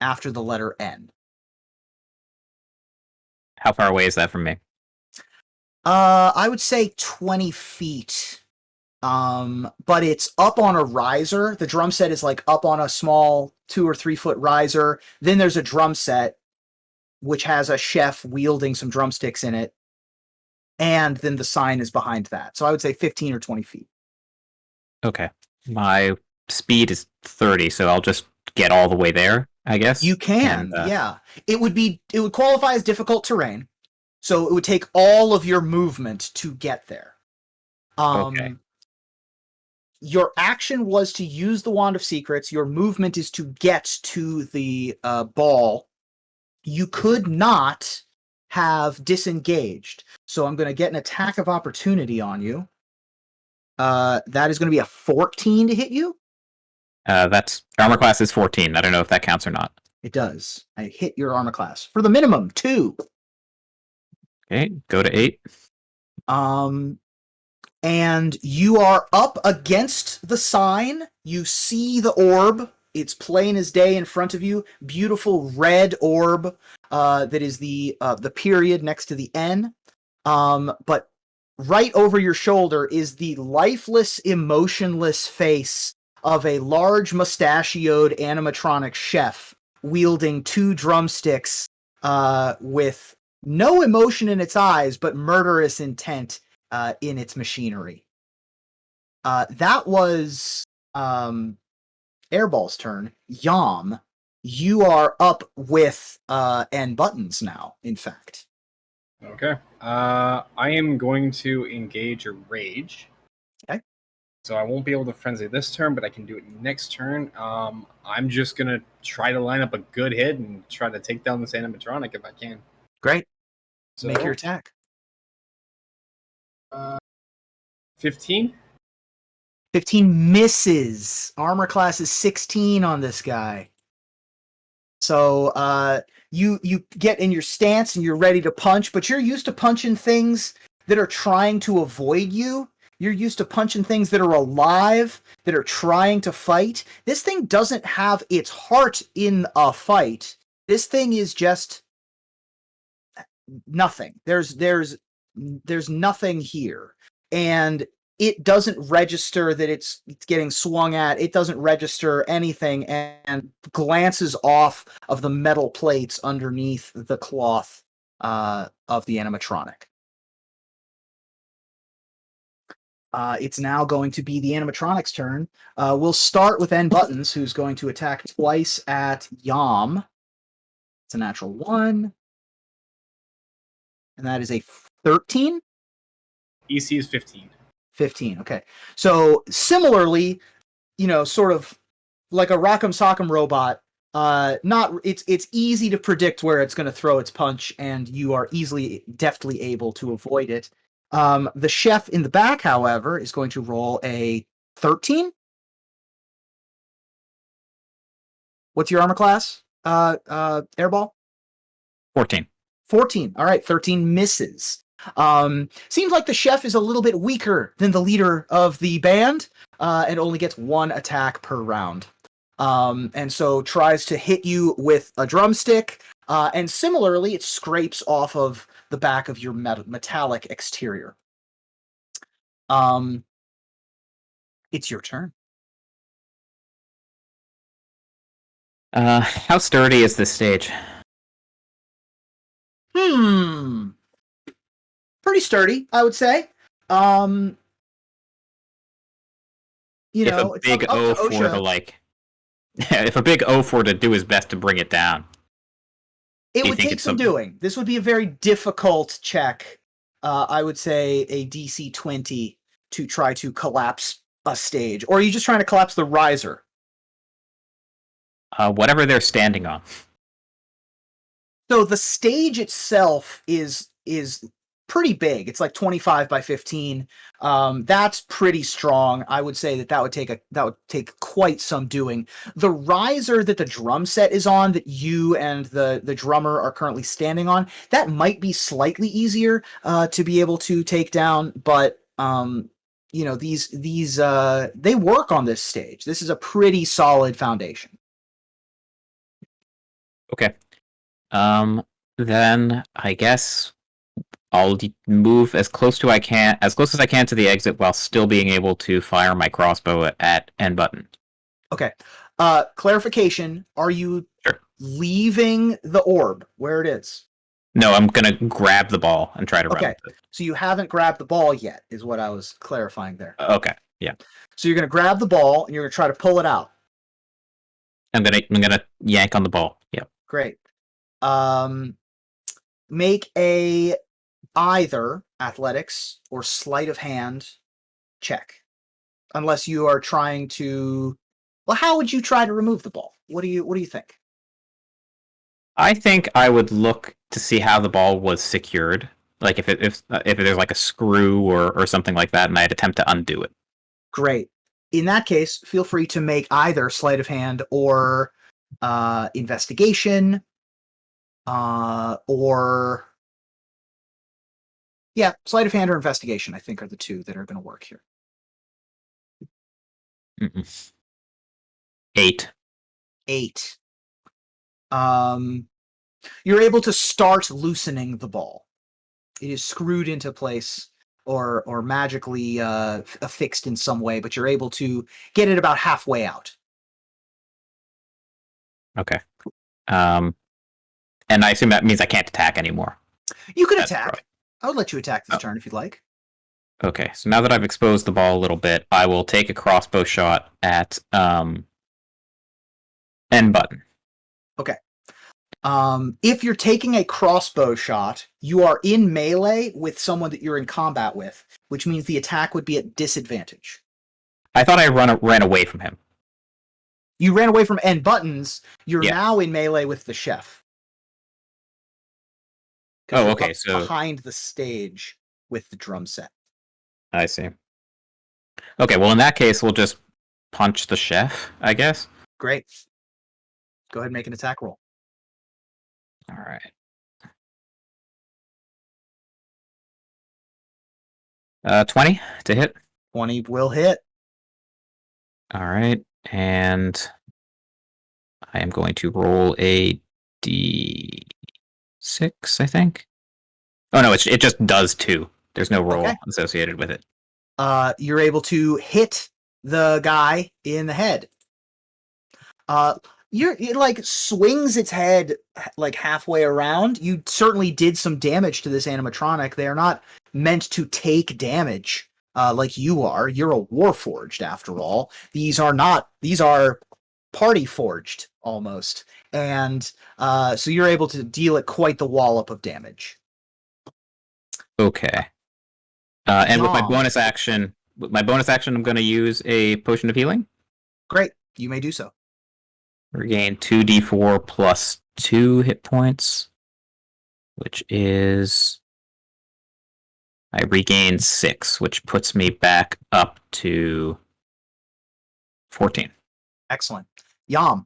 Speaker 2: after the letter N.
Speaker 4: How far away is that from me?
Speaker 2: I would say 20 feet. But it's up on a riser. The drum set is like up on a small 2 or 3 foot riser. Then there's a drum set which has a chef wielding some drumsticks in it. And then the sign is behind that. So I would say 15 or 20 feet.
Speaker 4: Okay. My speed is 30, so I'll just get all the way there, I guess.
Speaker 2: You can, yeah. It would qualify as difficult terrain. So it would take all of your movement to get there.
Speaker 4: Okay.
Speaker 2: Your action was to use the Wand of Secrets. Your movement is to get to the ball. You could not have disengaged. So I'm going to get an attack of opportunity on you. That is going to be a 14 to hit you.
Speaker 4: That's armor class is 14. I don't know if that counts or not.
Speaker 2: It does. I hit your armor class for the minimum 2.
Speaker 4: Okay, go to 8.
Speaker 2: And you are up against the sign. You see the orb. It's plain as day in front of you. Beautiful red orb that is the period next to the N. But right over your shoulder is the lifeless, emotionless face of a large mustachioed animatronic chef wielding 2 drumsticks with no emotion in its eyes, but murderous intent in its machinery. That was Airball's turn. Yam, you are up with N buttons now, in fact.
Speaker 5: Okay. I am going to engage a rage.
Speaker 2: Okay.
Speaker 5: So I won't be able to frenzy this turn, but I can do it next turn. I'm just gonna try to line up a good hit and try to take down this animatronic if I can.
Speaker 2: Great.
Speaker 5: So,
Speaker 2: Make your attack.
Speaker 5: 15.
Speaker 2: 15 misses. Armor class is 16 on this guy. So you get in your stance and you're ready to punch, but you're used to punching things that are trying to avoid you. You're used to punching things that are alive, that are trying to fight. This thing doesn't have its heart in a fight. This thing is just nothing. There's nothing here. And it doesn't register that it's getting swung at. It doesn't register anything and glances off of the metal plates underneath the cloth of the animatronic. It's now going to be the animatronic's turn. We'll start with N Buttons, who's going to attack twice at Yam. It's a natural 1. And that is a 13.
Speaker 5: EC is 15.
Speaker 2: 15, okay. So similarly, sort of like a Rock'em Sock'em robot, it's easy to predict where it's going to throw its punch, and you are deftly able to avoid it. The chef in the back, however, is going to roll a 13. What's your armor class, Airball?
Speaker 4: 14.
Speaker 2: 14. All right, 13 misses. Seems like the chef is a little bit weaker than the leader of the band, and only gets 1 attack per round. And so tries to hit you with a drumstick, and similarly, it scrapes off of the back of your metallic exterior. It's your turn.
Speaker 4: How sturdy is this stage?
Speaker 2: Pretty sturdy, I would say.
Speaker 4: If a
Speaker 2: It's
Speaker 4: big
Speaker 2: up to
Speaker 4: O4
Speaker 2: OSHA.
Speaker 4: to like, if a big O4 to do his best to bring it down.
Speaker 2: It
Speaker 4: you
Speaker 2: would
Speaker 4: think
Speaker 2: take
Speaker 4: it's
Speaker 2: some
Speaker 4: some-
Speaker 2: doing. This would be a very difficult check. I would say a DC 20 to try to collapse a stage. Or are you just trying to collapse the riser?
Speaker 4: Whatever they're standing on.
Speaker 2: So the stage itself is pretty big. It's like 25 by 15. That's pretty strong. I would say that would take quite some doing. The riser that the drum set is on, that you and the drummer are currently standing on, that might be slightly easier to be able to take down. But these they work on this stage. This is a pretty solid foundation.
Speaker 4: Okay. Then I guess I'll move as close as I can to the exit while still being able to fire my crossbow at N button.
Speaker 2: Okay. Clarification: are you
Speaker 4: Sure.
Speaker 2: leaving the orb where it is?
Speaker 4: No, I'm gonna grab the ball and try to run
Speaker 2: Okay.
Speaker 4: with it.
Speaker 2: So you haven't grabbed the ball yet, is what I was clarifying there.
Speaker 4: Okay. Yeah.
Speaker 2: So you're going to grab the ball and you're going to try to pull it out.
Speaker 4: I'm gonna yank on the ball. Yep.
Speaker 2: Great. Make a either athletics or sleight of hand check. Unless you are trying to... Well, how would you try to remove the ball? What do you think?
Speaker 4: I think I would look to see how the ball was secured. Like if there's like a screw or something like that, and I'd attempt to undo it.
Speaker 2: Great. In that case, feel free to make either sleight of hand or investigation, or sleight of hand or investigation. I think are the two that are going to work here.
Speaker 4: 8.
Speaker 2: 8. You're able to start loosening the ball. It is screwed into place or magically affixed in some way, but you're able to get it about halfway out.
Speaker 4: Okay. And I assume that means I can't attack anymore.
Speaker 2: You can attack. I would let you attack this turn if you'd like.
Speaker 4: Okay, so now that I've exposed the ball a little bit, I will take a crossbow shot at N button.
Speaker 2: Okay. If you're taking a crossbow shot, you are in melee with someone that you're in combat with, which means the attack would be at disadvantage.
Speaker 4: I thought I ran away from him.
Speaker 2: You ran away from N buttons. You're now in melee with the chef.
Speaker 4: Oh, okay. So
Speaker 2: behind the stage with the drum set.
Speaker 4: I see. Okay, well in that case, we'll just punch the chef, I guess.
Speaker 2: Great. Go ahead and make an attack roll.
Speaker 4: All right. 20 to hit.
Speaker 2: 20 will hit.
Speaker 4: All right, and I am going to roll a d6, I think. Oh no, it just does 2. There's no roll associated with it.
Speaker 2: You're able to hit the guy in the head. It like swings its head like halfway around. You certainly did some damage to this animatronic. They are not meant to take damage like you are. You're a Warforged after all. These are party forged almost. And so you're able to deal it quite the wallop of damage.
Speaker 4: Okay. And with my bonus action, I'm going to use a potion of healing.
Speaker 2: Great. You may do so.
Speaker 4: Regain 2d4 plus 2 hit points, which is... I regain 6, which puts me back up to 14.
Speaker 2: Excellent. Yam.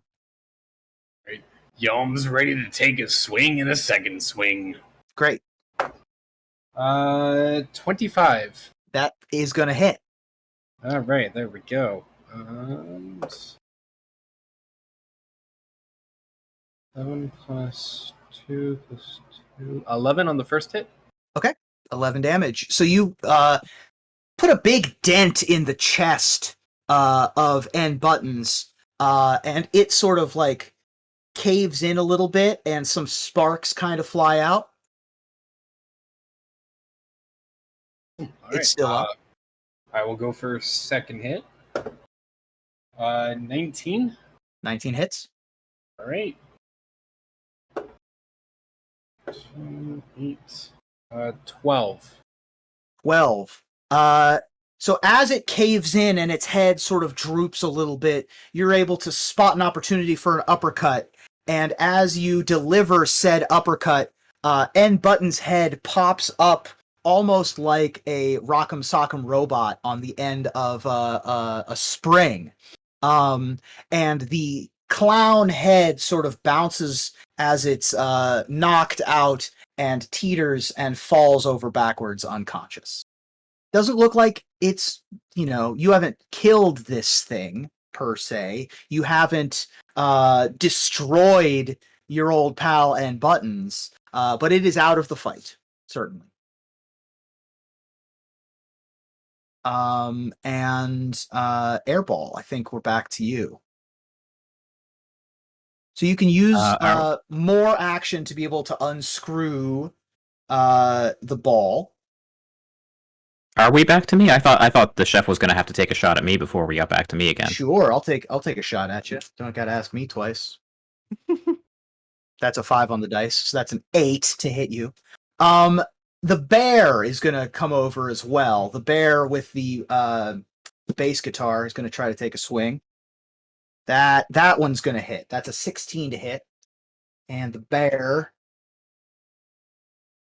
Speaker 5: Right. Yam's ready to take a swing and a second swing.
Speaker 2: Great.
Speaker 5: 25.
Speaker 2: That is going to hit.
Speaker 5: All right, there we go. 7 plus 2 plus 2. 11 on the first hit.
Speaker 2: Okay. 11 damage. So you put a big dent in the chest of N buttons, and it sort of like caves in a little bit, and some sparks kind of fly out. It's still up.
Speaker 5: I will go for second hit. 19.
Speaker 2: 19 hits.
Speaker 5: All right. 2, 8, 12.
Speaker 2: 12. So as it caves in and its head sort of droops a little bit, you're able to spot an opportunity for an uppercut. And as you deliver said uppercut, N Button's head pops up almost like a Rock'em Sock'em robot on the end of a spring. And the clown head sort of bounces as it's knocked out and teeters and falls over backwards unconscious. Doesn't look like it's, you haven't killed this thing per se. You haven't destroyed your old pal and Buttons, but it is out of the fight, certainly. And Airball, I think we're back to you. So you can use more action to be able to unscrew the ball.
Speaker 4: Are we back to me? I thought the chef was going to have to take a shot at me before we got back to me again.
Speaker 2: Sure, I'll take a shot at you. Don't gotta ask me twice. That's a 5 on the dice, so that's an 8 to hit you. The the bear is going to come over as well. The bear with the bass guitar is going to try to take a swing. That one's going to hit. That's a 16 to hit. And the bear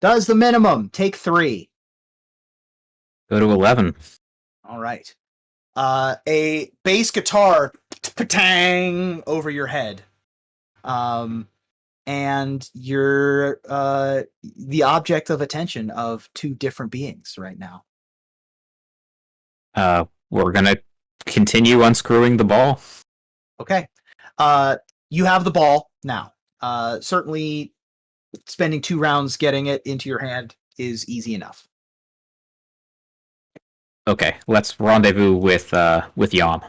Speaker 2: does the minimum. Take 3.
Speaker 4: Go to 11.
Speaker 2: All right. A bass guitar patang over your head. And you're the object of attention of 2 different beings right now.
Speaker 4: We're gonna continue unscrewing the ball.
Speaker 2: Okay. You have the ball now. Certainly spending 2 rounds getting it into your hand is easy enough.
Speaker 4: Okay, let's rendezvous with Yom.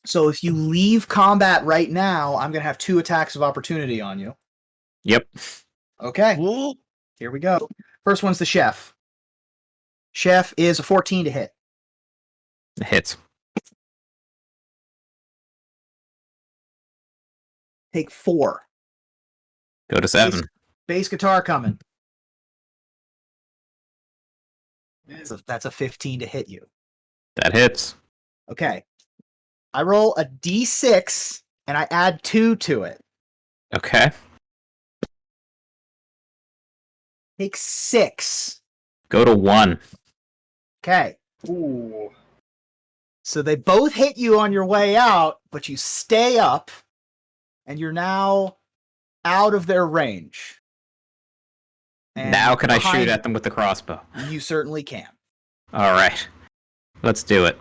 Speaker 2: So if you leave combat right now, I'm going to have 2 attacks of opportunity on you.
Speaker 4: Yep.
Speaker 2: Okay. Here we go. First one's the chef. Chef is a 14 to hit.
Speaker 4: It hits.
Speaker 2: Take 4.
Speaker 4: Go to 7.
Speaker 2: Bass guitar coming. That's a 15 to hit you.
Speaker 4: That hits.
Speaker 2: Okay. I roll a d6 and I add 2 to it.
Speaker 4: Okay.
Speaker 2: Take 6.
Speaker 4: Go to 1.
Speaker 2: Okay.
Speaker 5: Ooh.
Speaker 2: So they both hit you on your way out, but you stay up and you're now out of their range. And
Speaker 4: Now can I shoot
Speaker 2: behind-
Speaker 4: at them with the crossbow?
Speaker 2: You certainly can.
Speaker 4: All right. Let's do it.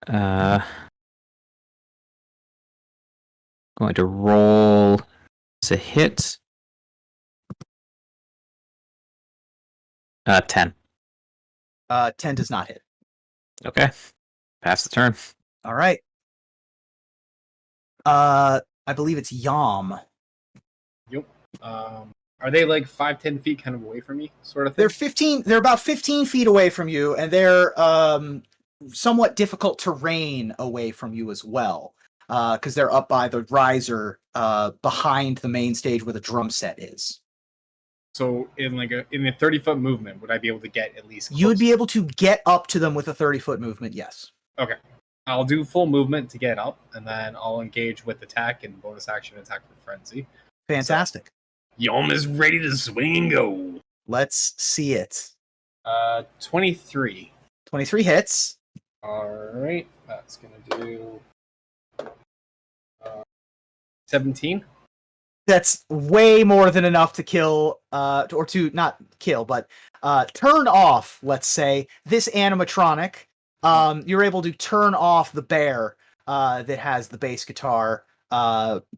Speaker 4: Going to roll to hit. 10.
Speaker 2: 10 does not hit.
Speaker 4: Okay. Pass the turn.
Speaker 2: All right. I believe it's Yom.
Speaker 5: Yep. Are they like 5-10 feet kind of away from me, sort of thing?
Speaker 2: They're about 15 feet away from you, and they're somewhat difficult terrain away from you as well. Because they're up by the riser behind the main stage where the drum set is.
Speaker 5: So in a 30-foot movement, would I be able to get at least close?
Speaker 2: You would be able to get up to them with a 30-foot movement, yes.
Speaker 5: Okay. I'll do full movement to get up, and then I'll engage with attack and bonus action attack with frenzy.
Speaker 2: Fantastic.
Speaker 5: Yom is ready to swing and go.
Speaker 2: Let's see it.
Speaker 5: 23.
Speaker 2: 23 hits.
Speaker 5: Alright, that's gonna do 17.
Speaker 2: That's way more than enough to kill, or to not kill, but turn off, let's say, this animatronic. You're able to turn off the bear that has the bass guitar,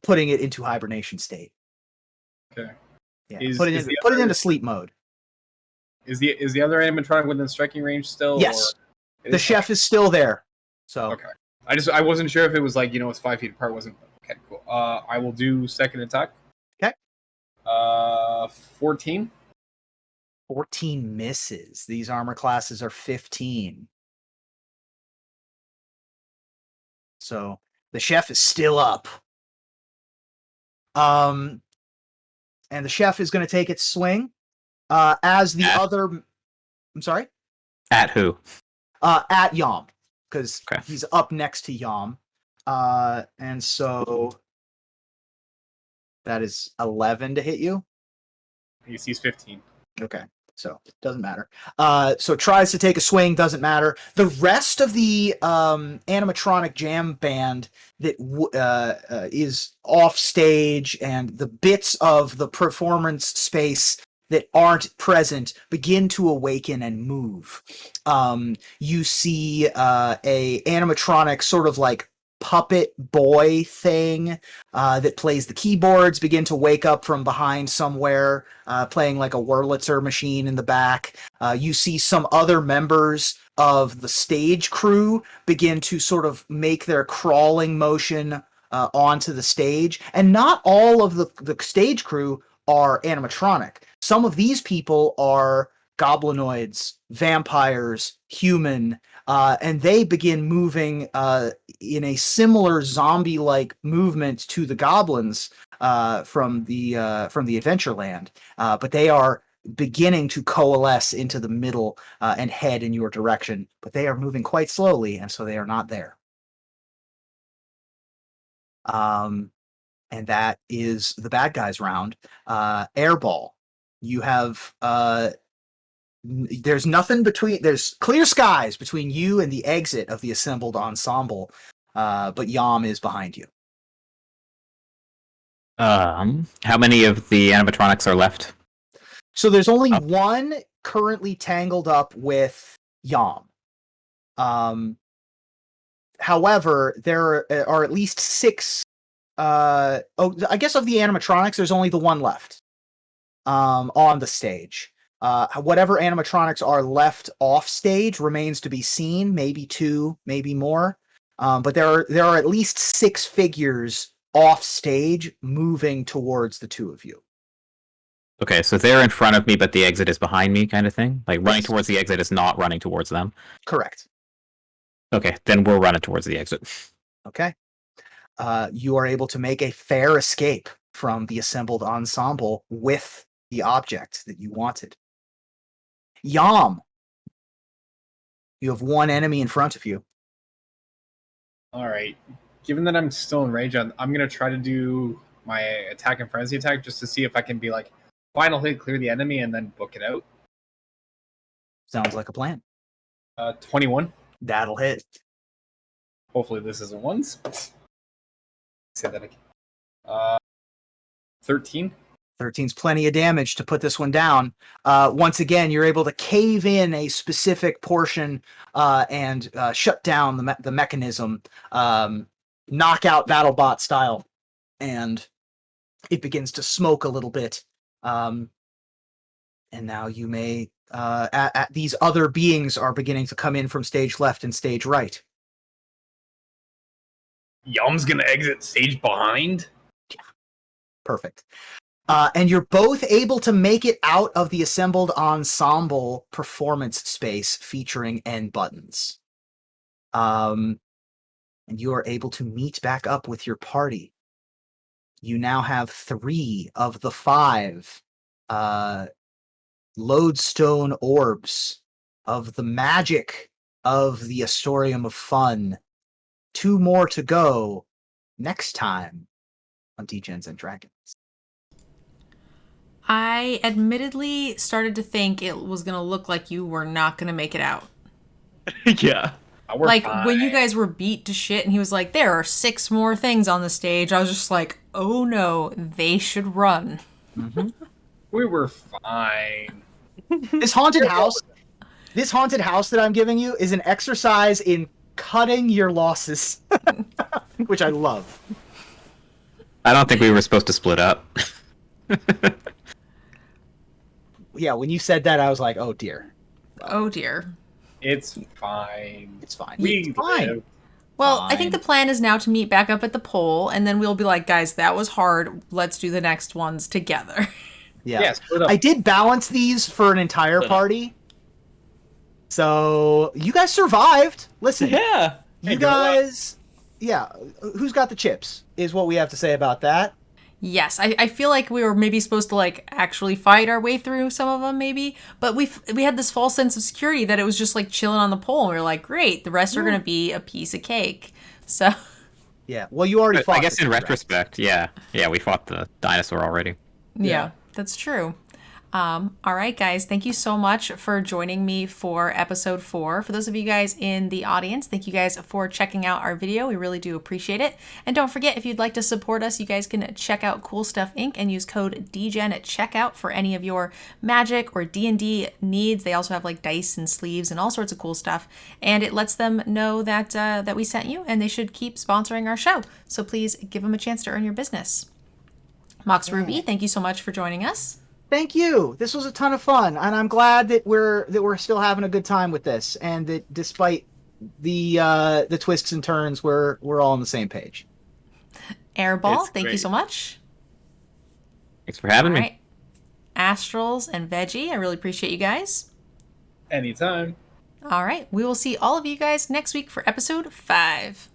Speaker 2: putting it into hibernation state.
Speaker 5: Okay.
Speaker 2: Yeah,
Speaker 5: Put
Speaker 2: it into sleep mode.
Speaker 5: Is the other animatronic within striking range still?
Speaker 2: Yes.
Speaker 5: Or
Speaker 2: The chef is still there. So
Speaker 5: okay. I wasn't sure if it was like, it's 5 feet apart. Wasn't okay. Cool. I will do second attack.
Speaker 2: Okay.
Speaker 5: 14.
Speaker 2: 14 misses. These armor classes are 15. So the chef is still up. And the chef is going to take its swing. As the other... I'm sorry?
Speaker 4: At who?
Speaker 2: At Yom. Because
Speaker 4: Okay.
Speaker 2: he's up next to Yom. And so... That is 11 to hit you.
Speaker 5: He sees 15.
Speaker 2: Okay. So doesn't matter. So tries to take a swing, doesn't matter. The rest of the animatronic jam band that is off stage and the bits of the performance space that aren't present begin to awaken and move. You see a animatronic sort of like puppet boy thing that plays the keyboards begin to wake up from behind somewhere, playing like a Wurlitzer machine in the back. You see some other members of the stage crew begin to sort of make their crawling motion onto the stage. And not all of the stage crew are animatronic. Some of these people are goblinoids, vampires, human, and they begin moving in a similar zombie-like movement to the goblins from the Adventureland, but they are beginning to coalesce into the middle and head in your direction. But they are moving quite slowly, and so they are not there. And that is the bad guys round. Airball, you have there's nothing between. There's clear skies between you and the exit of the assembled ensemble, but Yam is behind you.
Speaker 4: How many of the animatronics are left?
Speaker 2: So there's only one currently tangled up with Yam. However, there are at least 6. I guess of the animatronics, there's only the one left on the stage. Whatever animatronics are left off stage remains to be seen. Maybe 2, maybe more. But there are at least 6 figures off stage moving towards the 2 of you.
Speaker 4: Okay, so they're in front of me, but the exit is behind me, kind of thing. Like running towards the exit is not running towards them.
Speaker 2: Correct.
Speaker 4: Okay, then we're running towards the exit.
Speaker 2: Okay. You are able to make a fair escape from the assembled ensemble with the object that you wanted. Yam, you have one enemy in front of you.
Speaker 5: All right. Given that I'm still in range, I'm going to try to do my attack and frenzy attack just to see if I can be like, final hit, clear the enemy, and then book it out.
Speaker 2: Sounds like a plan.
Speaker 5: 21.
Speaker 2: That'll hit.
Speaker 5: Hopefully this isn't ones. Say that again. 13.
Speaker 2: 13's plenty of damage to put this one down. Once again, you're able to cave in a specific portion and shut down the mechanism, knockout BattleBot style, and it begins to smoke a little bit. And now you may... these other beings are beginning to come in from stage left and stage right.
Speaker 5: Yum's going to exit stage behind?
Speaker 2: Yeah. Perfect. And you're both able to make it out of the assembled ensemble performance space featuring end buttons. And you are able to meet back up with your party. You now have 3 of the 5 lodestone orbs of the magic of the Astrotorium of Fun. 2 more to go next time on Degens and Dragons.
Speaker 1: I admittedly started to think it was going to look like you were not going to make it out.
Speaker 3: Yeah.
Speaker 1: Like, when you guys were beat to shit and he was like, there are 6 more things on the stage, I was just like, oh no, they should run.
Speaker 2: Mm-hmm.
Speaker 5: We were fine.
Speaker 2: This haunted house that I'm giving you is an exercise in cutting your losses, which I love.
Speaker 4: I don't think we were supposed to split up.
Speaker 2: Yeah, when you said that, I was like, oh dear.
Speaker 1: Oh dear.
Speaker 5: It's fine.
Speaker 2: It's fine.
Speaker 5: It's
Speaker 2: fine.
Speaker 5: live.
Speaker 1: Well,
Speaker 2: Fine.
Speaker 1: I think the plan is now to meet back up at the pole, and then we'll be like, guys, that was hard. Let's do the next ones together.
Speaker 2: Yeah.
Speaker 5: Split up.
Speaker 2: I did balance these for an entire party. So, you guys survived. Listen.
Speaker 3: Yeah.
Speaker 2: You guys... Yeah. Who's got the chips is what we have to say about that.
Speaker 1: Yes, I feel like we were maybe supposed to like actually fight our way through some of them maybe, but we had this false sense of security that it was just like chilling on the pole, and we were like, great, the rest are going to be a piece of cake. So
Speaker 2: yeah, well, you already fought.
Speaker 4: I guess in retrospect, yeah, we fought the dinosaur already.
Speaker 1: yeah, that's true. All right, guys, thank you so much for joining me for episode 4. For those of you guys in the audience, thank you guys for checking out our video. We really do appreciate it. And don't forget, if you'd like to support us, you guys can check out Cool Stuff Inc. and use code DGEN at checkout for any of your Magic or D&D needs. They also have like dice and sleeves and all sorts of cool stuff. And it lets them know that that we sent you, and they should keep sponsoring our show. So please give them a chance to earn your business. MoxReuby, thank you so much for joining us.
Speaker 2: Thank you. This was a ton of fun, and I'm glad that we're still having a good time with this, and that despite the twists and turns, we're all on the same page.
Speaker 1: Airball, thank you so much.
Speaker 4: Thanks for having me.
Speaker 1: Right. Astrals and Veggie, I really appreciate you guys.
Speaker 5: Anytime.
Speaker 1: All right, we will see all of you guys next week for episode 5.